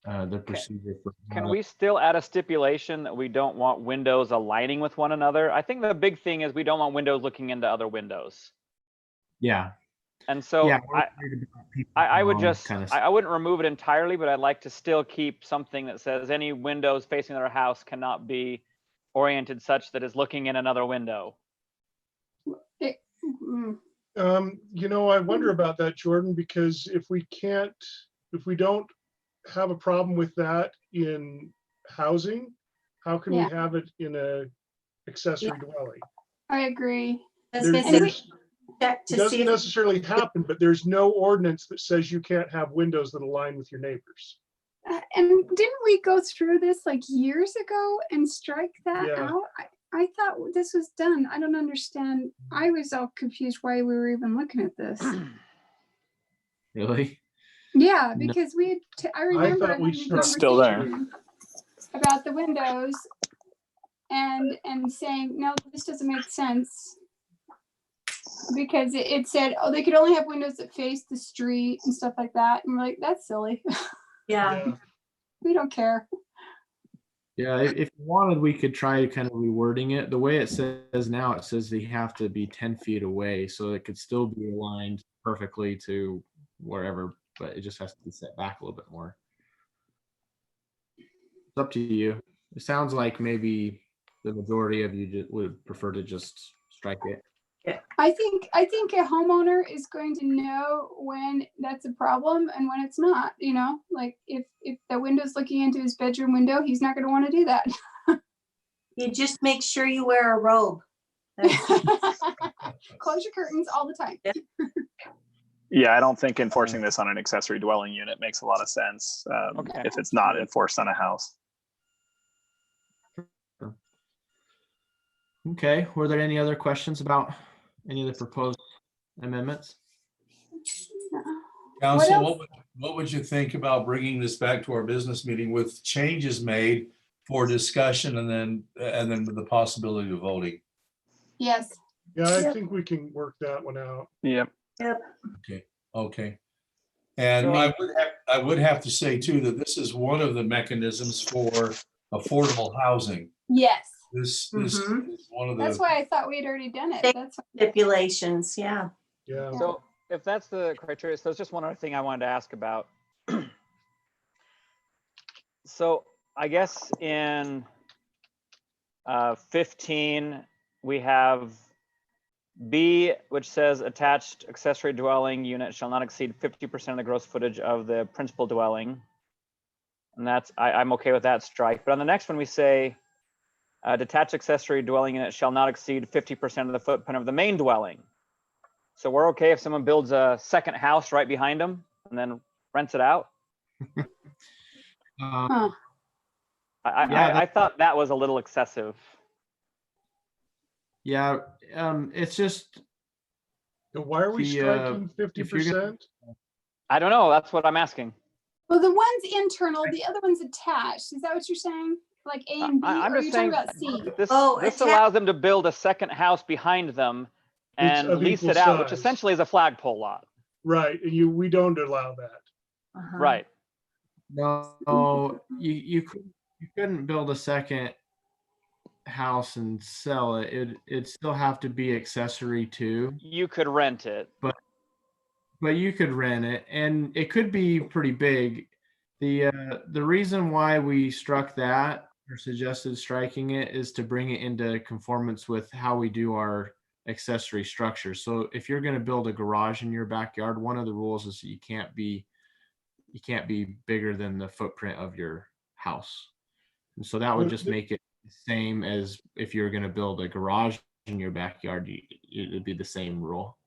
the procedure for.
Can we still add a stipulation that we don't want windows aligning with one another? I think the big thing is we don't want windows looking into other windows.
Yeah.
And so
Yeah,
I would just,
kind of
I wouldn't remove it entirely, but I'd like to still keep something that says any windows facing their house cannot be oriented such that is looking in another window.
I wonder about that, Jordan, because if we don't have a problem with that in housing, how can we have it in a accessory dwelling?
I agree.
It doesn't necessarily happen, but there's no ordinance that says you can't have windows that align with your neighbors.
And didn't we go through this like years ago and strike that out? I thought this was done. I don't understand. I was all confused why we were even looking at this.
Really?
Yeah, because I remember
thought we
having a
struck-
Still there.
conversation about the windows and saying, no, this doesn't make sense. Because it said, oh, they could only have windows that face the street and stuff like that. And we're like, that's silly.
Yeah.
We don't care.
Yeah, if you wanted, we could try kind of rewording it. The way it says now, it says they have to be 10 feet away, so it could still be aligned perfectly to wherever, but it just has to be set back a little bit more. It's up to you. It sounds like maybe the majority of you would prefer to just strike it.
I think a homeowner is going to know when that's a problem and when it's not, like if the window's looking into his bedroom window, he's not going to want to do that.
You just make sure you wear a robe.
Close your curtains all the time.
Yeah, I don't think enforcing this on an accessory dwelling unit makes a lot of sense if it's not enforced on a house.
Okay, were there any other questions about any of the proposed amendments?
Council, what would you think about bringing this back to our business meeting with changes made for discussion and then with the possibility of voting?
Yes.
Yeah, I think we can work that one out.
Yep.
Okay. And I would have to say too, that this is one of the mechanisms for affordable housing.
Yes.
This is one of the.
That's why I thought we had already done it. That's
Stipulations, yeah.
Yeah.
So if that's the criteria, so it's just one other thing I wanted to ask about. So I guess in 15, we have B, which says attached accessory dwelling unit shall not exceed 50% of the gross footage of the principal dwelling. And that's, I'm okay with that strike. But on the next one, we say detached accessory dwelling unit shall not exceed 50% of the footprint of the main dwelling. So we're okay if someone builds a second house right behind them and then rents it out? I thought that was a little excessive.
Yeah, it's just.
Why are we striking 50%?
I don't know. That's what I'm asking.
Well, the one's internal, the other one's attached. Is that what you're saying? Like A and B?
I'm
or are
just
you
saying
talking about C?
This allows them to build a second house behind them and
It's of
lease
equal
it out, which
size.
essentially is a flagpole lot.
Right, and we don't allow that.
Right.
No, you couldn't build a second house and sell it. It'd still have to be accessory to.
You could rent it.
But but you could rent it, and it could be pretty big. The reason why we struck that or suggested striking it is to bring it into conformance with how we do our accessory structures. So if you're going to build a garage in your backyard, one of the rules is you can't be bigger than the footprint of your house. And so that would just make it the same as if you're going to build a garage in your backyard, it would be the same rule.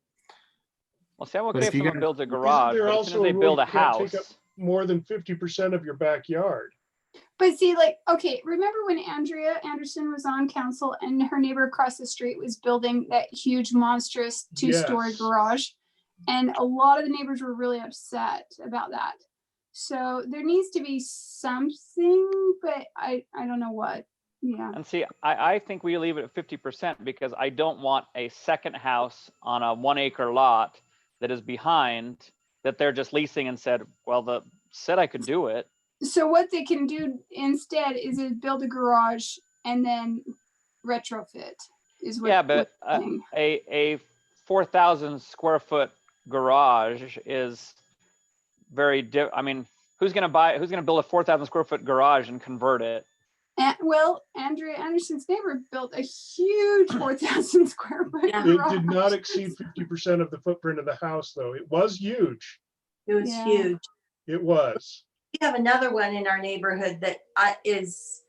Well, see, I'm
But
okay
if
if
you
someone
got-
builds a
Isn't
garage,
there
but as
also
soon as they
a rule
build
you
a
can't take up
house,
more than 50% of your backyard?
But see, like, okay, remember when Andrea Anderson was on council and her neighbor across the street was building that huge, monstrous two-story
Yes.
garage? And a lot of the neighbors were really upset about that. So there needs to be something, but I don't know what. Yeah.
and see, I think we leave it at 50% because I don't want a second house on a 1 acre lot that is behind that they're just leasing and said, well, said I could do it.
So what they can do instead is build a garage and then retrofit is what.
Yeah, but
what I'm saying.
a 4,000 square foot garage is I mean, who's gonna build a 4,000 square foot garage and convert it?
Well, Andrea Anderson's neighbor built a huge 4,000 square foot
It
garage.
did not exceed 50% of the footprint of the house, though. It was huge.
It was
Yeah.
huge.
It was.
We have another one in our neighborhood that is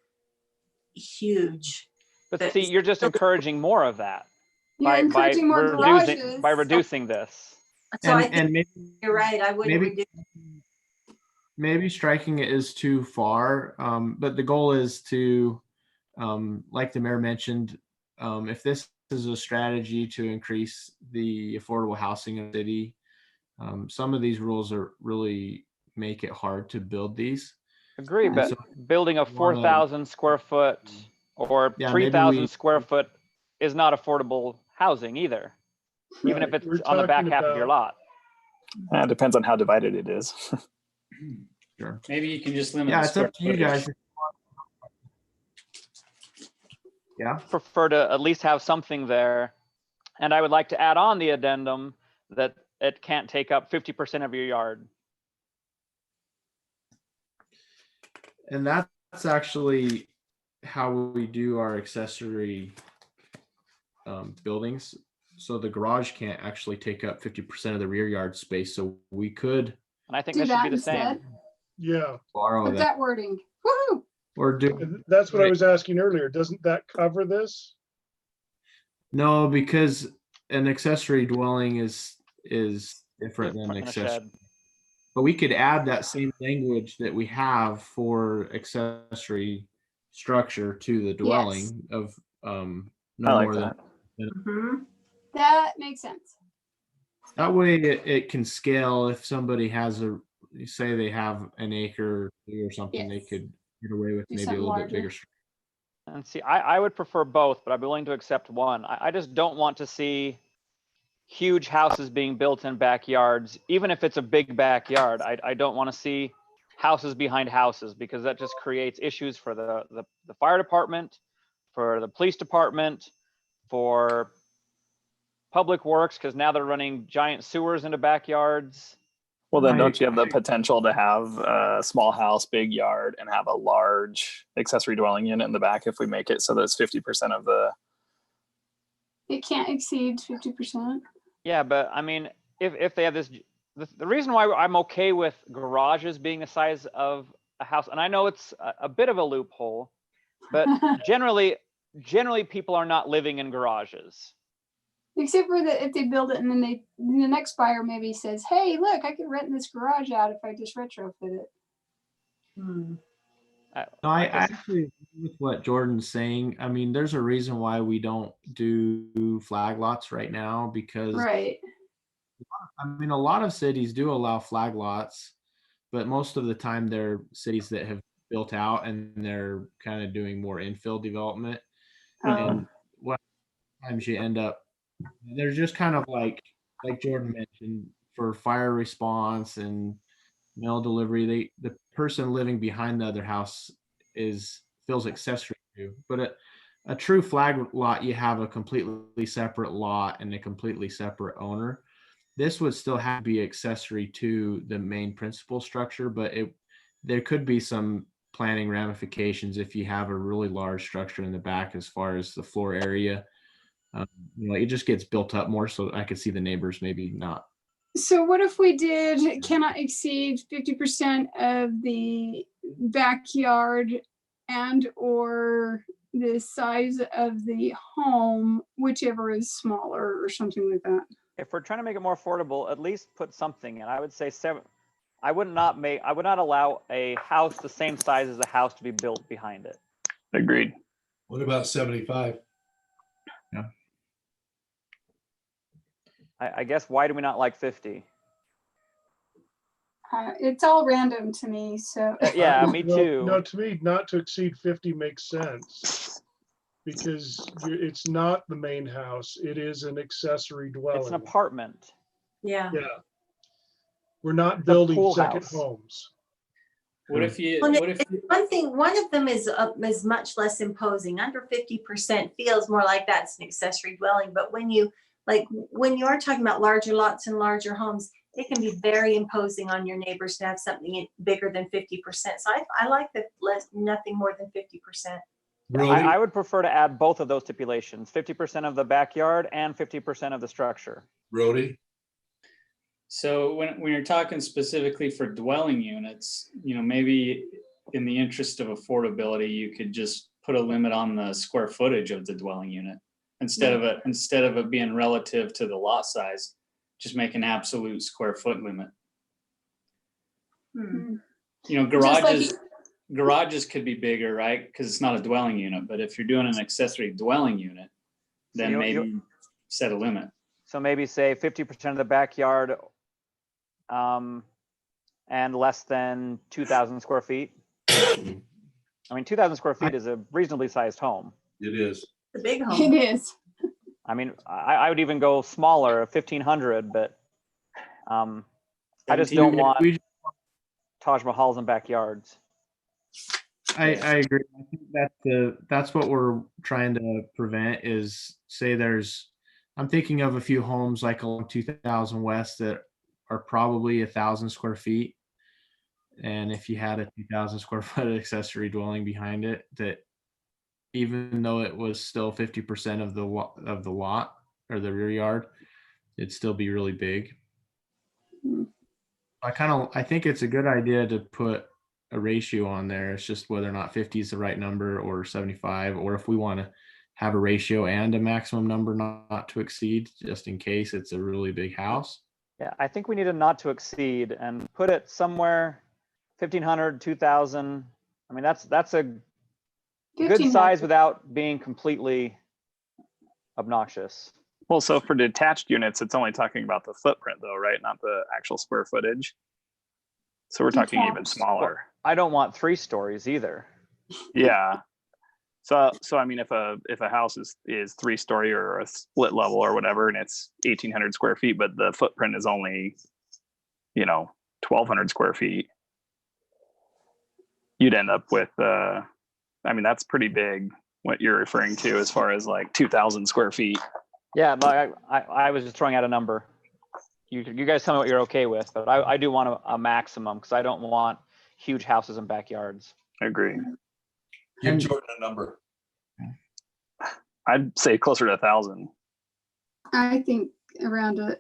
huge.
But
That's-
see, you're just encouraging more of that
You're encouraging more garages.
by reducing this.
So I
And
think
maybe
you're right. I wouldn't
maybe-
reduce.
maybe striking it is too far, but the goal is to, like the mayor mentioned, if this is a strategy to increase the affordable housing in the city, some of these rules are really make it hard to build these.
Agree,
And
but
so
building a
wanna-
4,000 square foot or
Yeah, maybe
3,000
we-
square foot is not affordable housing either, even if
Right.
it's
We're
on the back
talking
half of your
about-
lot.
It depends on how divided it is.
Sure.
Maybe you can just limit.
Yeah,
the
it's up to you
square
guys.
footage.
Yeah.
Prefer to at least have something there. And I would like to add on the addendum that it can't take up 50% of your yard.
And that's actually how we do our accessory buildings. So the garage can't actually take up 50% of the rear yard space. So we could
And I think
Do
that should
that
be the
instead.
same.
Yeah.
borrow
With
that
that wording. Woohoo!
or do.
And that's what I was asking earlier. Doesn't that cover this?
No, because an accessory dwelling is different than
Different than a
accessory.
shed.
But we could add that same language that we have for accessory structure to the dwelling of no
I like
more than.
that.
Mhm.
That makes sense.
That way it can scale if somebody has say they have an acre or two or something, they
Yes.
could get away with
Do
maybe a
something
little bit
larger.
bigger.
And see, I would prefer both, but I'd be willing to accept one. I just don't want to see huge houses being built in backyards, even if it's a big backyard. I don't want to see houses behind houses because that just creates issues for the fire department, for the police department, for public works, because now they're running giant sewers into backyards.
Well, then don't you have the potential to have a small house, big yard, and have a large accessory dwelling unit in the back if we make it so that it's 50% of the.
It can't exceed 50%.
Yeah, but I mean, if they have this, the reason why I'm okay with garages being the size of a house, and I know it's a bit of a loophole, but generally people are not living in garages.
Except for that if they build it and then the next buyer maybe says, hey, look, I can rent this garage out if I just retrofit it.
Hmm.
No, I actually agree with what Jordan's saying. I mean, there's a reason why we don't do flag lots right now because
Right.
I mean, a lot of cities do allow flag lots, but most of the time they're cities that have built out and they're kind of doing more infill development. And what times you end up, they're just kind of like Jordan mentioned, for fire response and mail delivery. The person living behind the other house feels accessory to. But a true flag lot, you have a completely separate lot and a completely separate owner. this would still have to be accessory to the main principal structure, but there could be some planning ramifications if you have a really large structure in the back as far as the floor area. It just gets built up more, so I could see the neighbors maybe not.
So what if we did cannot exceed 50% of the backyard and or the size of the home, whichever is smaller or something like that?
If we're trying to make it more affordable, at least put something in. I would say I would not allow a house the same size as a house to be built behind it.
Agreed.
What about 75?
Yeah.
I guess, why do we not like 50?
It's all random to me, so.
Yeah, me too.
No, to me, not to exceed 50 makes sense. Because it's not the main house. It is an accessory dwelling.
It's an apartment.
Yeah.
Yeah. We're not building second
house.
homes.
What if you,
Well,
what if,
one thing, one of them is much less imposing. Under 50% feels more like that's an accessory dwelling. But when you are talking about larger lots and larger homes, it can be very imposing on your neighbors to have something bigger than 50%. So I like that nothing more than 50%.
I would prefer to add both of those stipulations, 50% of the backyard and 50% of the structure.
Brody?
so when you're talking specifically for dwelling units, maybe in the interest of affordability, you could just put a limit on the square footage of the dwelling unit instead of it being relative to the lot size. Just make an absolute square foot limit. Garages could be bigger, right? Because it's not a dwelling unit. But if you're doing an accessory dwelling unit, then maybe set a limit.
So maybe say 50% of the backyard and less than 2,000 square feet. I mean, 2,000 square feet is a reasonably sized home.
It is.
The big home.
It is.
I mean, I would even go smaller, 1,500, but I just don't want Taj Mahals in backyards.
I agree. I think that's what we're trying to prevent is say I'm thinking of a few homes like along 2000 West that are probably 1,000 square feet. And if you had a 2,000 square foot accessory dwelling behind it, that even though it was still 50% of the lot or the rear yard, it'd still be really big. I think it's a good idea to put a ratio on there. It's just whether or not 50 is the right number or 75, or if we want to have a ratio and a maximum number not to exceed, just in case it's a really big house.
Yeah, I think we need a not to exceed and put it somewhere 1,500, 2,000. I mean, that's a good size without being completely obnoxious.
Well, so for detached units, it's only talking about the footprint though, right? Not the actual square footage. So we're talking even smaller.
I don't want 3 stories either.
Yeah. So I mean, if a house is 3-story or a split level or whatever, and it's 1,800 square feet, but the footprint is only, 1,200 square feet, you'd end up with, I mean, that's pretty big what you're referring to as far as like 2,000 square feet.
Yeah, but I was just throwing out a number. You guys tell me what you're okay with, but I do want a maximum because I don't want huge houses and backyards.
I agree.
Give Jordan a number.
I'd say closer to 1,000.
I think around a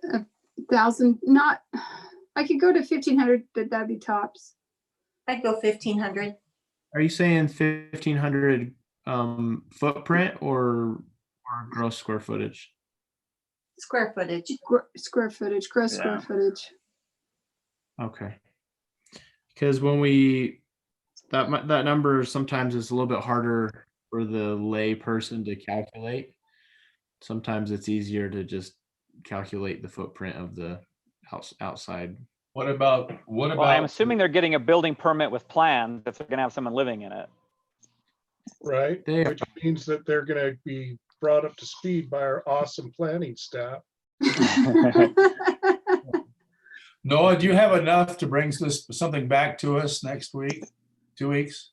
1,000. I could go to 1,500, but that'd be tops.
I'd go 1,500.
Are you saying 1,500 footprint or gross square footage?
Square footage.
Square footage, gross square footage.
Okay. Because when that number sometimes is a little bit harder for the lay person to calculate. Sometimes it's easier to just calculate the footprint of the house outside.
What about?
Well, I'm assuming they're getting a building permit with plans if they're going to have someone living in it.
Right, which means that they're going to be brought up to speed by our awesome planning staff.
Noah, do you have enough to bring something back to us next week, 2 weeks?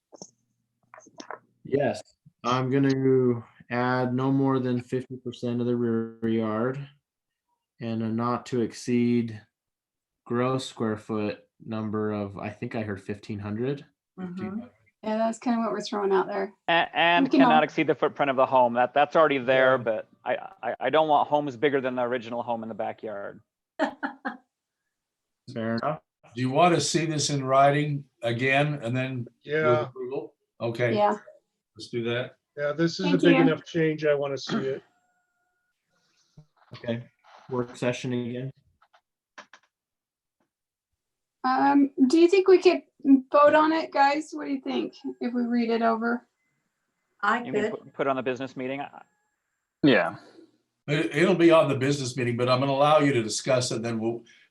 Yes, I'm going to add no more than 50% of the rear yard and a not to exceed gross square foot number of, I think I heard 1,500.
Yeah, that's kind of what we're throwing out there.
And
We can
cannot
all-
exceed the footprint of the home. That's already there,
Yeah.
but I don't want homes bigger than the original home in the backyard.
Fair enough.
Do you want to see this in writing again and then with
Yeah,
approval? Okay,
Yeah.
let's do that.
yeah, this is a
Thank
big
you.
enough change. I want to see it.
Okay. Work session again.
Do you think we could vote on it, guys? What do you think if we read it over?
I
You mean
could.
put on the business meeting?
Yeah.
It'll be on the business meeting, but I'm going to allow you to discuss it. Then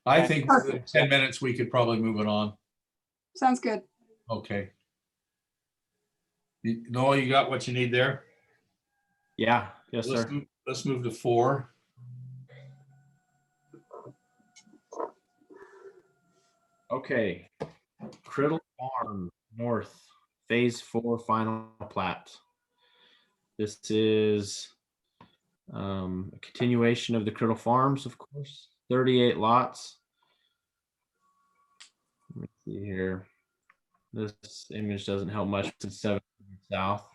I
Okay.
think within 10 minutes, we could probably move it on.
Sounds good.
Okay. Noah, you got what you need there?
Yeah. Yes, sir.
Let's move to 4.
Okay. Criddle Farm North, Phase 4 final plat. This is a continuation of the Criddle Farms, of course. 38 lots. Let me see here. This image doesn't help much. It's 7 south.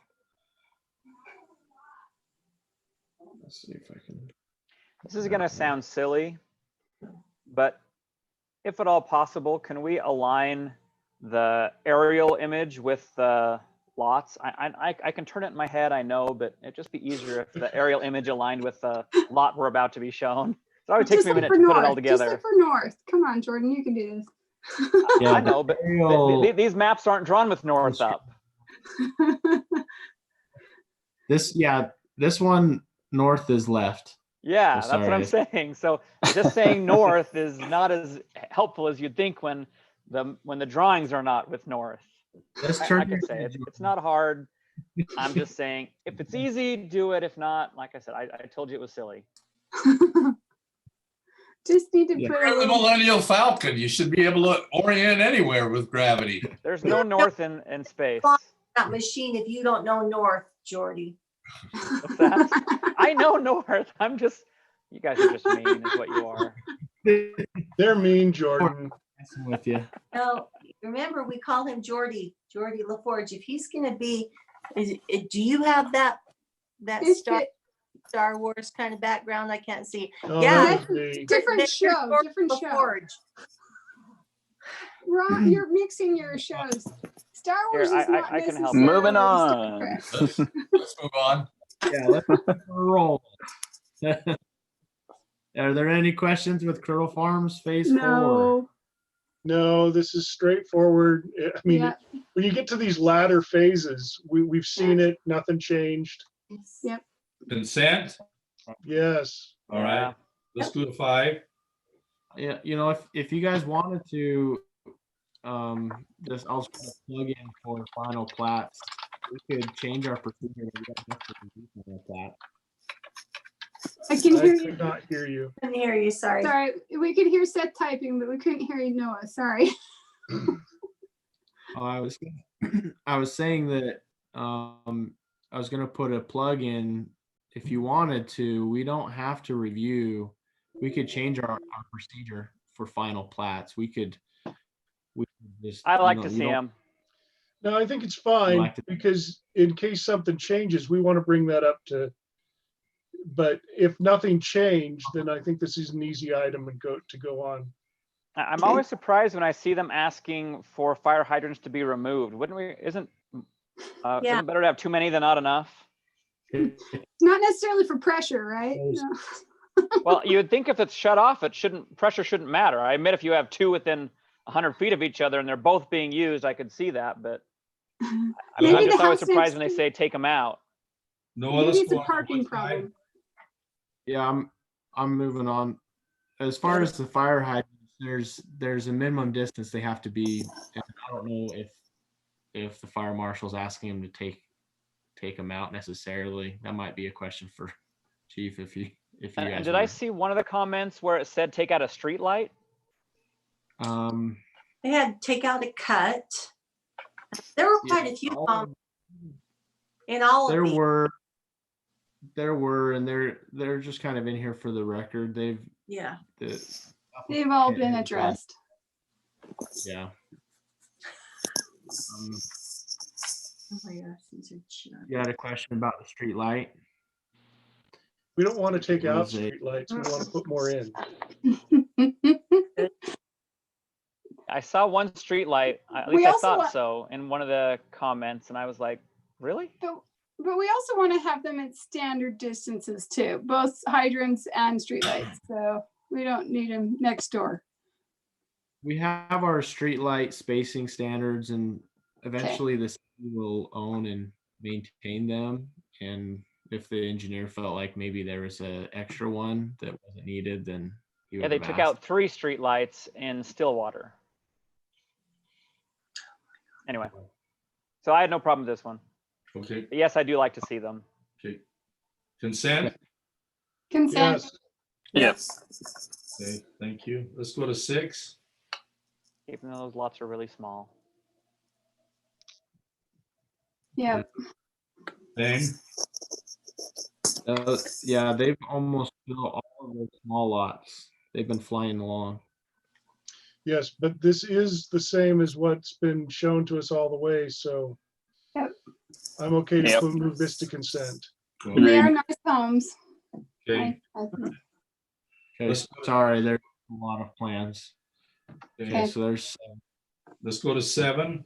Let's see if I can.
This is going to sound silly, but if at all possible, can we align the aerial image with the lots? I can turn it in my head, I know, but it'd just be easier if the aerial image aligned with the lot we're about to be shown. So it always takes
Just
me a
look
minute
for
to put it
north.
all
Just
together.
look for north. Come on, Jordan, you can do this.
Yeah,
I know, but
aerial-
these maps aren't drawn with north up.
This one north is left.
Yeah,
Oh,
that's what
sorry.
I'm saying. So just saying north is not as helpful as you'd think when the drawings are not with north.
Let's
I
turn
can say it's not hard. I'm just saying if it's easy, do it. If not, like I said, I told you it was silly.
Just need to
Yeah.
put a
You're the
little,
Millennial Falcon. You should be able to orient anywhere with gravity.
There's no north in space.
That machine, if you don't know north, Jordy.
What's that? I know north. I'm just, you guys are just mean, is what you are.
They're mean, Jordan.
Messing with you.
No, remember, we call him Jordy LaForge. If he's gonna be, do you have that
If
Star Wars kind of background? I can't see.
Oh,
Yeah.
that would be-
different show, different show.
LaForge.
Ron, you're mixing your shows. Star Wars
Here,
is not
I can help.
necessarily
Moving
Star
on.
Trek.
Let's move on.
Yeah, let's roll. Are there any questions with Criddle Farms Phase 4?
No.
No, this is straightforward. I mean,
Yeah.
when you get to these latter phases, we've seen it, nothing changed.
Yep.
Consent?
Yes.
All right. Let's do 5.
Yeah, if you guys wanted to, just I'll just plug in for final plats. We could change our procedure. We don't have to do final plat.
I can
I
hear
could
you.
not hear you.
Couldn't hear you, sorry.
Sorry, we could hear Seth typing, but we couldn't hear you, Noah. Sorry.
I was saying that I was gonna put a plug in. If you wanted to, we don't have to review. We could change our procedure for final plats. We could just.
I like to
you
see
don't-
them.
No, I think it's fine
like to-
because in case something changes, we want to bring that up to. But if nothing changed, then I think this is an easy item and go on.
I'm always surprised when I see them asking for fire hydrants to be removed. Wouldn't we, isn't
Yeah.
it better to have too many than not enough?
Not necessarily for pressure, right? No.
Well, you would think if it's shut off, pressure shouldn't matter. I admit if you have two within 100 feet of each other and they're both being used, I could see that, but I'm
Maybe
just
the
always
house
surprised
next
when they say take them out.
No,
Maybe
let's
it's a
go on to
parking
what side?
problem.
Yeah, I'm moving on. As far as the fire hydrants, there's a minimum distance they have to be, and I don't know if the fire marshal's asking them to take them out necessarily. That might be a question for Chief if you
And
guys.
did I see one of the comments where it said take out a street light?
They had to take out a cut. There were quite a few in all of
There
these.
were, and they're just kind of in here for the record.
Yeah.
They've all been addressed.
Yeah. You had a question about the street light?
We don't want to take
What
out
is it?
streetlights. We want to put more in.
I saw one street light, at
We
least I
also
thought
want-
so, in one of the comments, and I was like, really?
But we also want to have them at standard distances too, both hydrants and streetlights. So we don't need them next door.
We have our street light spacing standards, and eventually the city will own and maintain them. And if the engineer felt like maybe there was an extra one that wasn't needed, then he
Yeah,
would
they
have
took
asked.
out 3 street lights in Stillwater. Anyway, so I had no problem with this one.
Okay,
But yes, I do like to see them.
okay. Consent?
Consent.
Yes.
Okay, thank you. Let's go to 6.
Even though those lots are really small.
Yeah.
Bang.
Yeah, they've almost built all of those small lots. They've been flying along.
Yes, but this is the same as what's been shown to us all the way, so
Yep.
I'm okay to
Yep.
move this to consent.
They are nice homes.
Okay.
Okay, sorry, there's a lot of plans. Okay,
Okay.
so there's,
Let's go to 7.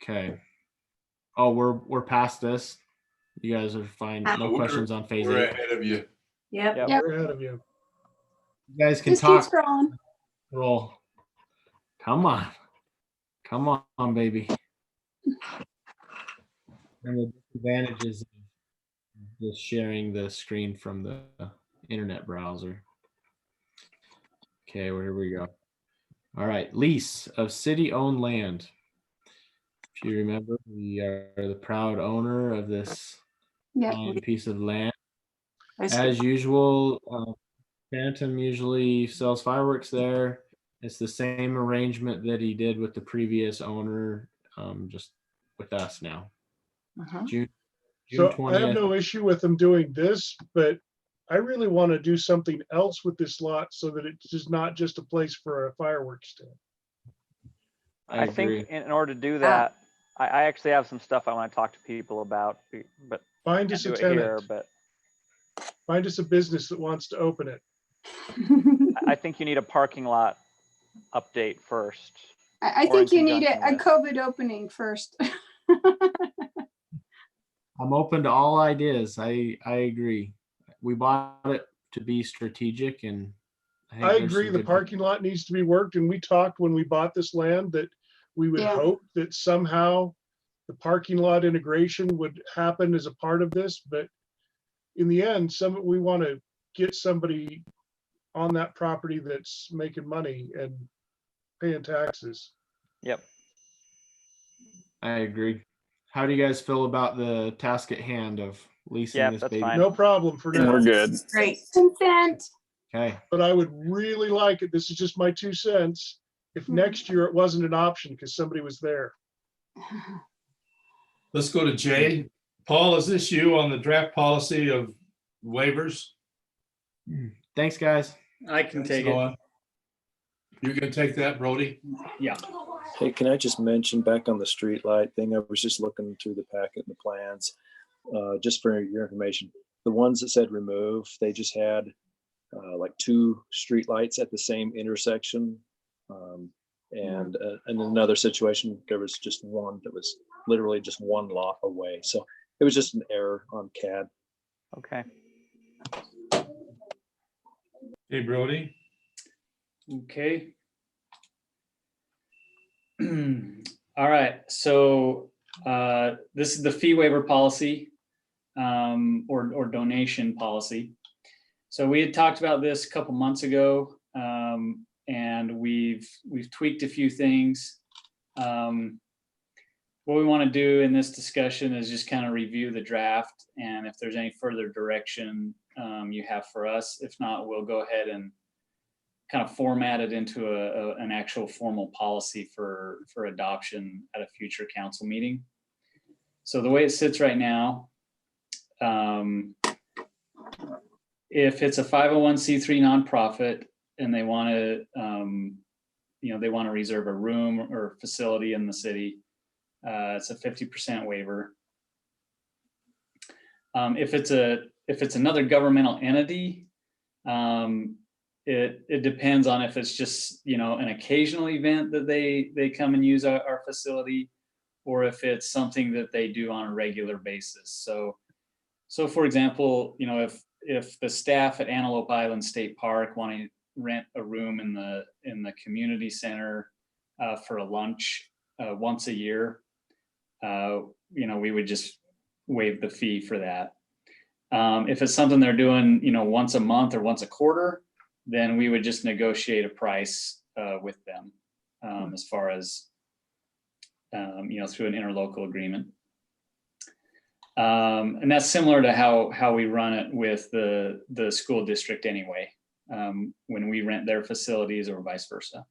okay. Oh, we're past this. You guys are fine. No questions on phase
We're
8.
ahead of you.
Yep.
Yep.
Yep.
We're ahead of you.
You guys can
Just keep
talk.
scrolling.
Roll. Come on. Come on, baby. And the disadvantages of just sharing the screen from the internet browser. Okay, well, here we go. All right, lease of city-owned land. If you remember, we are the proud owner of this
Yep.
fine piece of land.
Nice.
As usual, Phantom usually sells fireworks there. It's the same arrangement that he did with the previous owner, just with us now. June
So I
20th.
have no issue with them doing this, but I really want to do something else with this lot so that it's just not just a place for a fireworks stand.
I
I think
agree.
in order to do that, I actually have some stuff I want to talk to people about, but
Find
I
us a
can't do it here,
tenant.
but
Find us a business that wants to open it.
I think you need a parking lot update first.
I
or in
think you need a
conjunction with.
COVID opening first.
I'm open to all ideas. I agree. We bought it to be strategic, and think
I
there's
agree
some
the
good-
parking lot needs to be worked, and we talked when we bought this land that we would
Yeah.
hope that somehow the parking lot integration would happen as a part of this, but in the end, we want to get somebody on that property that's making money and paying taxes.
Yep.
I agree. How do you guys feel about the task at hand of leasing
Yeah,
this
that's
baby?
fine.
No problem for now.
We're good.
Great.
Consent.
Okay.
But I would really like it, this is just my 2 cents, if next year it wasn't an option because somebody was there.
Let's go to Jay. Paul, is this you on the draft policy of waivers?
Thanks, guys.
I can
Thanks,
take it.
Noah. You can take that, Brody?
Yeah.
Hey, can I just mention back on the street light thing? I was just looking through the packet and the plans. Just for your information, the ones that said remove, they just had like 2 street lights at the same intersection. And in another situation, there was just one that was literally just 1 lot away. So it was just an error on CAD.
Okay.
Hey, Brody?
Okay. All right, so this is the fee waiver policy or donation policy. So we had talked about this a couple months ago, and we've tweaked a few things. What we want to do in this discussion is just kind of review the draft, and if there's any further direction you have for us. If not, we'll go ahead and kind of format it into an actual formal policy for adoption at a future council meeting. So the way it sits right now, If it's a 501c3 nonprofit and they want to, they want to reserve a room or facility in the city, it's a 50% waiver. If it's another governmental entity, it depends on if it's just, an occasional event that they come and use our facility, or if it's something that they do on a regular basis. So for example, if the staff at Antelope Island State Park want to rent a room in the community center for a lunch once a year, we would just waive the fee for that. If it's something they're doing, once a month or once a quarter, then we would just negotiate a price with them as far as, through an interlocal agreement. And that's similar to how we run it with the school district anyway, when we rent their facilities or vice versa.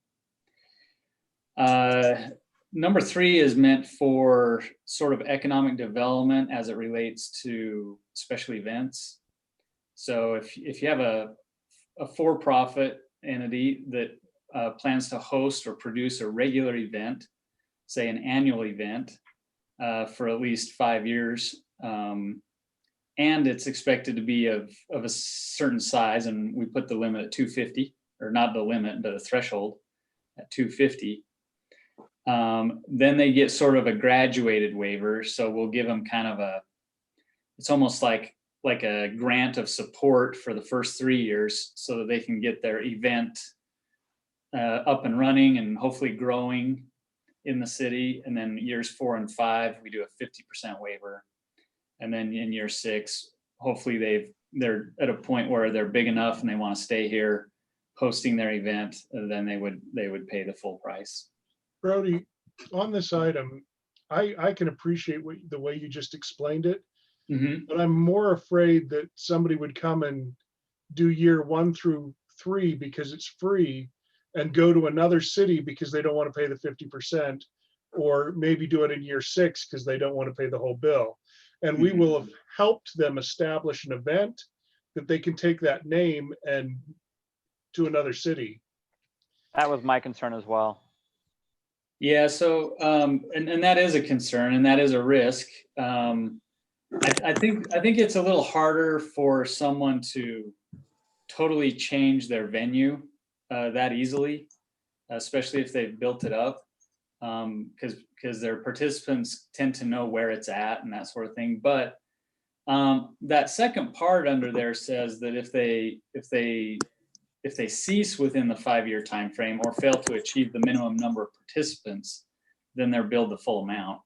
Number 3 is meant for sort of economic development as it relates to special events. So if you have a for-profit entity that plans to host or produce a regular event, say an annual event, for at least 5 years, and it's expected to be of a certain size, and we put the limit at 250, or not the limit, but a threshold at 250. Then they get sort of a graduated waiver. So we'll give them kind of it's almost like a grant of support for the first 3 years so that they can get their event up and running and hopefully growing in the city. And then years 4 and 5, we do a 50% waiver. And then in year 6, hopefully they're at a point where they're big enough and they want to stay here hosting their event, then they would pay the full price.
Brody, on this item, I can appreciate the way you just explained it, but I'm more afraid that somebody would come and do year 1 through 3 because it's free and go to another city because they don't want to pay the 50%, or maybe do it in year 6 because they don't want to pay the whole bill. And we will have helped them establish an event that they can take that name and to another city.
That was my concern as well.
Yeah, so and that is a concern, and that is a risk. I think it's a little harder for someone to totally change their venue that easily, especially if they've built it up, because their participants tend to know where it's at and that sort of thing. But that second part under there says that if they cease within the 5-year time frame or fail to achieve the minimum number of participants, then they're billed the full amount.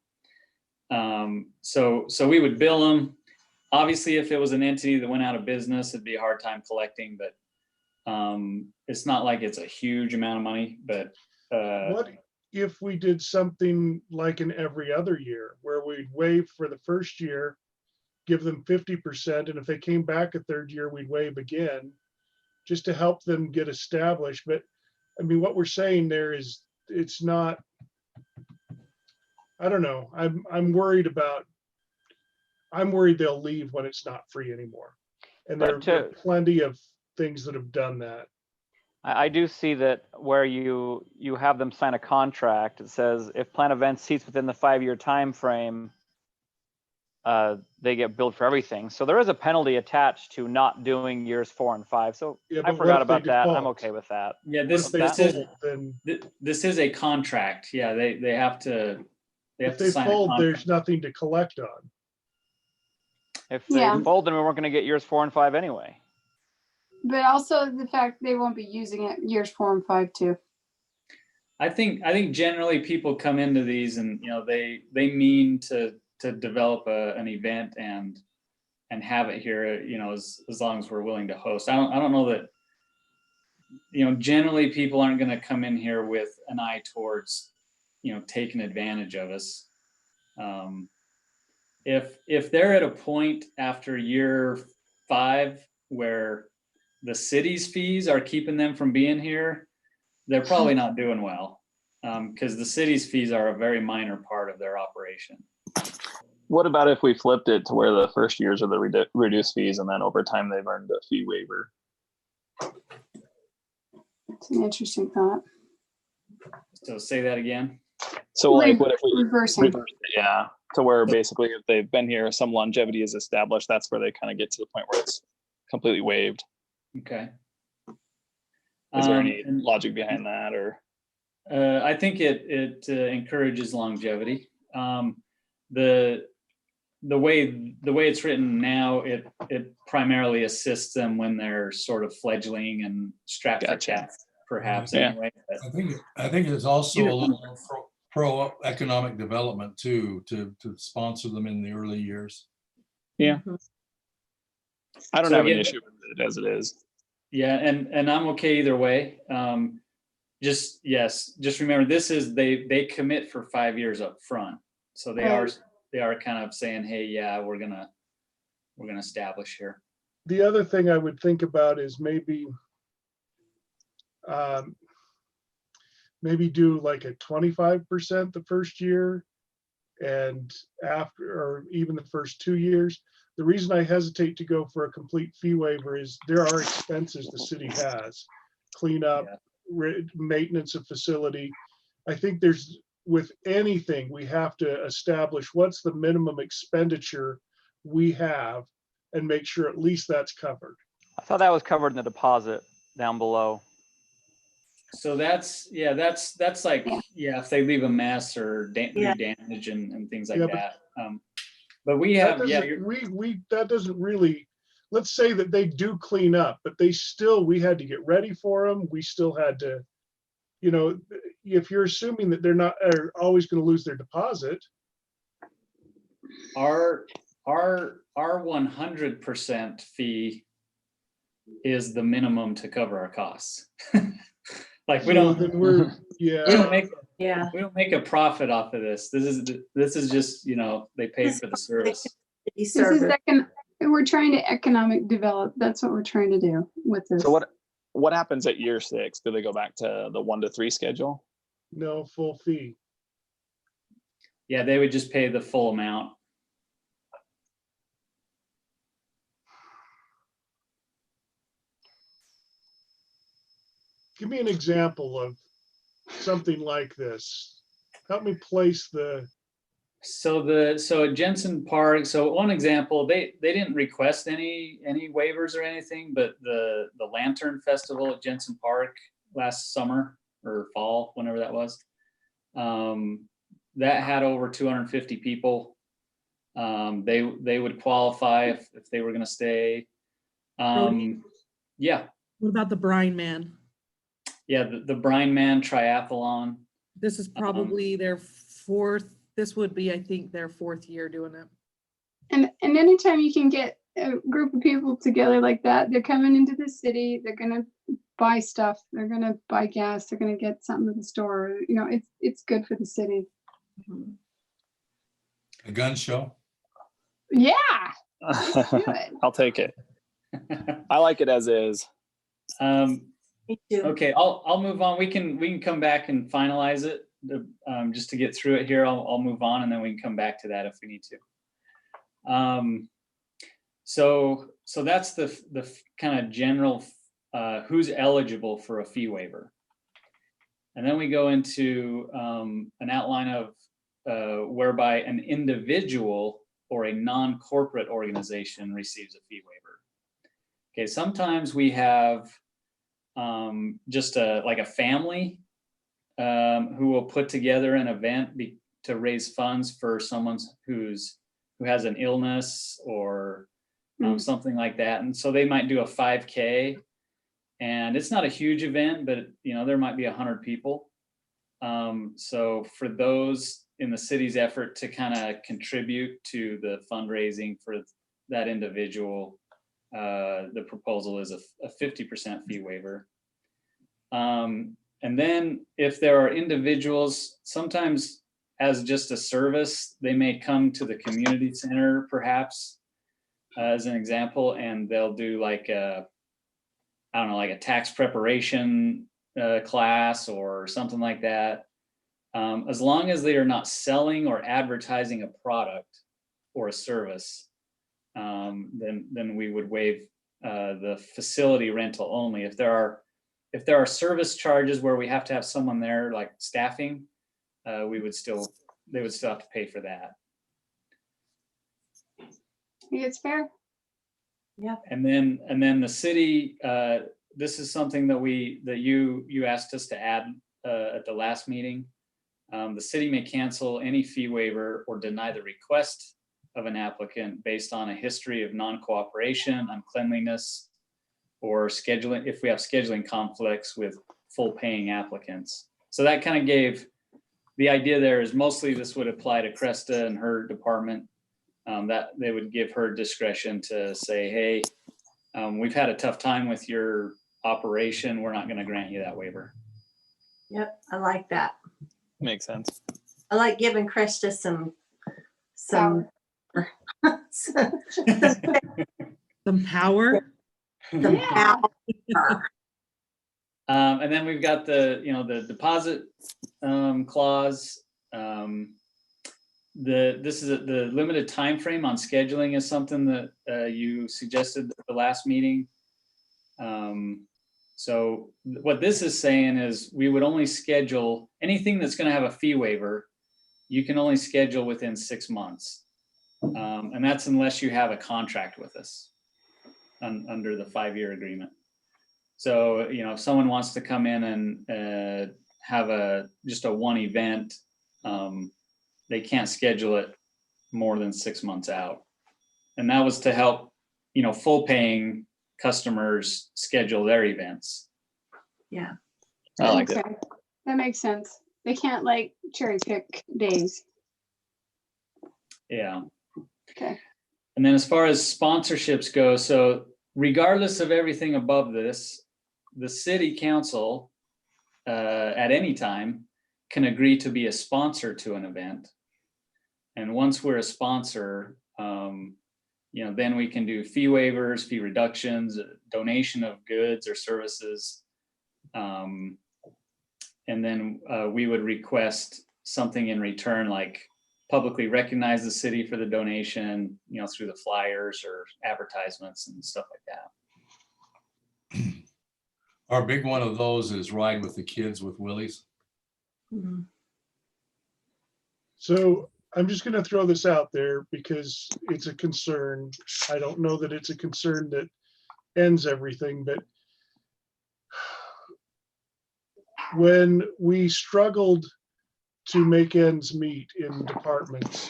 So we would bill them. Obviously, if it was an entity that went out of business, it'd be a hard time collecting, but it's not like it's a huge amount of money. But
what if we did something like in every other year where we'd waive for the first year, give them 50%, and if they came back a third year, we'd waive again, just to help them get established? But I mean, what we're saying there is it's not, I don't know. I'm worried they'll leave when it's not free anymore. And there are plenty of things that have done that.
I do see that where you have them sign a contract, it says if planned events cease within the 5-year time frame, they get billed for everything. So there is a penalty attached to not doing years 4 and 5. So
yeah,
I forgot about that. I'm okay with that.
Yeah, this is a contract. Yeah, they have to.
If they fold, there's nothing to collect on.
If they fold, then we weren't going to get years 4 and 5 anyway.
But also the fact they won't be using it years 4 and 5 too. I
think generally people come into these and they mean to develop an event and have it here, as long as we're willing to host. I don't know that, generally people aren't going to come in here with an eye towards, taking advantage of us. If they're at a point after year 5 where the city's fees are keeping them from being here, they're probably not doing well, because the city's fees are a very minor part of their operation.
What about if we flipped it to where the first years are the reduced fees and then over time they've earned a fee waiver?
It's an interesting thought.
So say that again.
So like what if we
Reversing.
reverse it? Yeah. To where basically if they've been here, some longevity is established, that's where they kind of get to the point where it's completely waived.
Okay.
Is there any
And,
logic behind that or?
I think it encourages longevity. The way it's written now, it primarily assists them when they're sort of fledgling and strapped for cash, perhaps.
Yeah.
Anyway, but
I think it's also a little pro economic development too, to sponsor them in the early years.
Yeah. I don't
So
have an
again,
issue with it as it is.
Yeah, and I'm okay either way. Just remember they commit for 5 years up front, so they are kind of saying, hey, yeah, we're gonna establish here.
The other thing I would think about is maybe do like a 25% the first year, and after, or even the first 2 years. The reason I hesitate to go for a complete fee waiver is there are expenses the city has, cleanup, maintenance of facility. I think with anything, we have to establish what's the minimum expenditure we have and make sure at least that's covered.
I thought that was covered in the deposit down below.
So that's like, if they leave a mess or do damage and things like that. But we have,
that doesn't really, let's say that they do clean up, but we had to get ready for them. We still had to, if you're assuming that they're not are always going to lose their deposit.
Our 100% fee is the minimum to cover our costs. Like we don't make a profit off of this. This is just, they pay for the service.
We're trying to economic develop. That's what we're trying to do with this.
So what happens at year 6? Do they go back to the 1 to 3 schedule?
No, full fee.
Yeah, they would just pay the full amount.
Give me an example of something like this. Help me place the.
So at Jensen Park, so one example, they didn't request any waivers or anything, but the Lantern Festival at Jensen Park last summer or fall, whenever that was, that had over 250 people. They would qualify if they were going to stay. Yeah.
What about the Brine Man?
Yeah, the Brine Man Triathlon.
This is probably their 4th. This would be, I think, their 4th year doing it.
And anytime you can get a group of people together like that, they're coming into the city, they're gonna buy stuff, they're gonna buy gas, they're gonna get something at the store. It's good for the city.
A gun show?
Yeah.
I'll take it. I like it as is.
Okay, I'll move on. We can come back and finalize it. Just to get through it here, I'll move on and then we can come back to that if we need to. So that's the kind of general who's eligible for a fee waiver. And then we go into an outline of whereby an individual or a non-corporate organization receives a fee waiver. Okay, sometimes we have just like a family who will put together an event to raise funds for someone who has an illness or something like that. And so they might do a 5K, and it's not a huge event, but there might be 100 people. So for those in the city's effort to kind of contribute to the fundraising for that individual, the proposal is a 50% fee waiver. And then if there are individuals, sometimes as just a service, they may come to the community center, perhaps, as an example, and they'll do like a tax preparation class or something like that. As long as they are not selling or advertising a product, or a service, then we would waive the facility rental only. If there are service charges where we have to have someone there, like staffing, they would still have to pay for that.
I think it's fair.
Yeah.
And then the city, this is something that you asked us to add at the last meeting. The city may cancel any fee waiver or deny the request of an applicant based on a history of non-cooperation, uncleanliness, or scheduling, if we have scheduling conflicts with full paying applicants. So that kind of gave, the idea there is mostly this would apply to Cresta and her department, that they would give her discretion to say, hey, we've had a tough time with your operation. We're not going to grant you that waiver.
Yep, I like that.
Makes sense.
I like giving Krista some
Some power.
And then we've got the deposit clause. This is the limited time frame on scheduling is something that you suggested at the last meeting. So what this is saying is we would only schedule anything that's going to have a fee waiver. You can only schedule within 6 months. And that's unless you have a contract with us under the 5-year agreement. So, if someone wants to come in and have just a one event, they can't schedule it more than 6 months out. And that was to help, full paying customers schedule their events.
Yeah.
I like it.
Okay. That makes sense. They can't like cherry pick days.
Yeah.
Okay.
And then as far as sponsorships go, so regardless of everything above this, the city council at any time can agree to be a sponsor to an event. And once we're a sponsor, then we can do fee waivers, fee reductions, donation of goods or services. And then we would request something in return, like publicly recognize the city for the donation, through the flyers or advertisements and stuff like that.
Our big one of those is Ride with the Kids with Willies.
Mm-hmm.
So I'm just going to throw this out there because it's a concern. I don't know that it's a concern that ends everything, but when we struggled to make ends meet in departments,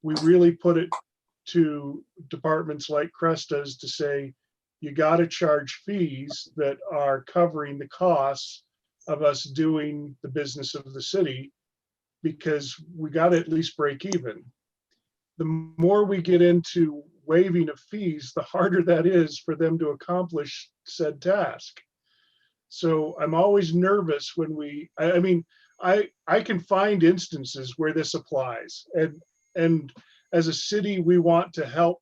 we really put it to departments like Cresta's to say, you got to charge fees that are covering the costs of us doing the business of the city, because we got to at least break even. The more we get into waiving of fees, the harder that is for them to accomplish said task. So I'm always nervous when I can find instances where this applies. And as a city, we want to help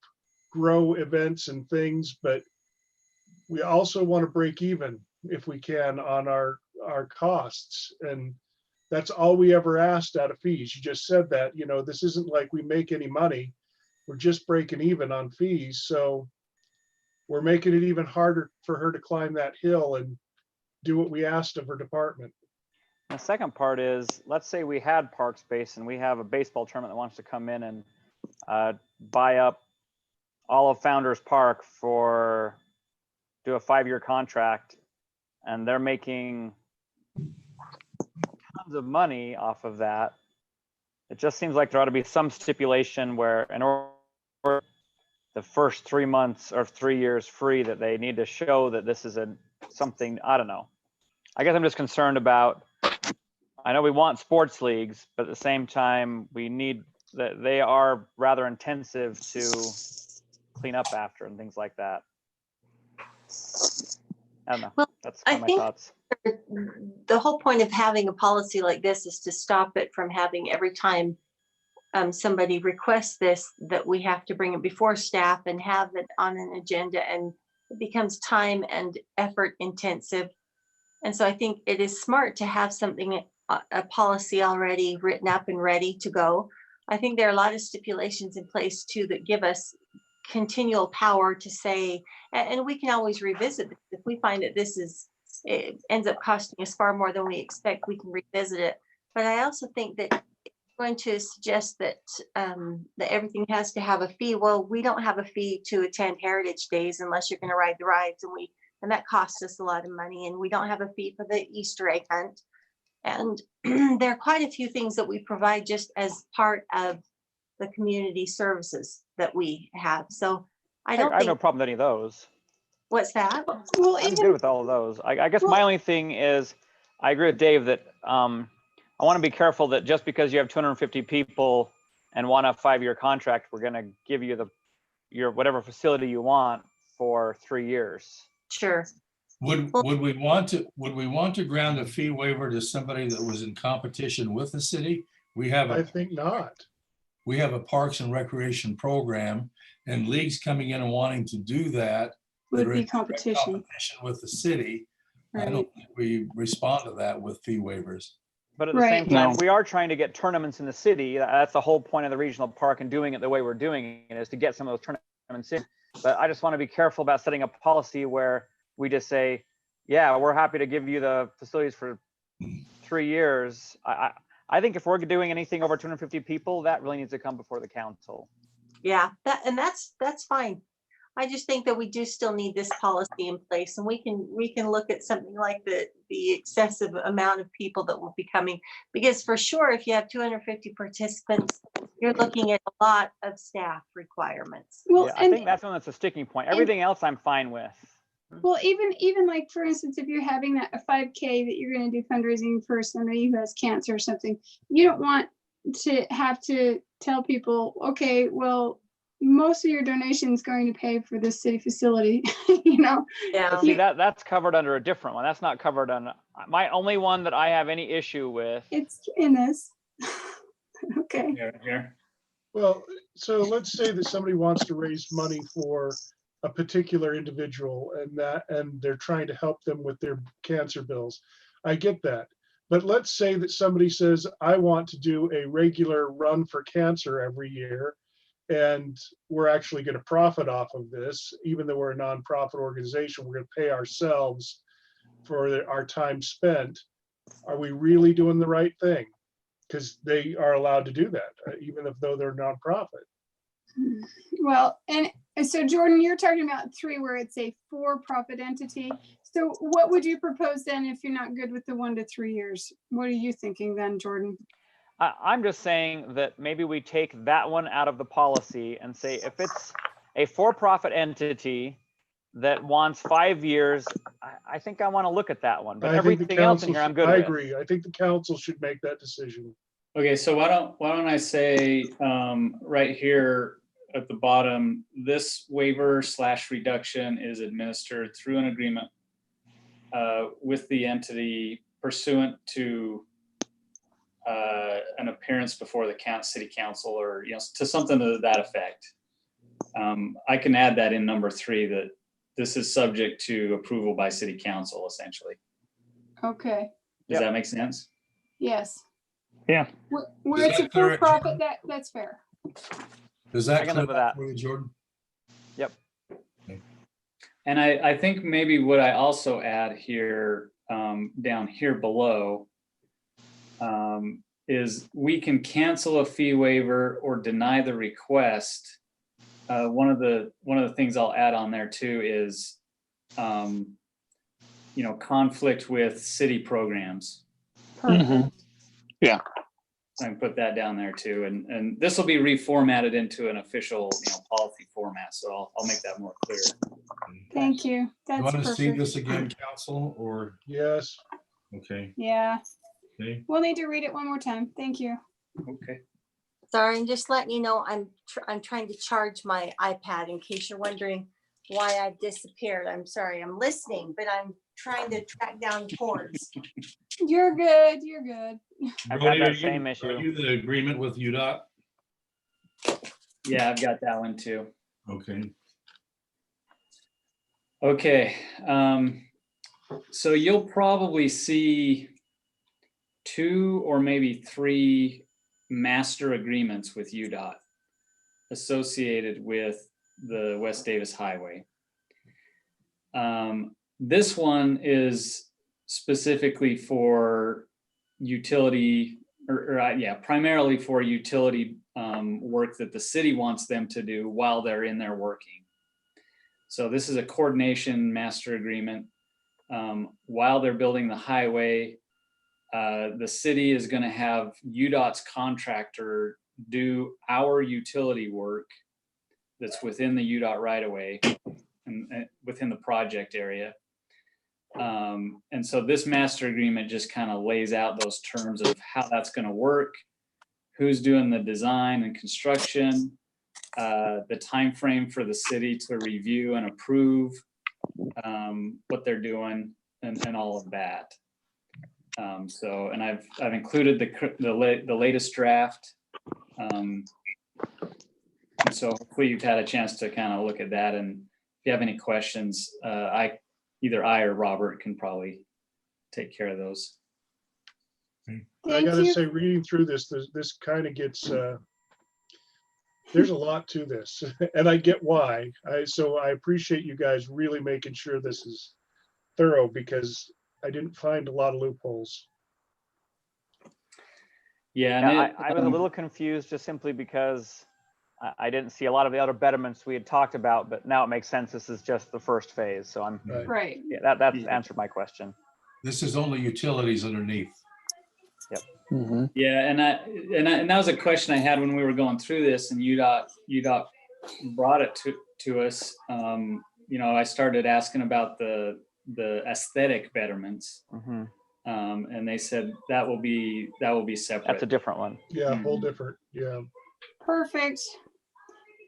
grow events and things, but we also want to break even if we can on our costs. And that's all we ever asked out of fees. You just said that, this isn't like we make any money. We're just breaking even on fees. So we're making it even harder for her to climb that hill and do what we asked of her department.
The second part is, let's say we had park space and we have a baseball tournament that wants to come in and buy up all of Founders Park do a 5-year contract, and they're making tons of money off of that. It just seems like there ought to be some stipulation where in order the first 3 months or 3 years free, that they need to show that this is something, I don't know. I guess I'm just concerned about, I know we want sports leagues, but at the same time, we need that they are rather intensive to clean up after and things like that. I don't know.
Well,
That's
I
my
think
thoughts.
the whole point of having a policy like this is to stop it from having every time somebody requests this, that we have to bring it before staff and have it on an agenda, and it becomes time and effort intensive. And so I think it is smart to have something, a policy already written up and ready to go. I think there are a lot of stipulations in place too that give us continual power to say, and we can always revisit this. If we find that it ends up costing us far more than we expect, we can revisit it. But I also think that going to suggest that that everything has to have a fee. Well, we don't have a fee to attend Heritage Days unless you're going to ride the rides, and that costs us a lot of money. And we don't have a fee for the Easter egg hunt. And there are quite a few things that we provide just as part of the community services that we have. So I don't
have no
think.
problem with any of those.
What's that?
Well,
I'm good with all of those. I guess my only thing is, I agree with Dave that I want to be careful that just because you have 250 people and want a 5-year contract, we're going to give you your whatever facility you want for 3 years.
Sure.
Would we want to grant a fee waiver to somebody that was in competition with the city?
I think not.
We have a Parks and Recreation program, and leagues coming in and wanting to do that
Would
are
be
in direct
competition.
with the city. I
Right.
don't think we respond to that with fee waivers.
But at the same time, we are trying to get tournaments in the city. That's the whole point of the regional park and doing it the way we're doing it, is to get some of those tournaments in. But I just want to be careful about setting a policy where we just say, yeah, we're happy to give you the facilities for 3 years. I think if we're doing anything over 250 people, that really needs to come before the council.
Yeah, that's fine. I just think that we do still need this policy in place, and we can look at something like the excessive amount of people that will be coming, because for sure, if you have 250 participants, you're looking at a lot of staff requirements.
Well,
yeah, I think that's one that's a sticking point. Everything else I'm fine with.
Well, even like, for instance, if you're having a 5K that you're going to do fundraising for somebody who has cancer or something, you don't want to have to tell people, okay, well, most of your donation is going to pay for this city facility,
Yeah.
But see, that's covered under a different one. That's not covered on my only one that I have any issue with.
It's in this. Okay.
Here.
Well, so let's say that somebody wants to raise money for a particular individual and they're trying to help them with their cancer bills. I get that. But let's say that somebody says, I want to do a regular run for cancer every year, and we're actually going to profit off of this. Even though we're a nonprofit organization, we're going to pay ourselves for our time spent. Are we really doing the right thing? Because they are allowed to do that, even though they're nonprofit.
Well, and so Jordan, you're talking about 3 where it's a for-profit entity. So what would you propose then if you're not good with the 1 to 3 years? What are you thinking then, Jordan?
I'm just saying that maybe we take that one out of the policy and say, if it's a for-profit entity that wants 5 years, I think I want to look at that one. But everything else in here, I'm good with.
I agree. I think the council should make that decision.
Okay, so why don't I say right here at the bottom, this waiver / reduction is administered through an agreement with the entity pursuant to an appearance before the city council, or to something to that effect. I can add that in number 3, that this is subject to approval by city council, essentially.
Okay.
Does that make sense?
Yes.
Yeah.
Where it's a for-profit, that's fair.
Does that
I can live with that
for you, Jordan?
Yep.
And I think maybe what I also add here, down here below, is we can cancel a fee waiver or deny the request. One of the things I'll add on there too is, conflict with city programs.
Yeah.
I can put that down there too, and this will be reformatted into an official, policy format. So I'll make that more clear.
Thank you. That's
You want to see
perfect.
this again, council, or?
Yes.
Okay.
Yeah.
Okay.
We'll need to read it one more time. Thank you.
Okay.
Sorry, I'm just letting you know I'm trying to charge my iPad in case you're wondering why I've disappeared. I'm sorry, I'm listening, but I'm trying to track down cords.
You're good. You're good.
I've
Brody,
got
are
that same
you-
issue.
Are you the agreement with UDOT?
Yeah, I've got that one too.
Okay.
Okay. So you'll probably see 2 or maybe 3 master agreements with UDOT associated with the West Davis Highway. This one is specifically for utility, primarily for utility work that the city wants them to do while they're in there working. So this is a coordination master agreement. While they're building the highway, the city is going to have UDOT's contractor do our utility work that's within the UDOT right of way and within the project area. And so this master agreement just kind of lays out those terms of how that's going to work, who's doing the design and construction, the time frame for the city to review and approve what they're doing, and all of that. And I've included the latest draft. And so hopefully you've had a chance to kind of look at that, and if you have any questions, either I or Robert can probably take care of those.
I gotta say, reading through this kind of gets, there's a lot to this, and I get why. So I appreciate you guys really making sure this is thorough, because I didn't find a lot of loopholes.
Yeah, I was a little confused just simply because I didn't see a lot of the other betterments we had talked about, but now it makes sense. This is just the first phase. So I'm
right.
Yeah, that's answered my question.
This is only utilities underneath.
Yep.
Yeah, and that was a question I had when we were going through this, and UDOT brought it to us. I started asking about the aesthetic betterments, and they said that will be separate.
That's a different one.
Yeah, whole different. Yeah.
Perfect.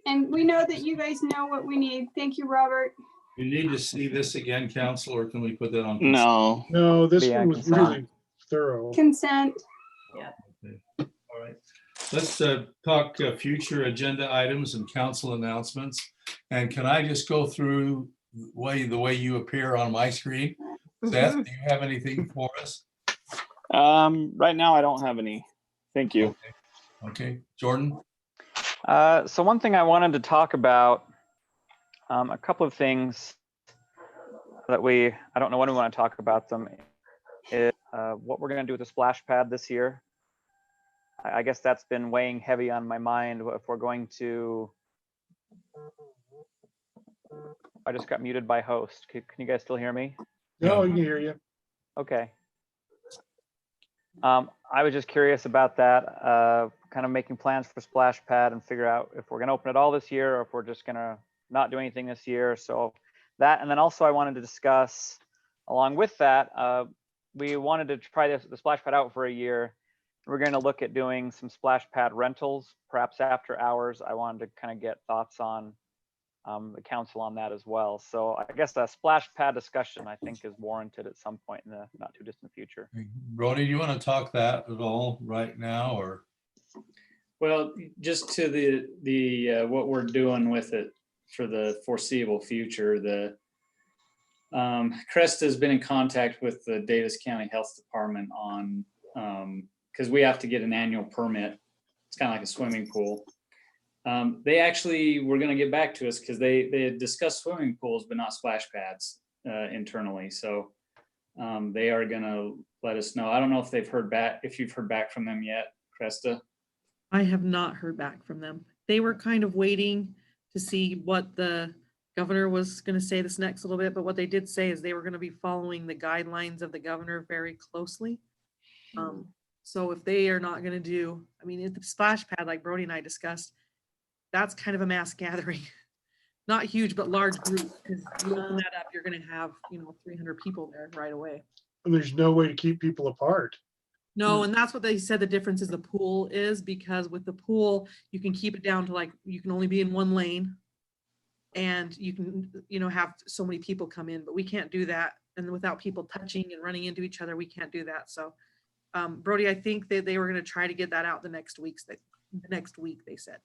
And we know that you guys know what we need. Thank you, Robert.
You need to see this again, council, or can we put that on?
No.
No, this
Yeah,
one was
consent.
really thorough.
Consent.
Yeah.
Okay. All right. Let's talk future agenda items and council announcements. And can I just go through the way you appear on my screen? Seth, do you have anything for us?
Right now, I don't have any. Thank you.
Okay. Jordan?
So one thing I wanted to talk about, a couple of things that I don't know when we want to talk about them, is what we're going to do with the splash pad this year. I guess that's been weighing heavy on my mind. If we're going to, I just got muted by host. Can you guys still hear me?
No, I can hear you.
Okay. I was just curious about that, kind of making plans for splash pad and figure out if we're going to open it all this year or if we're just going to not do anything this year. So that, and then also I wanted to discuss along with that, we wanted to try the splash pad out for a year. We're going to look at doing some splash pad rentals, perhaps after hours. I wanted to kind of get thoughts on the council on that as well. So I guess a splash pad discussion, I think, is warranted at some point in the not too distant future.
Brody, do you want to talk that at all right now, or?
Well, just to the what we're doing with it for the foreseeable future, Cresta's been in contact with the Davis County Health Department on, because we have to get an annual permit. It's kind of like a swimming pool. They actually were going to get back to us because they had discussed swimming pools, but not splash pads internally. So they are going to let us know. I don't know if they've heard back, if you've heard back from them yet, Cresta.
I have not heard back from them. They were kind of waiting to see what the governor was going to say this next little bit, but what they did say is they were going to be following the guidelines of the governor very closely. So if they are not going to do, I mean, if the splash pad, like Brody and I discussed, that's kind of a mass gathering, not huge, but large group. Because you open that up, you're going to have, 300 people there right away.
And there's no way to keep people apart.
No, and that's what they said the difference is the pool is, because with the pool, you can keep it down to you can only be in one lane and you can, have so many people come in, but we can't do that. And without people touching and running into each other, we can't do that. So Brody, I think that they were going to try to get that out the next week, they said.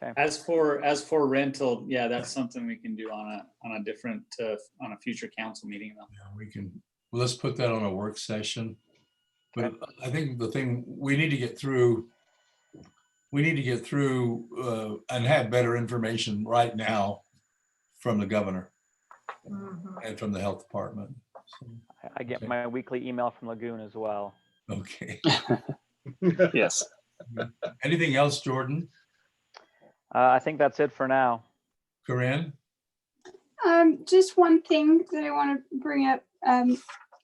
Okay.
As for rental, yeah, that's something we can do on a different, on a future council meeting though.
Yeah, we can, well, let's put that on a work session. But I think the thing we need to get through, and have better information right now from the governor and from the health department. So,
I get
okay.
my weekly email from Lagoon as well.
Okay.
Yes.
Anything else, Jordan?
I think that's it for now.
Corinne?
Just one thing that I want to bring up.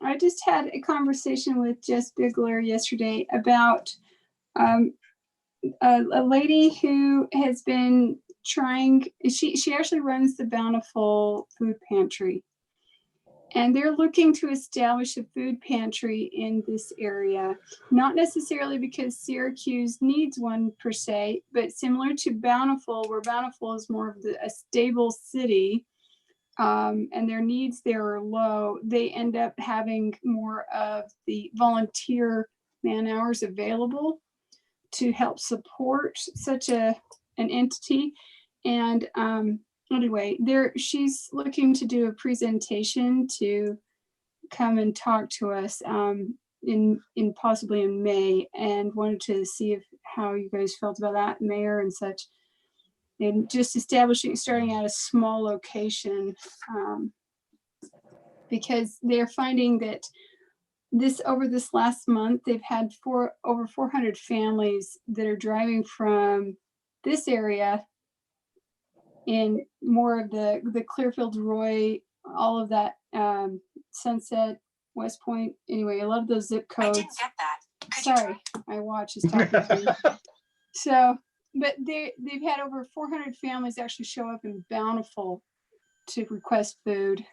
I just had a conversation with Jess Bigler yesterday about a lady who has been trying, she actually runs the Bountiful Food Pantry. And they're looking to establish a food pantry in this area, not necessarily because Syracuse needs one per se, but similar to Bountiful, where Bountiful is more of a stable city, and their needs there are low, they end up having more of the volunteer man hours available to help support such an entity. And anyway, she's looking to do a presentation to come and talk to us in possibly in May, and wanted to see how you guys felt about that, Mayor and such. And just starting at a small location, because they're finding that over this last month, they've had over 400 families that are driving from this area in more of the Clearfield, Roy, all of that, Sunset, West Point. Anyway, I love those zip codes. I didn't get that. Sorry, my watch is talking to me. So, but they've had over 400 families actually show up in Bountiful to request food.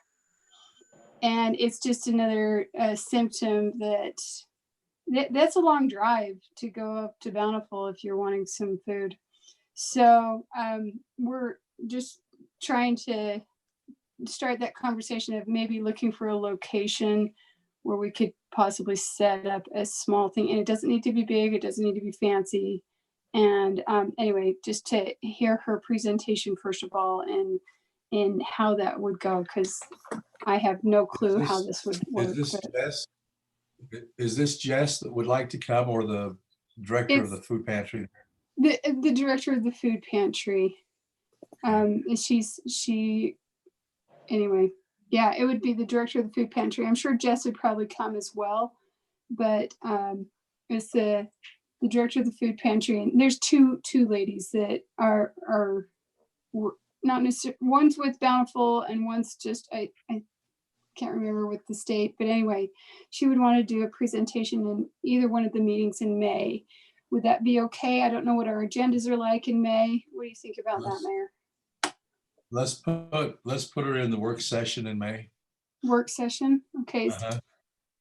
And it's just another symptom that's a long drive to go up to Bountiful if you're wanting some food. So we're just trying to start that conversation of maybe looking for a location where we could possibly set up a small thing. And it doesn't need to be big. It doesn't need to be fancy. And anyway, just to hear her presentation, first of all, and how that would go, because I have no clue how this would work.
Is this Jess that would like to come, or the director of the food pantry?
The director of the food pantry. Anyway, yeah, it would be the director of the food pantry. I'm sure Jess would probably come as well, but it's the director of the food pantry. And there's two ladies that are not necessarily, one's with Bountiful and one's just, I can't remember with the state, but anyway, she would want to do a presentation in either one of the meetings in May. Would that be okay? I don't know what our agendas are like in May. What do you think about that, Mayor?
Let's put her in the work session in May.
Work session? Okay.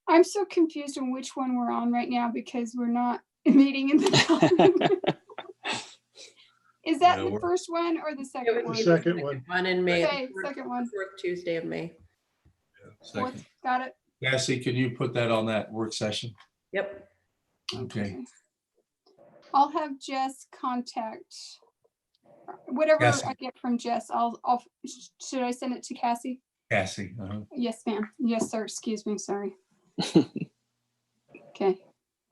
I'm so confused on which one we're on right now because we're not meeting in the building. Is that the first one or the second one?
The second one.
One in May.
Okay, second one.
Fourth Tuesday of May.
Fourth, got it.
Cassie, can you put that on that work session?
Yep.
Okay.
I'll have Jess contact whatever
Cassie.
I get from Jess. Should I send it to Cassie?
Cassie.
Yes, ma'am. Yes, sir. Excuse me. Sorry. Okay.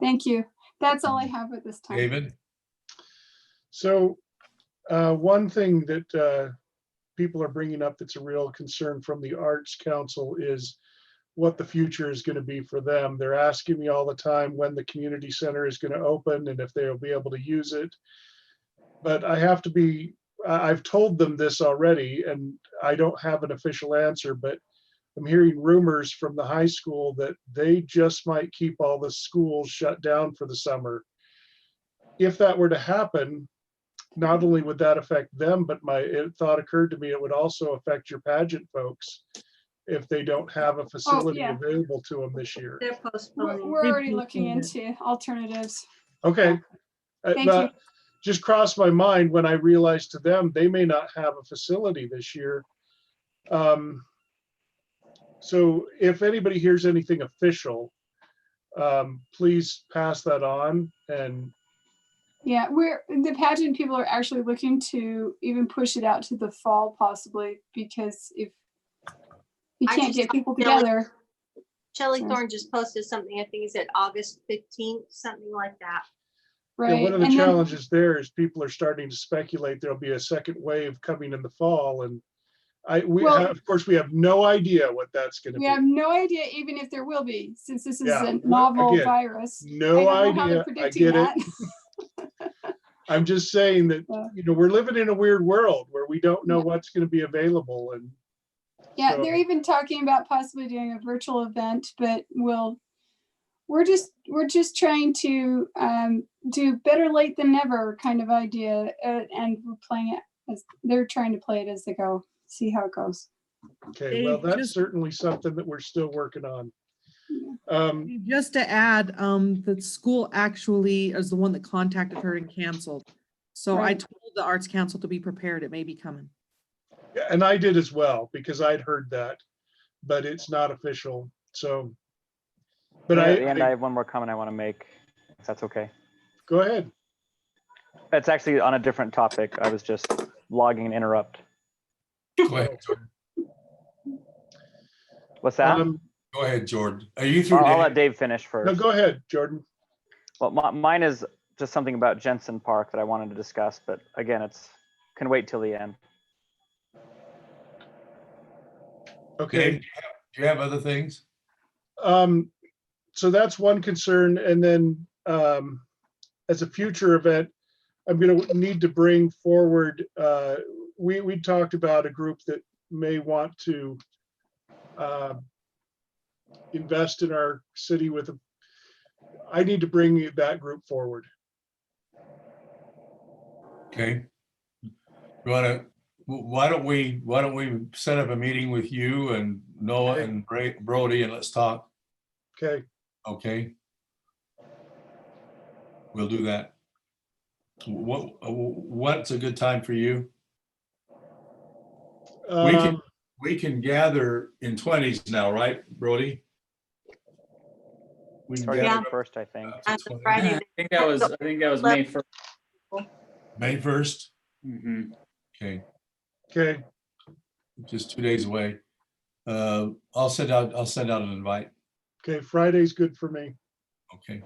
Thank you. That's all I have at this time.
David?
So one thing that people are bringing up that's a real concern from the Arts Council is what the future is going to be for them. They're asking me all the time when the community center is going to open and if they'll be able to use it. But I've told them this already, and I don't have an official answer, but I'm hearing rumors from the high school that they just might keep all the schools shut down for the summer. If that were to happen, not only would that affect them, but it thought occurred to me it would also affect your pageant folks if they don't have a facility available to them this year.
They're postponing.
We're already looking into alternatives.
Okay.
Thank you.
Just crossed my mind when I realized to them they may not have a facility this year. So if anybody hears anything official, please pass that on. And
yeah, the pageant people are actually looking to even push it out to the fall possibly, because if you can't get people together.
Shelley Thorne just posted something, I think he said August 15th, something like that.
Yeah,
Right.
one of the
And then-
challenges there is people are starting to speculate there'll be a second wave coming in the fall, and of course, we have no idea what that's going to
We
be.
have no idea even if there will be, since this is
Yeah,
a novel
again,
virus.
No
I don't know how they're
idea. I
predicting
get
that.
it. I'm just saying that, we're living in a weird world where we don't know what's going to be available. And
Yeah,
so-
they're even talking about possibly doing a virtual event, but we're just trying to do better late than never kind of idea, and we're playing it as they're trying to play it as they go, see how it goes.
Okay, well, that's certainly something that we're still working on.
Just to add, the school actually is the one that contacted her and canceled. So I
Right.
told the Arts Council to be prepared. It may be coming.
Yeah, and I did as well, because I'd heard that, but it's not official. So, but
At the end, I have one more comment I want to make, if that's okay.
Go ahead.
It's actually on a different topic. I was just logging an interrupt.
Go ahead, Jordan.
What's that?
Go ahead, Jordan. Are you through?
I'll
Dave?
let Dave finish first.
No, go ahead, Jordan.
Well, mine is just something about Jensen Park that I wanted to discuss, but again, can wait till the end.
Okay.
Dave, do you have other things?
So that's one concern. And then as a future event, I'm going to need to bring forward, we talked about a group that may want to invest in our city I need to bring that group forward.
Okay. Why don't we set up a meeting with you and Noah and Brody, and let's talk.
Okay.
Okay. We'll do that. What's a good time for you? We can gather in 20s now, right, Brody? We can gather
first, I think.
On Friday.
I think that was May 1st.
May 1st.
Mhm.
Okay.
Okay.
Just 2 days away. I'll send out an invite.
Okay, Friday's good for me.
Okay.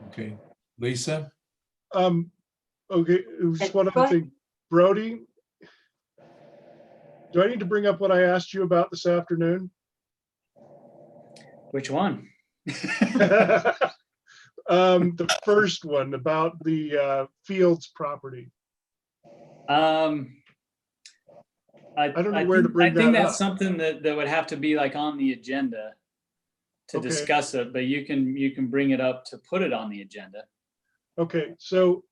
Okay. Lisa?
Okay, just one other thing. Brody, do I need to bring up what I asked you about this afternoon?
Which one?
The first one about the Fields property.
I
don't know where to bring
I think
that
that's
up.
something that would have to be like on the agenda to
Okay.
discuss it, but you can bring it up to put it on the agenda.
Okay, so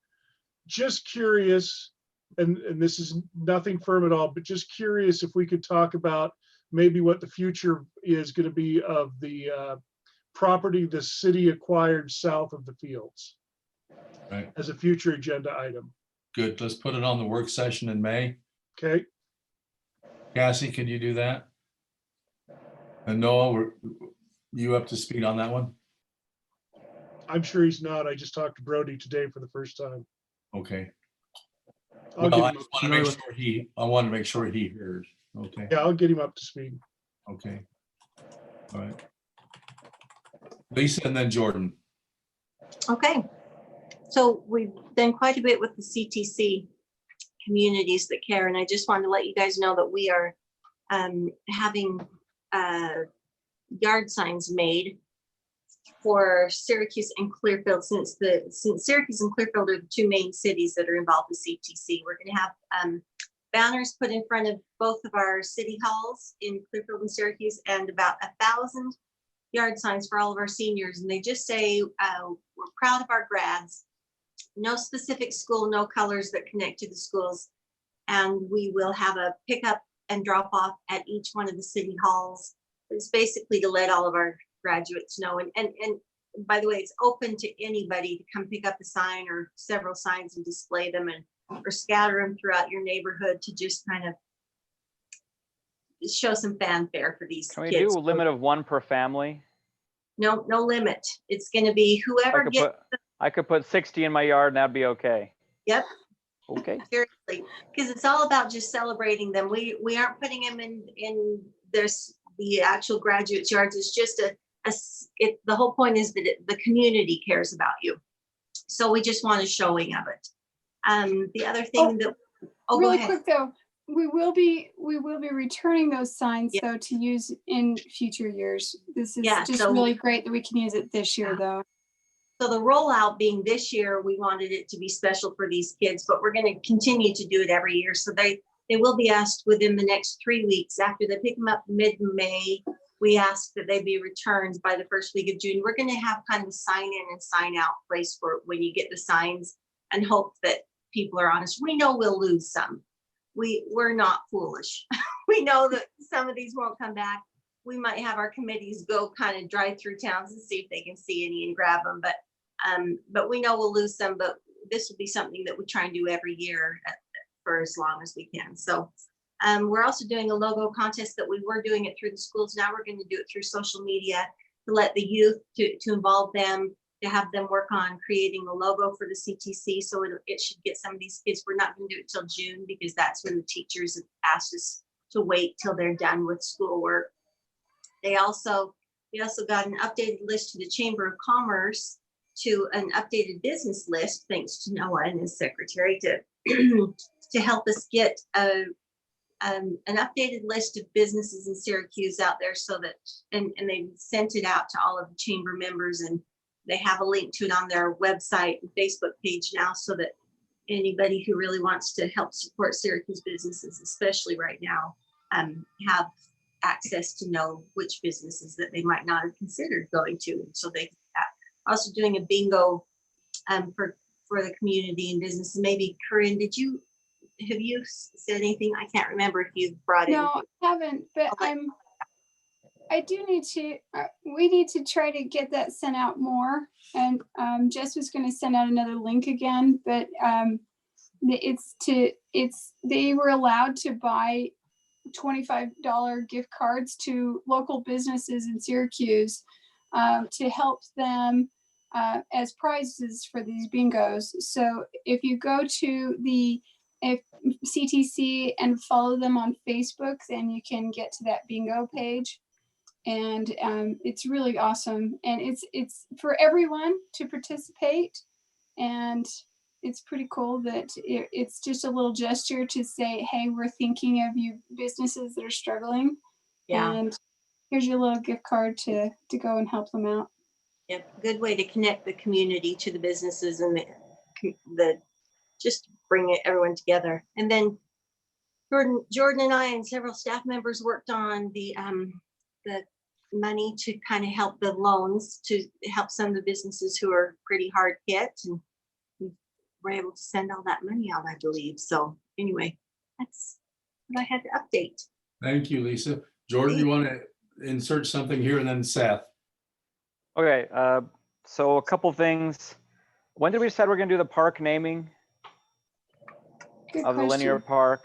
just curious, and this is nothing firm at all, but just curious if we could talk about maybe what the future is going to be of the property the city acquired south of the Fields
Right.
as a future agenda item.
Good. Let's put it on the work session in May.
Okay.
Cassie, can you do that? And Noah, you up to speed on that one?
I'm sure he's not. I just talked to Brody today for the first time.
Okay.
I'll
Well,
get
I
him
just
up-
want to make sure he hears. Okay.
Yeah, I'll get him up to speed.
Okay. All right. Lisa and then Jordan.
Okay. So we've done quite a bit with the CTC communities that care, and I just wanted to let you guys know that we are having yard signs made for Syracuse and Clearfield, since Syracuse and Clearfield are the two main cities that are involved with CTC. We're going to have banners put in front of both of our city halls in Clearfield and Syracuse, and about 1,000 yard signs for all of our seniors. And they just say, we're proud of our grads. No specific school, no colors that connect to the schools. And we will have a pickup and drop off at each one of the city halls. It's basically to let all of our graduates know. And by the way, it's open to anybody to come pick up a sign or several signs and display them, or scatter them throughout your neighborhood to just kind of show some fanfare for these
Can we
kids.
do a limit of one per family?
No limit. It's going to be whoever gets.
I could put 60 in my yard and that'd be okay.
Yep.
Okay.
Seriously, because it's all about just celebrating them. We aren't putting them in the the actual graduates yards. It's just the whole point is that the community cares about you. So we just want a showing of it. The other thing
Really quick though, we will be returning those signs though to use in future years. This is just really great that we can use it this year though.
So the rollout being this year, we wanted it to be special for these kids, but we're going to continue to do it every year. So they will be asked within the next 3 weeks after they pick them up mid-May. We ask that they be returned by the first week of June. We're going to have kind of a sign in and sign out place for when you get the signs, and hope that people are honest. We know we'll lose some. We're not foolish. We know that some of these won't come back. We might have our committees go kind of drive through towns and see if they can see any and grab them. But we know we'll lose some, but this will be something that we try and do every year for as long as we can. So we're also doing a logo contest that we were doing it through the schools. Now we're going to do it through social media to let the youth, to involve them, to have them work on creating a logo for the CTC. So it should get some of these kids. We're not going to do it till June because that's when the teachers have asked us to wait till they're done with schoolwork. We also got an updated list to the Chamber of Commerce, to an updated business list, thanks to Noah and his secretary, to help us get an updated list of businesses in Syracuse out there, so that and they sent it out to all of the chamber members, and they have a link to it on their website and Facebook page now, so that anybody who really wants to help support Syracuse businesses, especially right now, have access to know which businesses that they might not have considered going to. So they also doing a bingo for the community and businesses. Maybe Corinne, have you said anything? I can't remember if you've brought it.
No, I haven't, but I do need to, we need to try to get that sent out more. And Jess was going to send out another link again, but they were allowed to buy $25 gift cards to local businesses in Syracuse to help them as prizes for these bingos. So if you go to the CTC and follow them on Facebook, then you can get to that bingo page. And it's really awesome. And it's for everyone to participate. And it's pretty cool that it's just a little gesture to say, hey, we're thinking of you businesses that are struggling.
Yeah.
And here's your little gift card to go and help them out.
Yep, good way to connect the community to the businesses and the just bring everyone together. And then Jordan and I and several staff members worked on the money to kind of help the loans to help some of the businesses who are pretty hard hit, and we were able to send all that money out, I believe. So anyway, that's what I had to update.
Thank you, Lisa. Jordan, you want to insert something here, and then Seth?
Okay, so a couple things. When did we decide we're going to do the park naming of the linear park?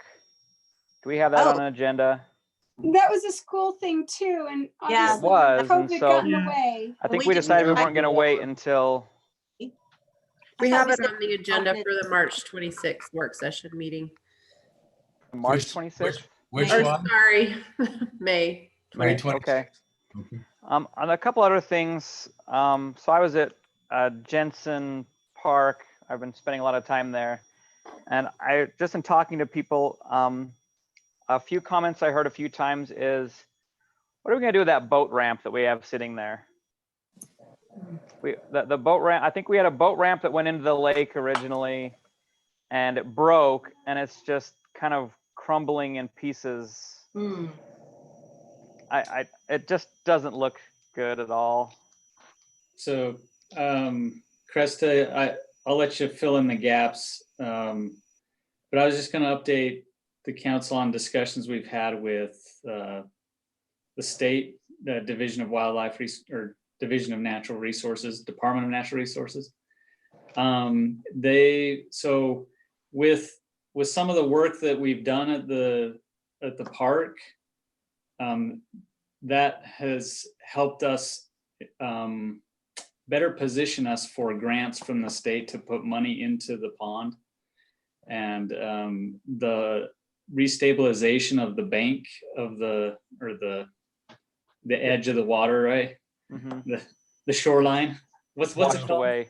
Do we have that on an agenda?
That was a school thing too, and
yeah,
it was.
COVID
And so
got in the way.
I think we decided we weren't going to wait until.
We have it on the agenda for the March 26th work session meeting.
March 26th?
Which
Or,
one?
sorry, May.
May 26th.
Okay. On a couple other things. So I was at Jensen Park. I've been spending a lot of time there, and I just in talking to people, a few comments I heard a few times is, what are we gonna do with that boat ramp that we have sitting there? The boat ramp, I think we had a boat ramp that went into the lake originally, and it broke, and it's just kind of crumbling in pieces. It just doesn't look good at all.
So, Cresta, I'll let you fill in the gaps. But I was just going to update the council on discussions we've had with the state, the Division of Wildlife or Division of Natural Resources, Department of Natural Resources. So with some of the work that we've done at the park, that has helped us better position us for grants from the state to put money into the pond. And the restabilization of the bank of the the edge of the water, right?
Mm-hmm.
The shoreline. What's it
Washed
called?
away.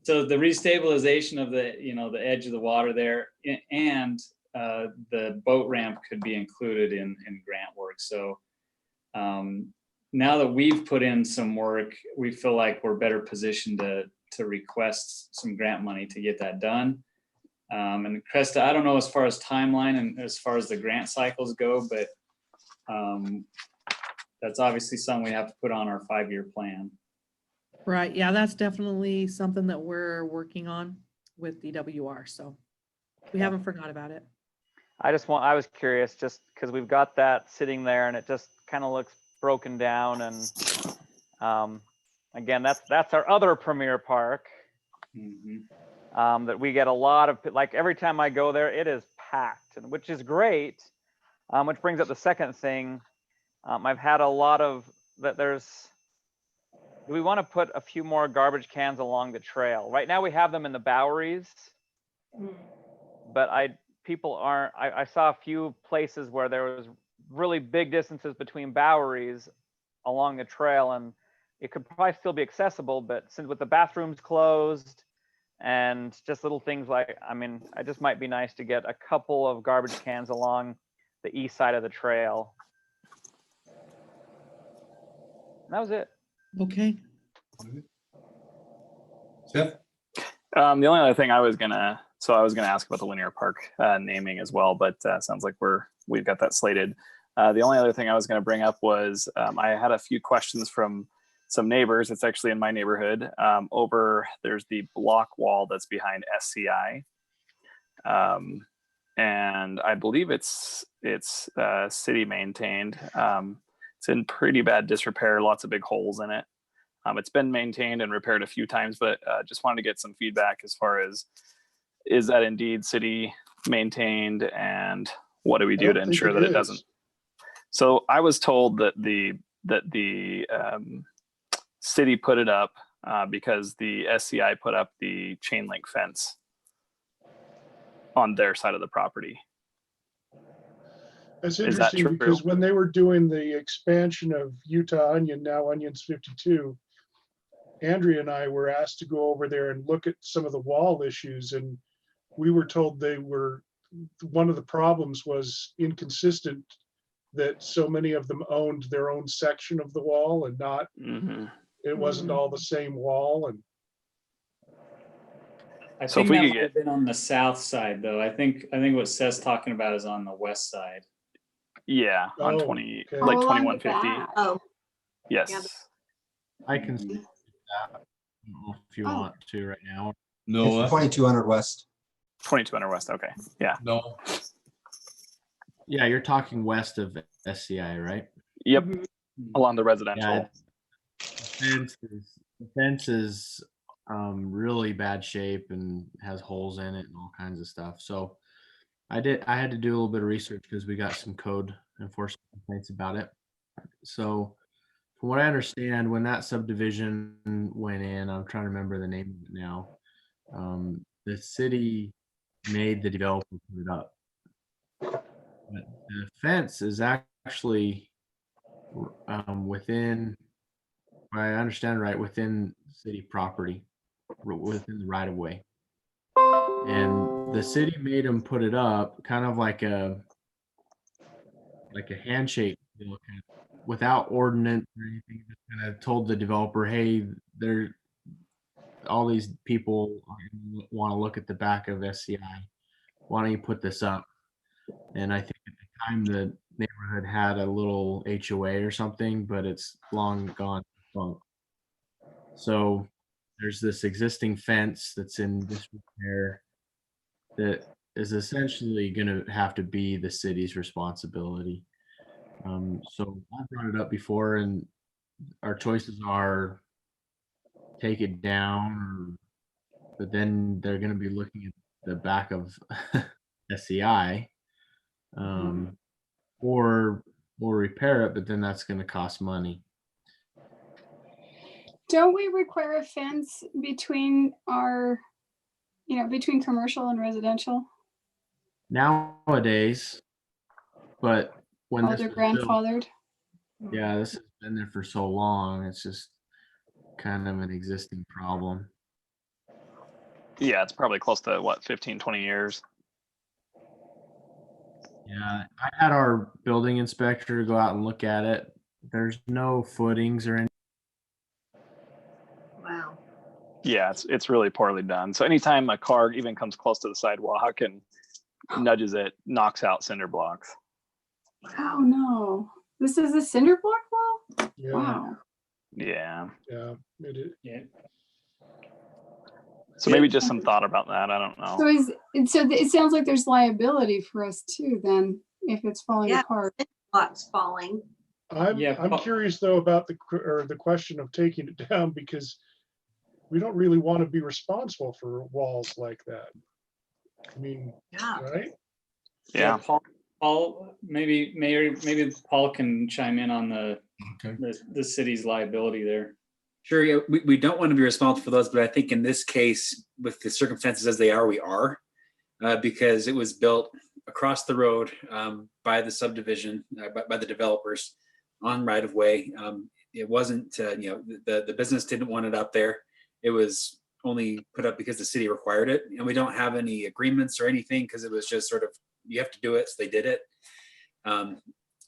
So the restabilization of the, you know, the edge of the water there, and the boat ramp could be included in grant work. So now that we've put in some work, we feel like we're better positioned to request some grant money to get that done. And Cresta, I don't know as far as timeline and as far as the grant cycles go, but that's obviously something we have to put on our 5-year plan.
Right, yeah, that's definitely something that we're working on with DWR, so we haven't forgot about it.
I was curious just because we've got that sitting there and it just kind of looks broken down. And again, that's our other premier park. That we get a lot of, like every time I go there, it is packed, which is great. Which brings up the second thing. I've had a lot of that. Do we want to put a few more garbage cans along the trail? Right now we have them in the Boweries, but people aren't. I saw a few places where there was really big distances between Boweries along the trail, and it could probably still be accessible, but since with the bathrooms closed and just little things like, I mean, it just might be nice to get a couple of garbage cans along the east side of the trail. And that was it.
Okay.
Seth?
The only other thing I was gonna ask about the linear park naming as well, but sounds like we've got that slated. The only other thing I was gonna bring up was I had a few questions from some neighbors. It's actually in my neighborhood. There's the block wall that's behind SCI, and I believe it's city maintained. It's in pretty bad disrepair, lots of big holes in it. It's been maintained and repaired a few times, but just wanted to get some feedback as far as, is that indeed city maintained, and what do we do to ensure that it doesn't? So I was told that the city put it up because the SCI put up the chain link fence on their side of the property.
That's
Is that
interesting
true?
because when they were doing the expansion of Utah Onion, now Onions 52, Andrea and I were asked to go over there and look at some of the wall issues, and we were told one of the problems was inconsistent, that so many of them owned their own section of the wall and not, it wasn't all the same wall. And
I think that might have been on the south side though. I think what Seth's talking about is on the west side.
Yeah, on 2150.
Oh.
Yes.
I can see that. I don't know if you want to right now.
No.
It's 2200 West.
2200 West. Okay. Yeah.
No.
Yeah, you're talking west of SCI, right?
Yep. Along the residential.
Yeah, the fence is really bad shape and has holes in it and all kinds of stuff. So I had to do a little bit of research because we got some code enforcement complaints about it. So from what I understand, when that subdivision went in, I'm trying to remember the name of it now. The city made the developer put it up. But the fence is actually within, if I understand right, within city property, within the right of way. And the city made them put it up kind of like a handshake deal, kind of, without ordinance or anything. Just kind of told the developer, hey, all these people want to look at the back of SCI. Why don't you put this up? And I think at the time the neighborhood had a little HOA or something, but it's long gone. So there's this existing fence that's in disrepair that is essentially going to have to be the city's responsibility. So I brought it up before, and our choices are take it down, but then they're going to be looking at the back of SCI, or repair it, but then that's going to cost money.
Don't we require a fence between between commercial and residential?
Nowadays, but when
Oh,
this
they're
was built.
grandfathered.
Yeah, this has been there for so long. It's just kind of an existing problem.
Yeah, it's probably close to what, 15, 20 years.
Yeah, I had our building inspector go out and look at it. There's no footings or anything.
Wow.
Yeah, it's really poorly done. So anytime a car even comes close to the sidewalk and nudges it, knocks out cinder blocks.
Oh no, this is a cinder block wall?
Yeah.
Wow.
Yeah.
Yeah. It is.
Yeah.
So maybe just some thought about that. I don't know.
So it sounds like there's liability for us too then, if it's falling
Yeah.
apart.
Blocks falling.
I'm curious though about the question of taking it down, because we don't really want to be responsible for walls like that. I mean,
Yeah.
right?
Yeah.
Paul, maybe Paul can chime in on the city's liability there.
Sure, yeah, we don't want to be responsible for those, but I think in this case, with the circumstances as they are, we are, because it was built across the road by the subdivision, by the developers on right of way. It wasn't, the business didn't want it up there. It was only put up because the city required it, and we don't have any agreements or anything because it was just sort of, you have to do it, so they did it.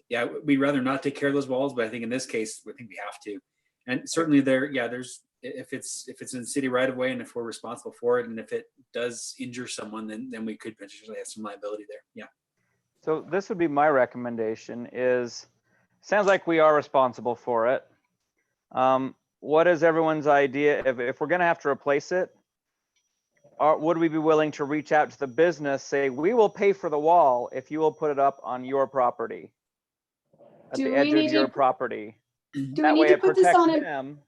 Yeah, we'd rather not take care of those walls, but I think in this case, we think we have to. And certainly there's, if it's in city right of way and if we're responsible for it, and if it does injure someone, then we could potentially have some liability there. Yeah.
So this would be my recommendation is, sounds like we are responsible for it. What is everyone's idea if we're gonna have to replace it? Would we be willing to reach out to the business, say, we will pay for the wall if you will put it up on your property, at the edge of your property? That way it protects them.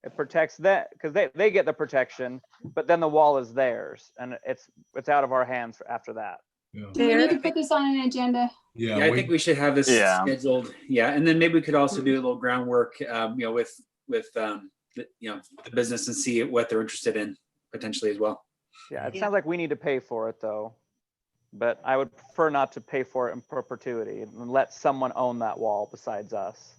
It protects that, because they get the protection, but then the wall is theirs, and it's out of our hands after that.
Do we need to put this on an agenda?
Yeah, I think we should have this scheduled. Yeah, and then maybe we could also do a little groundwork, with the business and see what they're interested in potentially as well.
Yeah, it sounds like we need to pay for it though, but I would prefer not to pay for it in perpetuity and let someone own that wall besides us.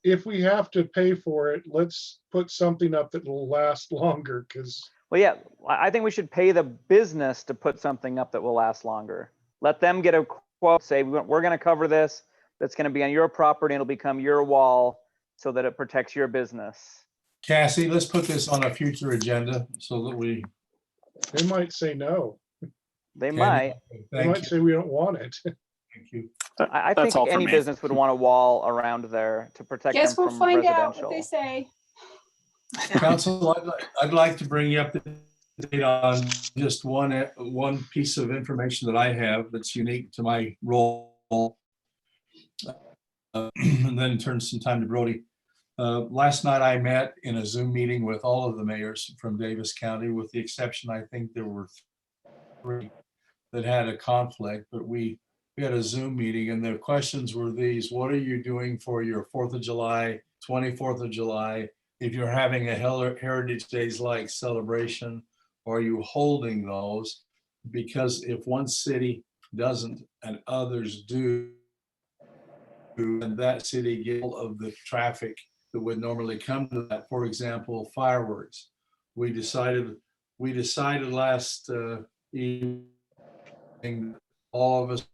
If we have to pay for it, let's put something up that will last longer, because.
Well, yeah, I think we should pay the business to put something up that will last longer. Let them get a quote, say, we're going to cover this. That's going to be on your property. And it'll become your wall so that it protects your business.
Cassie, let's put this on a future agenda so that we.
They might say no.
They might.
They might say we don't want it.
Thank you.
I think any business would want a wall around there to protect them from residential.
Guess we'll find out what they say.
Council, I'd like to bring you up to date on just one piece of information that I have that's unique to my role, and then turn some time to Brody. Last night I met in a Zoom meeting with all of the mayors from Davis County, with the exception, I think there were 3 that had a conflict, but we had a Zoom meeting and the questions were these: what are you doing for your 4th of July, 24th of July? If you're having a Heritage Days like celebration, are you holding those? Because if one city doesn't and others do, and that city gets all of the traffic that would normally come to that. For example, fireworks. We decided last evening, all of us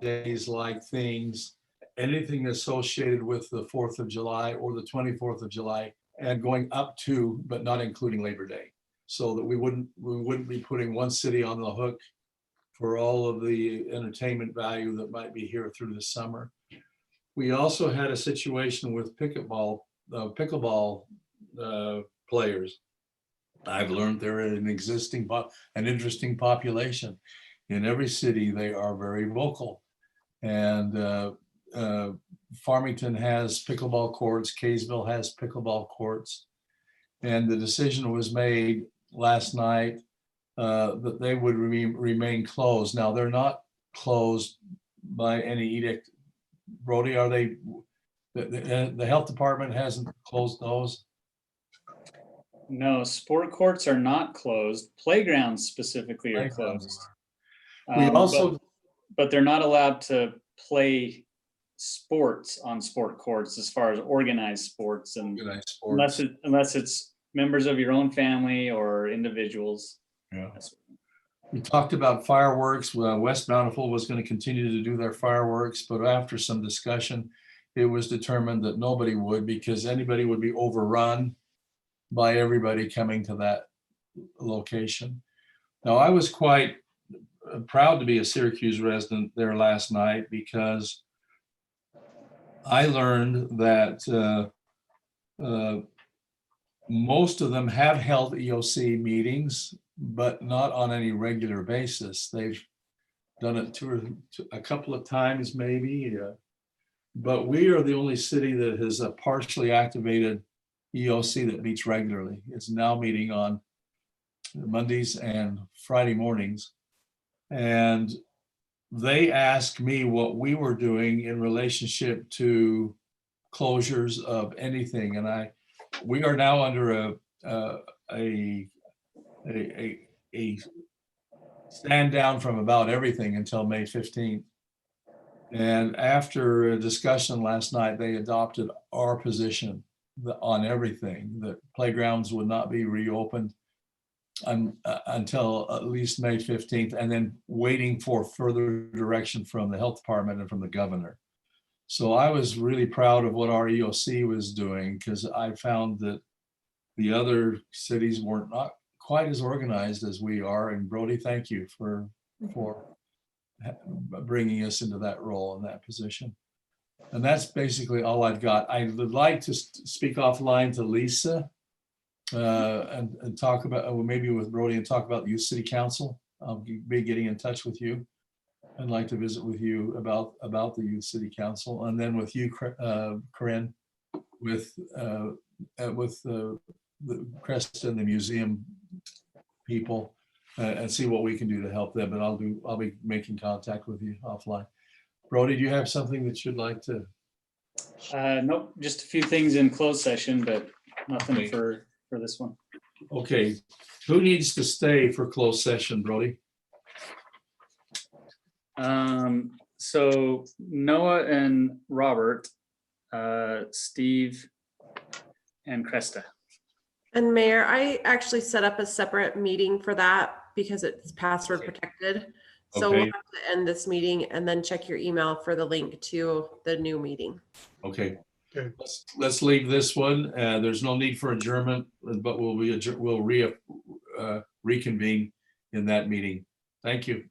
days like things, anything associated with the 4th of July or the 24th of July, and going up to, but not including Labor Day, so that we wouldn't be putting one city on the hook for all of the entertainment value that might be here through the summer. We also had a situation with pickleball players. I've learned they're an interesting population. In every city, they are very vocal. And Farmington has pickleball courts, Kaysville has pickleball courts. And the decision was made last night that they would remain closed. Now, they're not closed by any edict. Brody, are they, the health department hasn't closed those?
No, sport courts are not closed. Playgrounds specifically are closed.
We also,
but they're not allowed to play sports on sport courts as far as organized sports, and unless it's members of your own family or individuals.
Yeah. We talked about fireworks. West Bountiful was going to continue to do their fireworks, but after some discussion, it was determined that nobody would, because anybody would be overrun by everybody coming to that location. Now, I was quite proud to be a Syracuse resident there last night, because I learned that most of them have held EOC meetings, but not on any regular basis. They've done it a couple of times maybe, but we are the only city that has a partially activated EOC that meets regularly. It's now meeting on Mondays and Friday mornings. And they asked me what we were doing in relationship to closures of anything. And we are now under a stand down from about everything until May 15th. And after a discussion last night, they adopted our position on everything, that playgrounds would not be reopened until at least May 15th, and then waiting for further direction from the health department and from the governor. So I was really proud of what our EOC was doing, because I found that the other cities were not quite as organized as we are. And Brody, thank you for bringing us into that role and that position. And that's basically all I've got. I would like to speak offline to Lisa and talk about, maybe with Brody, and talk about the Youth City Council. I'll be getting in touch with you. I'd like to visit with you about the Youth City Council, and then with you, Corinne, with the Crest and the museum people, and see what we can do to help them. And I'll be making contact with you offline. Brody, do you have something that you'd like to?
Nope, just a few things in closed session, but nothing for this one.
Okay, who needs to stay for closed session, Brody?
So Noah and Robert, Steve and Kresta.
And Mayor, I actually set up a separate meeting for that because it's password protected. So we'll have to end this meeting and then check your email for the link to the new meeting.
Okay. Let's leave this one. There's no need for adjournment, but we'll reconvene in that meeting. Thank you.